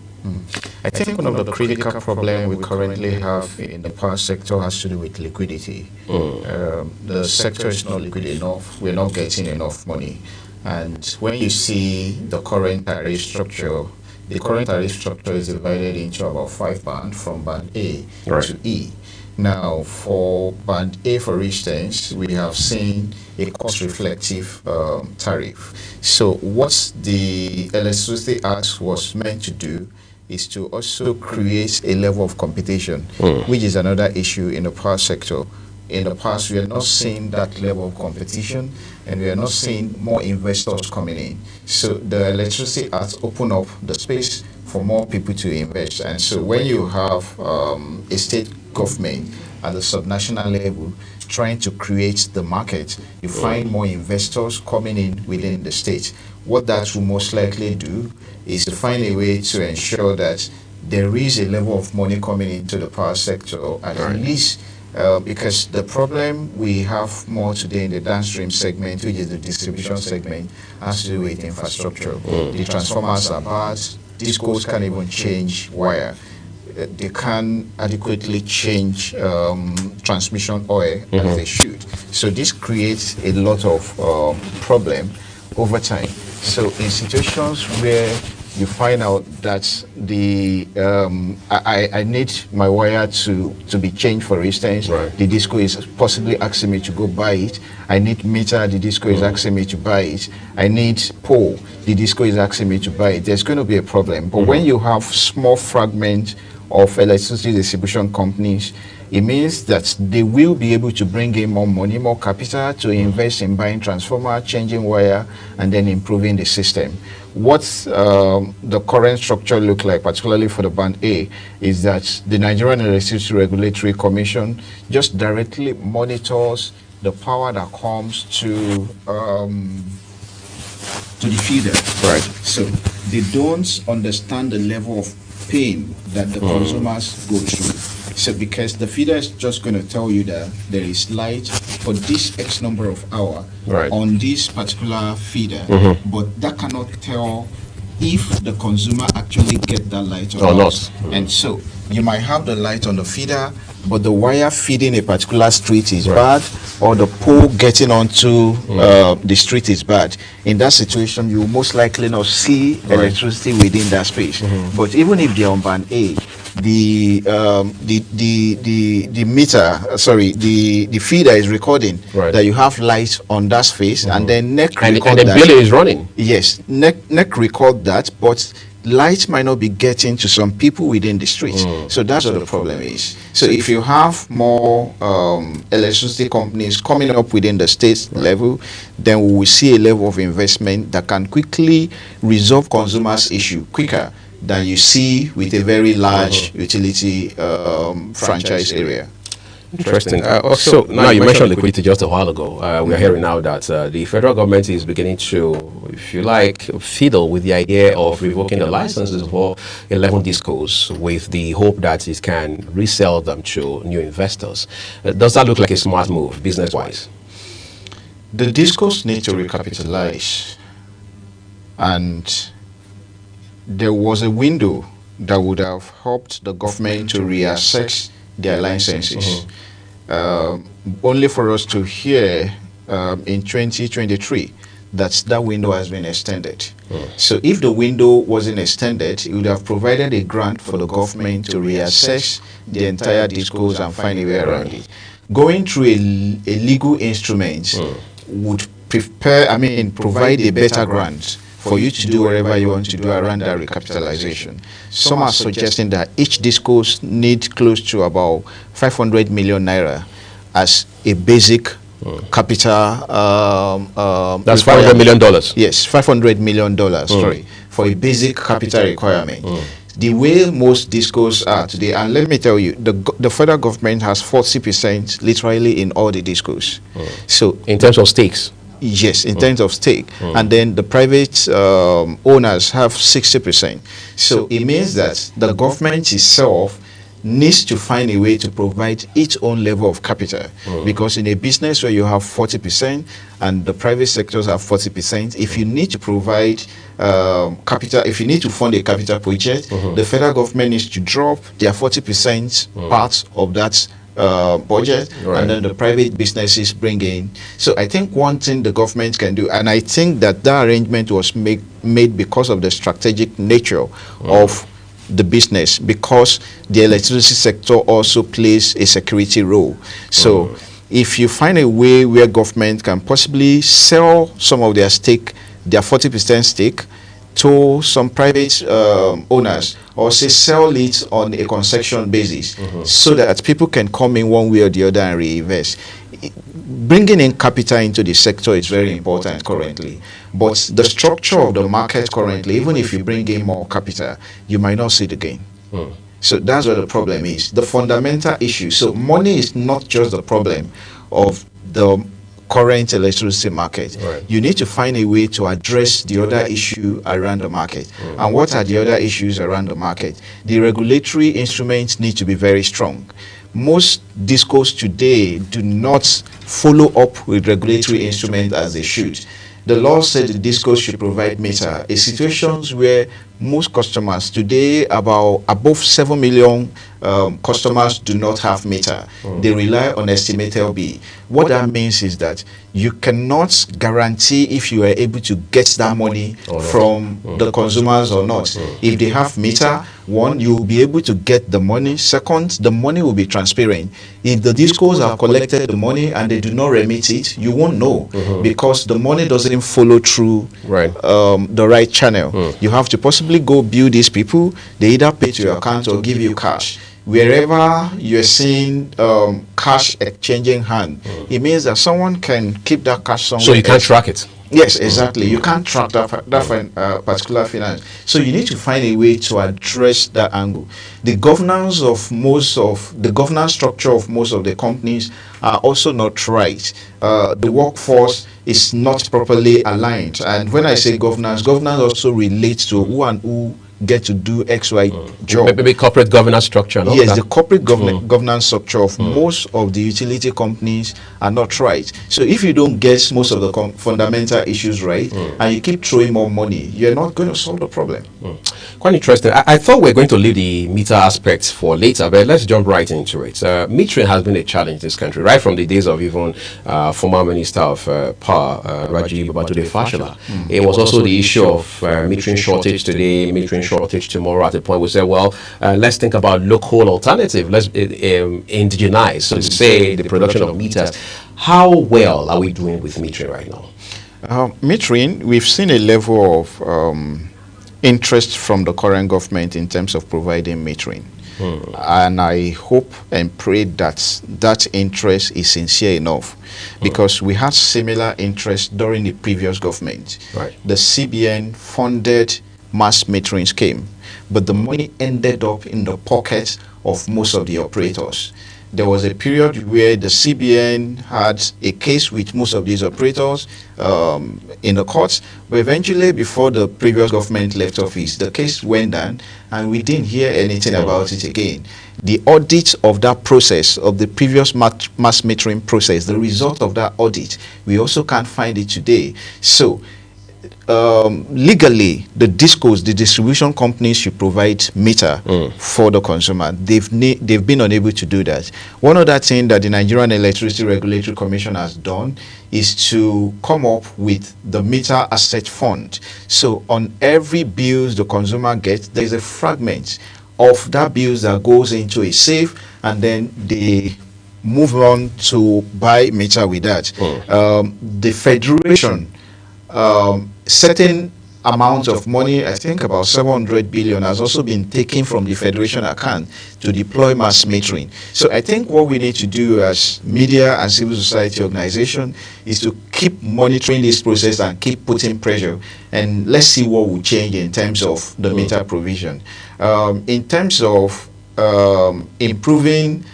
I think one of the critical problems we currently have in the power sector has to do with liquidity. The sector is not liquid enough. We're not getting enough money. And when you see the current tariff structure, the current tariff structure is divided into about 5 bands, from Band A to E. Now, for Band A, for instance, we have seen a cost-reflective tariff. So what the Electricity Act was meant to do is to also create a level of competition, which is another issue in the power sector. In the past, we are not seeing that level of competition, and we are not seeing more investors coming in. So the Electricity Act opened up the space for more people to invest. And so when you have a state government at the subnational level trying to create the market, you find more investors coming in within the state. What that will most likely do is to find a way to ensure that there is a level of money coming into the power sector, and at least because the problem we have more today in the downstream segment, which is the distribution segment, has to do with infrastructure. The transformers are bad. Discos can't even change wire. They can't adequately change transmission oil as they should. So this creates a lot of problem over time. So in situations where you find out that I need my wire to be changed, for instance, the disco is possibly asking me to go buy it. I need meter, the disco is asking me to buy it. I need pole, the disco is asking me to buy it. There's going to be a problem. But when you have small fragments of electricity distribution companies, it means that they will be able to bring in more money, more capital to invest in buying transformer, changing wire, and then improving the system. What the current structure look like, particularly for the Band A, is that the Nigerian Electricity Regulatory Commission just directly monitors the power that comes to the feeder. So they don't understand the level of pain that the consumers go through. So because the feeder is just going to tell you that there is light for this X number of hours on this particular feeder, but that cannot tell if the consumer actually get that light or not. And so you might have the light on the feeder, but the wire feeding a particular street is bad, or the pole getting onto the street is bad. In that situation, you will most likely not see electricity within that space. But even if they're on Band A, the meter, the feeder is recording that you have light on that space, and then NEC record and the bill is running. Yes, NEC record that, but light might not be getting to some people within the street. So that's what the problem is. So if you have more electricity companies coming up within the state level, then we will see a level of investment that can quickly resolve consumers' issue quicker than you see with a very large utility franchise area. Interesting. Also, now you mentioned liquidity just a while ago. We are hearing now that the federal government is beginning to, if you like, fiddle with the idea of revoking the licenses for 11 discos with the hope that it can resell them to new investors. Does that look like a smart move, business-wise? The discos need to recapitalize, and there was a window that would have helped the government to reassess their licenses. Only for us to hear in 2023 that window has been extended. So if the window wasn't extended, it would have provided a grant for the government to reassess the entire discos and find a way around it. Going through a legal instrument would provide a better grant for you to do whatever you want to do around that recapitalization. Some are suggesting that each discos need close to about 500 million naira as a basic capital. That's $500 million. Yes, $500 million. Sorry, for a basic capital requirement. The way most discos are today, and let me tell you, the federal government has 40% literally in all the discos. So in terms of stakes. Yes, in terms of stake. And then the private owners have 60%. So it means that the government itself needs to find a way to provide its own level of capital. Because in a business where you have 40% and the private sectors have 40%, if you need to provide capital, if you need to fund a capital project, the federal government needs to drop their 40% part of that budget, and then the private businesses bring in. So I think one thing the government can do, and I think that arrangement was made because of the strategic nature of the business, because the electricity sector also plays a security role. So if you find a way where government can possibly sell some of their stake, their 40% stake, to some private owners, or say sell it on a concession basis, so that people can come in one way or the other and reinvest. Bringing in capital into the sector is very important currently, but the structure of the market currently, even if you bring in more capital, you might not see the gain. So that's what the problem is, the fundamental issue. So money is not just the problem of the current electricity market. You need to find a way to address the other issue around the market. And what are the other issues around the market? The regulatory instruments need to be very strong. Most discos today do not follow up with regulatory instruments as they should. The law said the discos should provide meter. In situations where most customers today, about above 7 million customers do not have meter. They rely on estimated bill. What that means is that you cannot guarantee if you are able to get that money from the consumers or not. If they have meter, one, you will be able to get the money. Second, the money will be transparent. If the discos have collected the money and they do not remit it, you won't know, because the money doesn't follow through the right channel. You have to possibly go bill these people. They either pay to your account or give you cash. Wherever you're seeing cash exchanging hand, it means that someone can keep that cash somewhere. So you can't track it. Yes, exactly. You can't track that particular finance. So you need to find a way to address that angle. The governance structure of most of the companies are also not right. The workforce is not properly aligned. And when I say governance also relates to who and who get to do XY job. Maybe corporate governance structure. And all yes, that. The corporate governance structure of most of the utility companies are not right. So if you don't get most of the fundamental issues right, and you keep throwing more money, you're not going to solve the problem. Quite interesting. I thought we were going to leave the meter aspects for later, but let's jump right into it. Metering has been a challenge in this country, right from the days of even former Minister of Power, Raji Babatunde Fashola. It was also the issue of metering shortage today, metering shortage tomorrow. At the point we said, well, let's think about local alternative. Let's indigenize, so to say, the production of meters. How well are we doing with metering right now? Metering, we've seen a level of interest from the current government in terms of providing metering. And I hope and pray that that interest is sincere enough, because we had similar interest during the previous government. The CBN funded mass metering scheme, but the money ended up in the pockets of most of the operators. there was a period where the CBN had a case with most of these operators in the courts, but eventually, before the previous government left office, the case went down, and we didn't hear anything about it again. The audit of that process, of the previous mass metering process, the result of that audit, we also can't find it today. So, legally, the DISCOs, the distribution companies, should provide meter for the consumer. They've been unable to do that. One other thing that the Nigerian Electricity Regulatory Commission has done is to come up with the meter asset fund. So on every bills the consumer gets, there is a fragment of that bills that goes into a safe, and then they move on to buy meter with that. The federation, certain amount of money, I think about 700 billion, has also been taken from the federation account to deploy mass metering. So I think what we need to do as media and civil society organization is to keep monitoring this process and keep putting pressure, and let's see what will change in terms of the meter provision. In terms of improving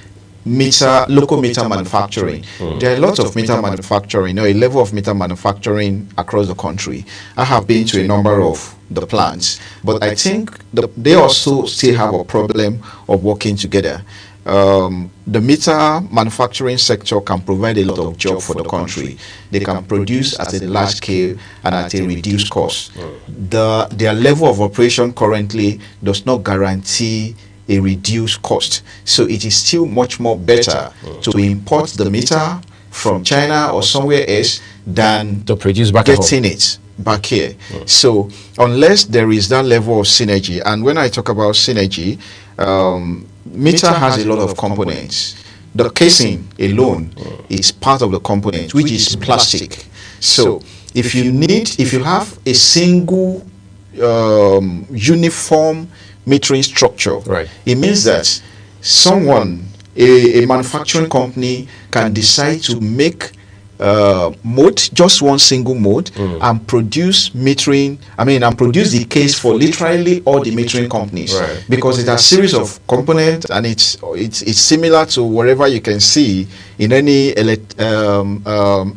local meter manufacturing, there are lots of meter manufacturing, a level of meter manufacturing across the country. I have been to a number of the plants, but I think they also still have a problem of working together. The meter manufacturing sector can provide a lot of jobs for the country. They can produce at a large scale and at a reduced cost. Their level of operation currently does not guarantee a reduced cost, so it is still much more better to import the meter from China or somewhere else than to produce getting it back here. So unless there is that level of synergy, and when I talk about synergy, meter has a lot of components. The casing alone is part of the component, which is plastic. So if you have a single uniform metering structure, it means that someone, a manufacturing company, can decide to make mode, just one single mode, and produce metering, and produce the case for literally all the metering companies, because it has a series of components, and it's similar to whatever you can see in any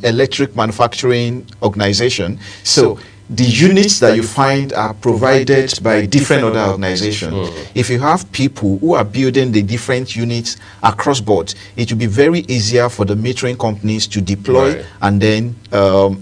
electric manufacturing organization. So the units that you find are provided by different other organizations. If you have people who are building the different units across board, it will be very easier for the metering companies to deploy and then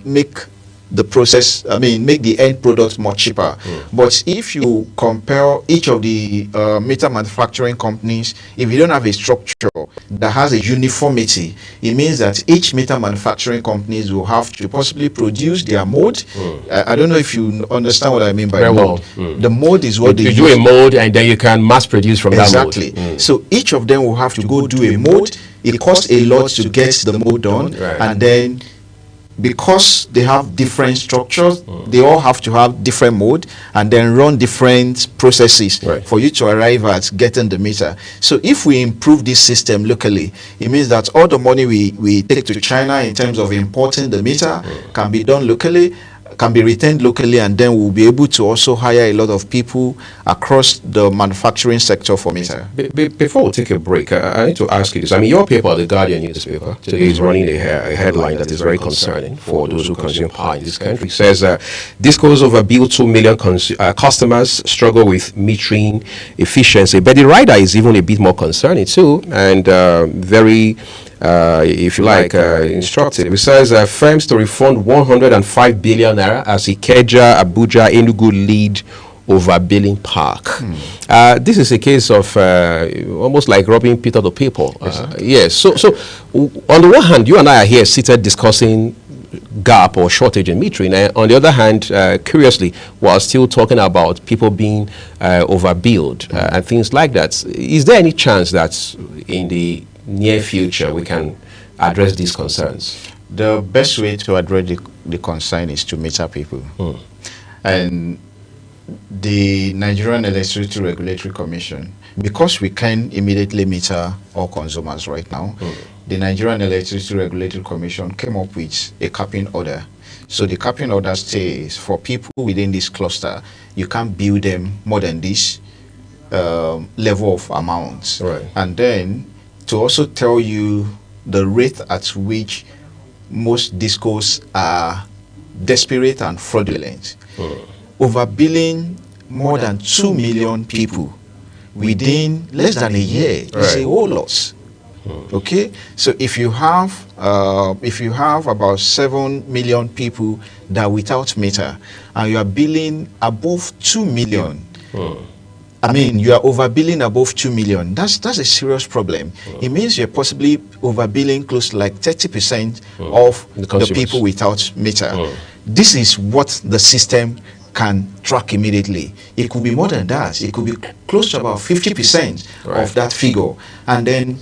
make the process, make the end product more cheaper. But if you compare each of the meter manufacturing companies, if you don't have a structure that has a uniformity, it means that each meter manufacturing companies will have to possibly produce their mode. I don't know if you understand what I mean by mode. The mode is what you do a mode, and then you can mass produce from that mode. Exactly. So each of them will have to go do a mode. It costs a lot to get the mode done, and then because they have different structures, they all have to have different mode and then run different processes for you to arrive at getting the meter. So if we improve this system locally, it means that all the money we take to China in terms of importing the meter can be done locally, can be retained locally, and then we'll be able to also hire a lot of people across the manufacturing sector for meter. Before we take a break, I need to ask you this. Your paper, the Guardian newspaper, today is running a headline that is very concerning for those who consume power in this country. It says, DISCOs overbill 2 million customers struggle with metering efficiency. But the rider is even a bit more concerning too, and very if you like, instructive. It says firms to refund 105 billion naira as Ikeja, Abuja, Enugu lead overbilling park. This is a case of almost like robbing Peter to people. Yes. So on the one hand, you and I are here seated discussing gap or shortage in metering. And on the other hand, curiously, we're still talking about people being overbilled and things like that. Is there any chance that in the near future we can address these concerns? The best way to address the concern is to meter people. And the Nigerian Electricity Regulatory Commission, because we can immediately meter all consumers right now, the Nigerian Electricity Regulatory Commission came up with a capping order. So the capping order says for people within this cluster, you can't bill them more than this level of amounts. And then to also tell you the rate at which most discos are desperate and fraudulent. Overbilling more than 2 million people within less than a year is a whole lot. Okay, so if you have about 7 million people that are without meter, and you are billing above 2 million, I mean, you are overbilling above 2 million. That's a serious problem. It means you're possibly overbilling close to like 30% of the people without meter. This is what the system can track immediately. It could be more than that. It could be close to about 50% of that figure, and then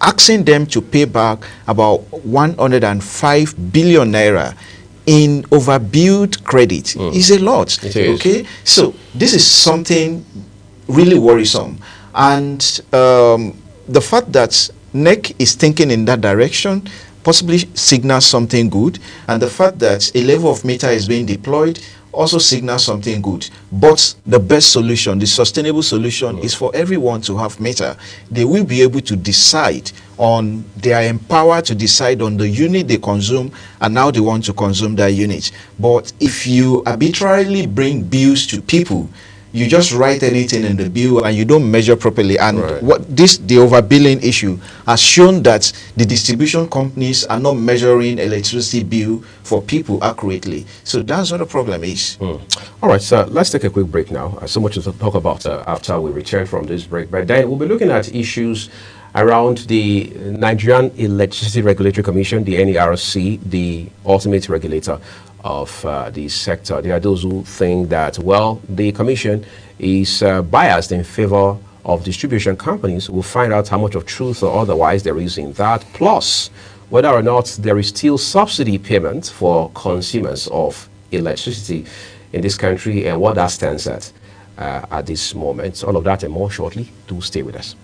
asking them to pay back about 105 billion naira in overbilled credit is a lot. Okay, so this is something really worrisome, and the fact that NEC is thinking in that direction possibly signals something good, and the fact that a level of meter is being deployed also signals something good. But the best solution, the sustainable solution, is for everyone to have meter. They will be able to decide on, they are empowered to decide on the unit they consume and how they want to consume that unit. But if you arbitrarily bring bills to people, you just write anything in the bill and you don't measure properly, and the overbilling issue has shown that the distribution companies are not measuring electricity bill for people accurately. So that's what the problem is. All right, so let's take a quick break now. So much to talk about after we return from this break, but then we'll be looking at issues around the Nigerian Electricity Regulatory Commission, the NERC, the ultimate regulator of the sector. There are those who think that, well, the commission is biased in favor of distribution companies. We'll find out how much of truth or otherwise there is in that, plus whether or not there is still subsidy payment for consumers of electricity in this country and what that stands at this moment. All of that and more shortly. Do stay with us.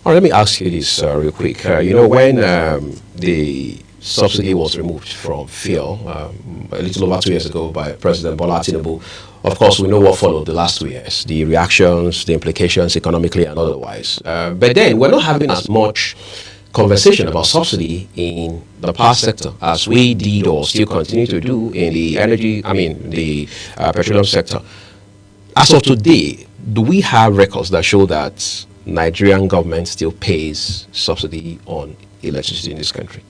Let me ask you this real quick. You know, when the subsidy was removed from fuel a little over 2 years ago by President Bola Tinubu, of course, we know what followed the last 2 years, the reactions, the implications economically and otherwise. But then we're not having as much conversation about subsidy in the power sector as we did or still continue to do in the energy, the petroleum sector. As of today, do we have records that show that Nigerian government still pays subsidy on electricity in this country?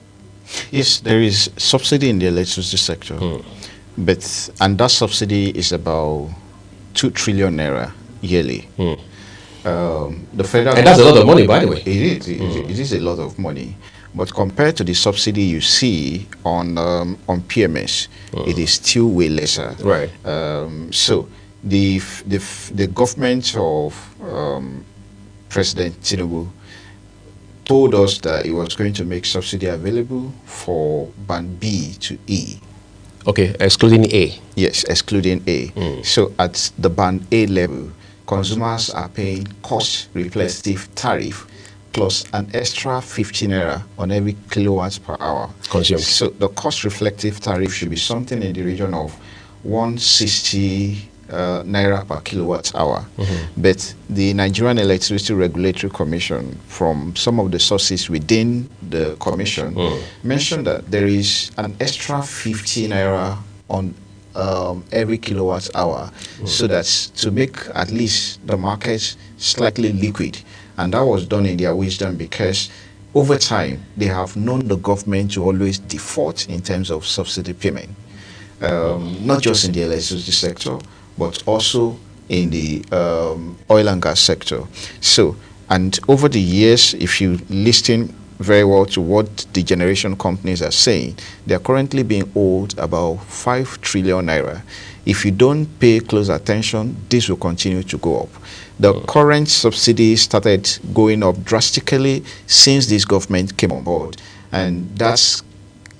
Yes, there is subsidy in the electricity sector, and that subsidy is about 2 trillion naira yearly. The federal, and that's a lot of money, by the way. It is a lot of money, but compared to the subsidy you see on PMS, it is still way lesser. Right. So the government of President Tinubu told us that he was going to make subsidy available for band B to E. Okay, excluding A. Yes, excluding A. So at the band A level, consumers are paying cost reflective tariff plus an extra 15 naira on every kilowatts per hour consumed. So the cost reflective tariff should be something in the region of 160 naira per kilowatt hour. But the Nigerian Electricity Regulatory Commission, from some of the sources within the commission, mentioned that there is an extra 50 naira on every kilowatt hour, so that's to make at least the market slightly liquid. And that was done in their wisdom because over time they have known the government to always default in terms of subsidy payment, not just in the electricity sector, but also in the oil and gas sector. So, and over the years, if you listen very well to what the generation companies are saying, they are currently being owed about 5 trillion naira. If you don't pay close attention, this will continue to go up. The current subsidy started going up drastically since this government came on board, and that's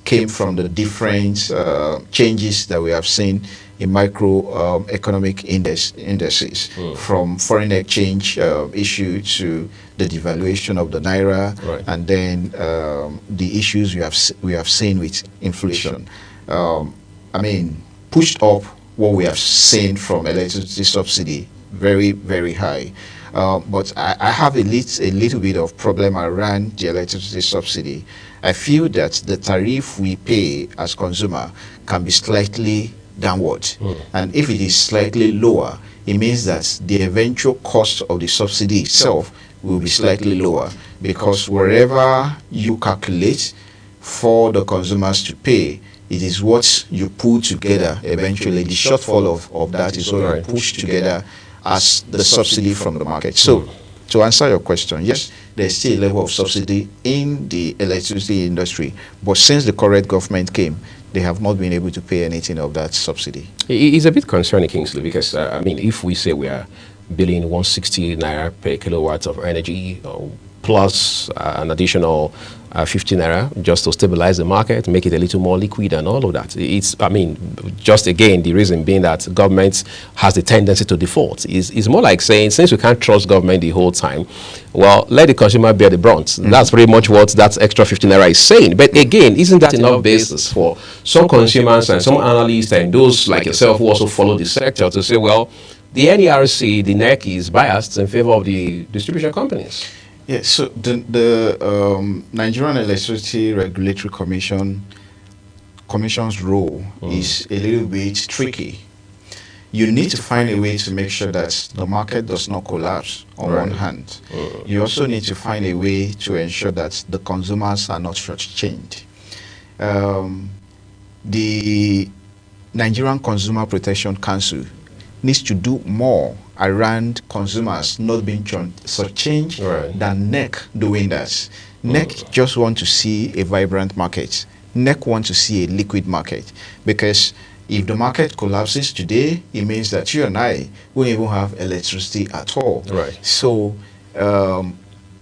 came from the different changes that we have seen in microeconomic indices, from foreign exchange issue to the devaluation of the naira, and then the issues we have seen with inflation. I mean, pushed up what we have seen from electricity subsidy very, very high. But I have a little bit of problem around the electricity subsidy. I feel that the tariff we pay as consumer can be slightly downward. And if it is slightly lower, it means that the eventual cost of the subsidy itself will be slightly lower, because wherever you calculate for the consumers to pay, it is what you pull together eventually. The shortfall of that is what you push together as the subsidy from the market. So, to answer your question, yes, there's still a level of subsidy in the electricity industry, but since the current government came, they have not been able to pay anything of that subsidy. It's a bit concerning, Kingsley, because, I mean, if we say we are billing 160 naira per kilowatt of energy, plus an additional 50 naira just to stabilize the market, make it a little more liquid and all of that. It's, I mean, just again, the reason being that government has the tendency to default. It's more like saying, since we can't trust government the whole time, well, let the consumer bear the brunt. That's pretty much what that extra 50 naira is saying. But again, isn't that enough basis for some consumers and some analysts and those like yourself who also follow the sector to say, well, the NERC, the NEC is biased in favor of the distribution companies? Yes, so the Nigerian Electricity Regulatory Commission's role is a little bit tricky. You need to find a way to make sure that the market does not collapse on one hand. You also need to find a way to ensure that the consumers are not shortchanged. The Nigerian Consumer Protection Council needs to do more around consumers not being shortchanged than NEC doing that. NEC just want to see a vibrant market. NEC want to see a liquid market, because if the market collapses today, it means that you and I won't even have electricity at all. So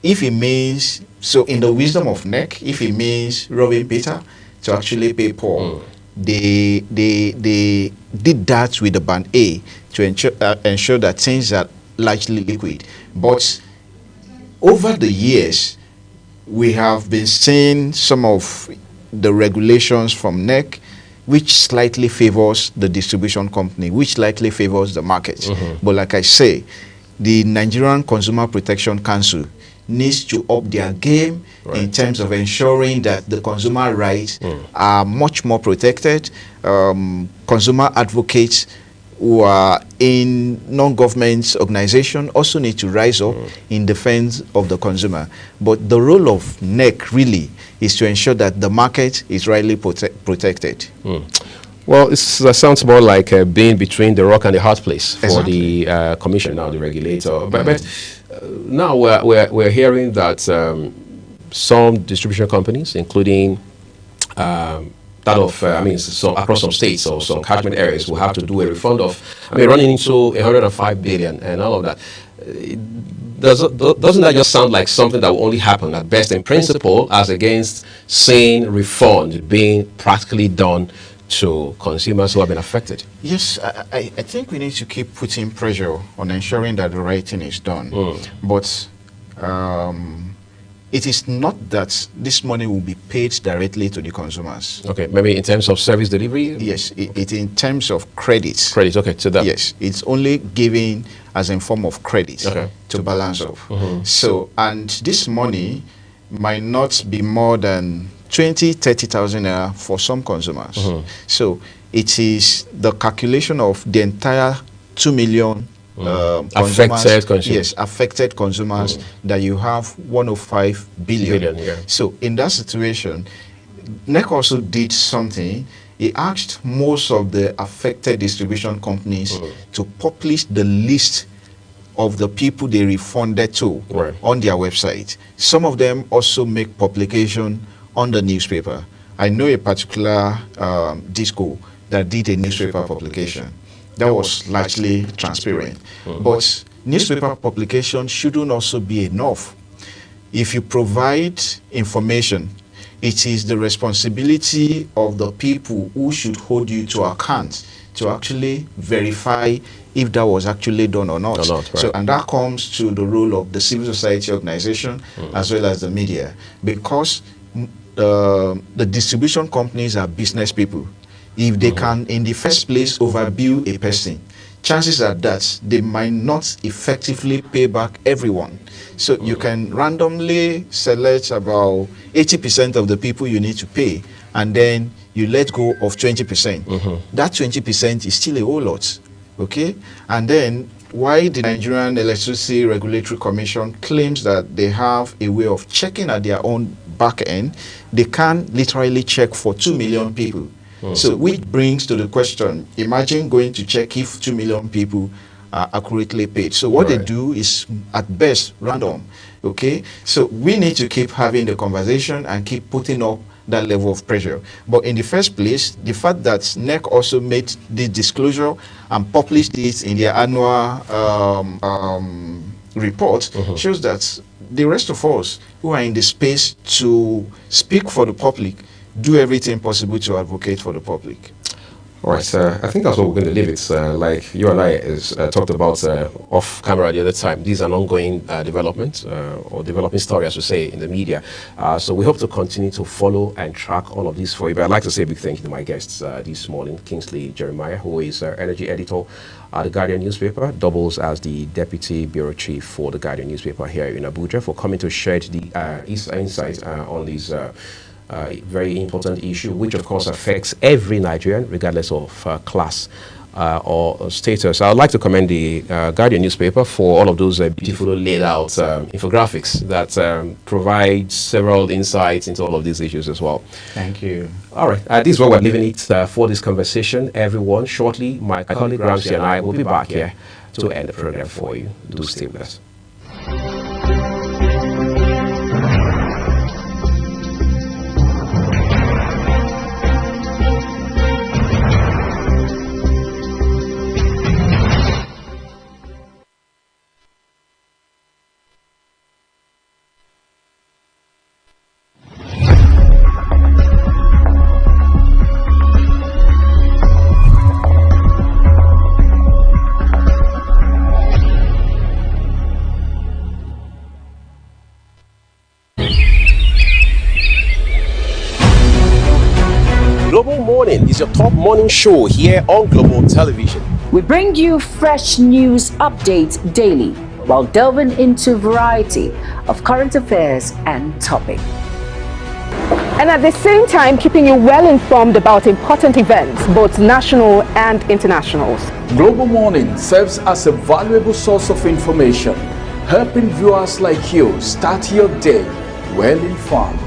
if it means, so in the wisdom of NEC, if it means robbing Peter to actually pay Paul, they did that with the band A to ensure that things are largely liquid. But over the years, we have been seeing some of the regulations from NEC which slightly favors the distribution company, which slightly favors the market. But like I say, the Nigerian Consumer Protection Council needs to up their game in terms of ensuring that the consumer rights are much more protected. Consumer advocates who are in non-government organizations also need to rise up in defense of the consumer. But the role of NEC really is to ensure that the market is rightly protected. Well, it sounds more like being between the rock and the hard place for the commission, now the regulator. But now we're hearing that some distribution companies, including that of, across some states or some catchment areas, will have to do a refund of, running into 105 billion and all of that. Doesn't that just sound like something that will only happen at best in principle, as against seeing refund being practically done to consumers who have been affected? Yes, I think we need to keep putting pressure on ensuring that the right thing is done. But it is not that this money will be paid directly to the consumers. Okay, maybe in terms of service delivery? Yes, it in terms of credit. Credit, okay, to that. Yes, it's only given as in form of credit to balance off. So, and this money might not be more than 20,000-30,000 naira for some consumers. So it is the calculation of the entire 2 million affected consumers. Yes, affected consumers that you have 105 billion. So in that situation, NEC also did something. He asked most of the affected distribution companies to publish the list of the people they refunded to on their website. Some of them also make publication on the newspaper. I know a particular disco that did a newspaper publication that was largely transparent. But newspaper publication shouldn't also be enough. If you provide information, it is the responsibility of the people who should hold you to account to actually verify if that was actually done or not. Right. So, and that comes to the role of the civil society organization as well as the media, because the distribution companies are business people. If they can, in the first place, overbill a person, chances are that they might not effectively pay back everyone. So you can randomly select about 80% of the people you need to pay, and then you let go of 20%. That 20% is still a whole lot, okay? And then why the Nigerian Electricity Regulatory Commission claims that they have a way of checking at their own back end, they can literally check for 2 million people. So which brings to the question, imagine going to check if 2 million people are accurately paid. So what they do is at best random, okay? So we need to keep having the conversation and keep putting up that level of pressure. But in the first place, the fact that NEC also made this disclosure and published it in their annual report shows that the rest of us who are in the space to speak for the public do everything possible to advocate for the public. All right, I think that's what we're going to leave it. Like you and I talked about off camera the other time, these are an ongoing development or developing story, as we say, in the media. So we hope to continue to follow and track all of this for you. But I'd like to say a big thank you to my guests this morning, Kingsley Jeremiah, who is energy editor at The Guardian newspaper, doubles as the deputy bureau chief for The Guardian newspaper here in Abuja, for coming to share the insight on these very important issue, which of course affects every Nigerian, regardless of class or status. I would like to commend the Guardian newspaper for all of those beautifully laid out infographics that provide several insights into all of these issues as well. Thank you. All right, this is where we're leaving it for this conversation. Everyone, shortly, my colleague Ramsey and I will be back here to end the program for you. Do stay with us. Global Morning is your top morning show here on Global Television. We bring you fresh news updates daily while delving into a variety of current affairs and topics. And at the same time, keeping you well informed about important events, both national and internationals. Global Morning serves as a valuable source of information, helping viewers like you start your day well informed.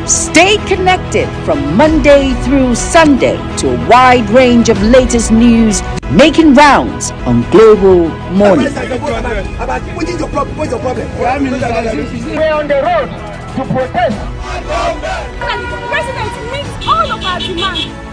Stay connected from Monday through Sunday to a wide range of latest news making rounds on Global Morning. What is your problem? What's your problem? We're on the road to protest. And the president meets all of our demands.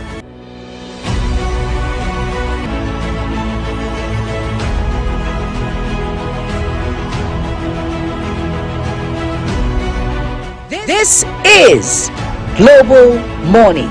This is Global Morning.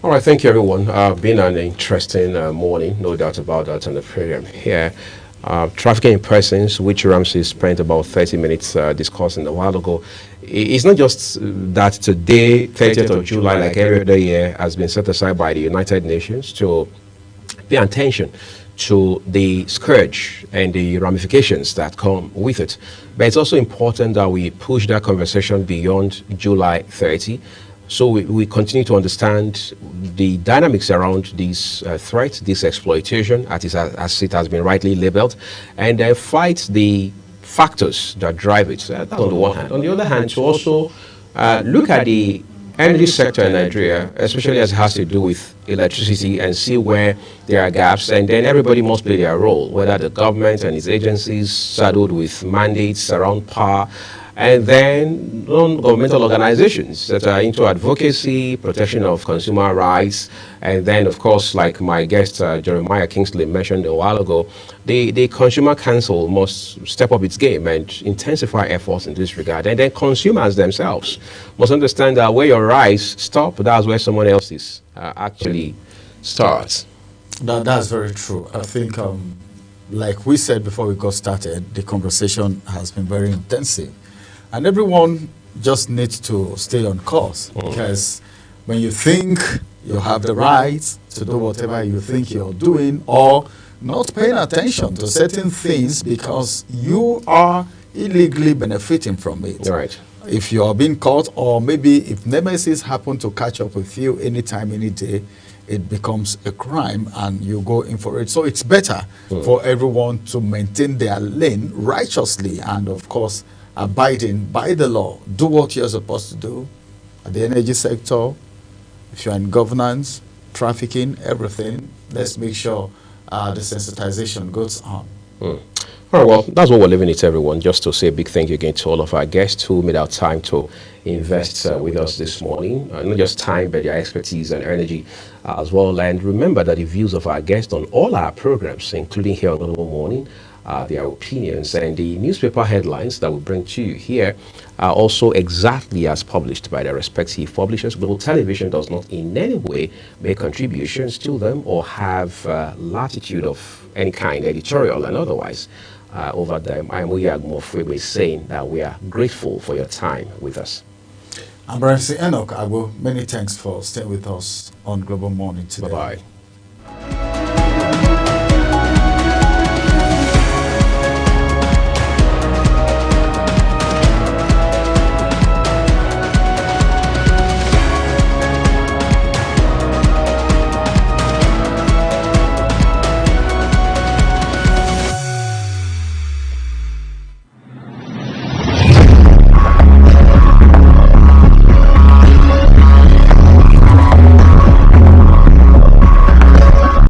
All right, thank you, everyone. Been an interesting morning, no doubt about that, on the program here. Trafficking in persons, which Ramsey spent about 30 minutes discussing a while ago. It's not just that today, 30th of July, like every other year, has been set aside by the United Nations to pay attention to the scourge and the ramifications that come with it. But it's also important that we push that conversation beyond July 30. So we continue to understand the dynamics around this threat, this exploitation, as it has been rightly labeled, and fight the factors that drive it. That's on the one hand. On the other hand, to also look at the energy sector in Nigeria, especially as it has to do with electricity and see where there are gaps, and then everybody must play their role, whether the government and its agencies saddled with mandates around power, and then non-governmental organizations that are into advocacy, protection of consumer rights, and then, of course, like my guest Jeremiah Kingsley mentioned a while ago, the Consumer Council must step up its game and intensify efforts in this regard. And then consumers themselves must understand that where your rights stop, that's where someone else's actually starts. That's very true. I think, like we said before we got started, the conversation has been very intensive. And everyone just needs to stay on course, because when you think you have the right to do whatever you think you're doing, or not paying attention to certain things because you are illegally benefiting from it. Right. If you are being caught, or maybe if nemesis happen to catch up with you anytime, any day, it becomes a crime and you go in for it. So it's better for everyone to maintain their lane righteously and, of course, abiding by the law. Do what you're supposed to do at the energy sector. If you're in governance, trafficking, everything, let's make sure the sensitization goes on. All right, well, that's what we're leaving it, everyone. Just to say a big thank you again to all of our guests who made our time to invest with us this morning. Not just time, but their expertise and energy as well. And remember that the views of our guests on all our programs, including here on Global Morning, their opinions and the newspaper headlines that we bring to you here are also exactly as published by their respective publishers. Global Television does not in any way make contributions to them or have latitude of any kind, editorial and otherwise, over them. I'm Uyagmo Freeway saying that we are grateful for your time with us. I'm Brian Enoch. Many thanks for staying with us on Global Morning today. Bye-bye.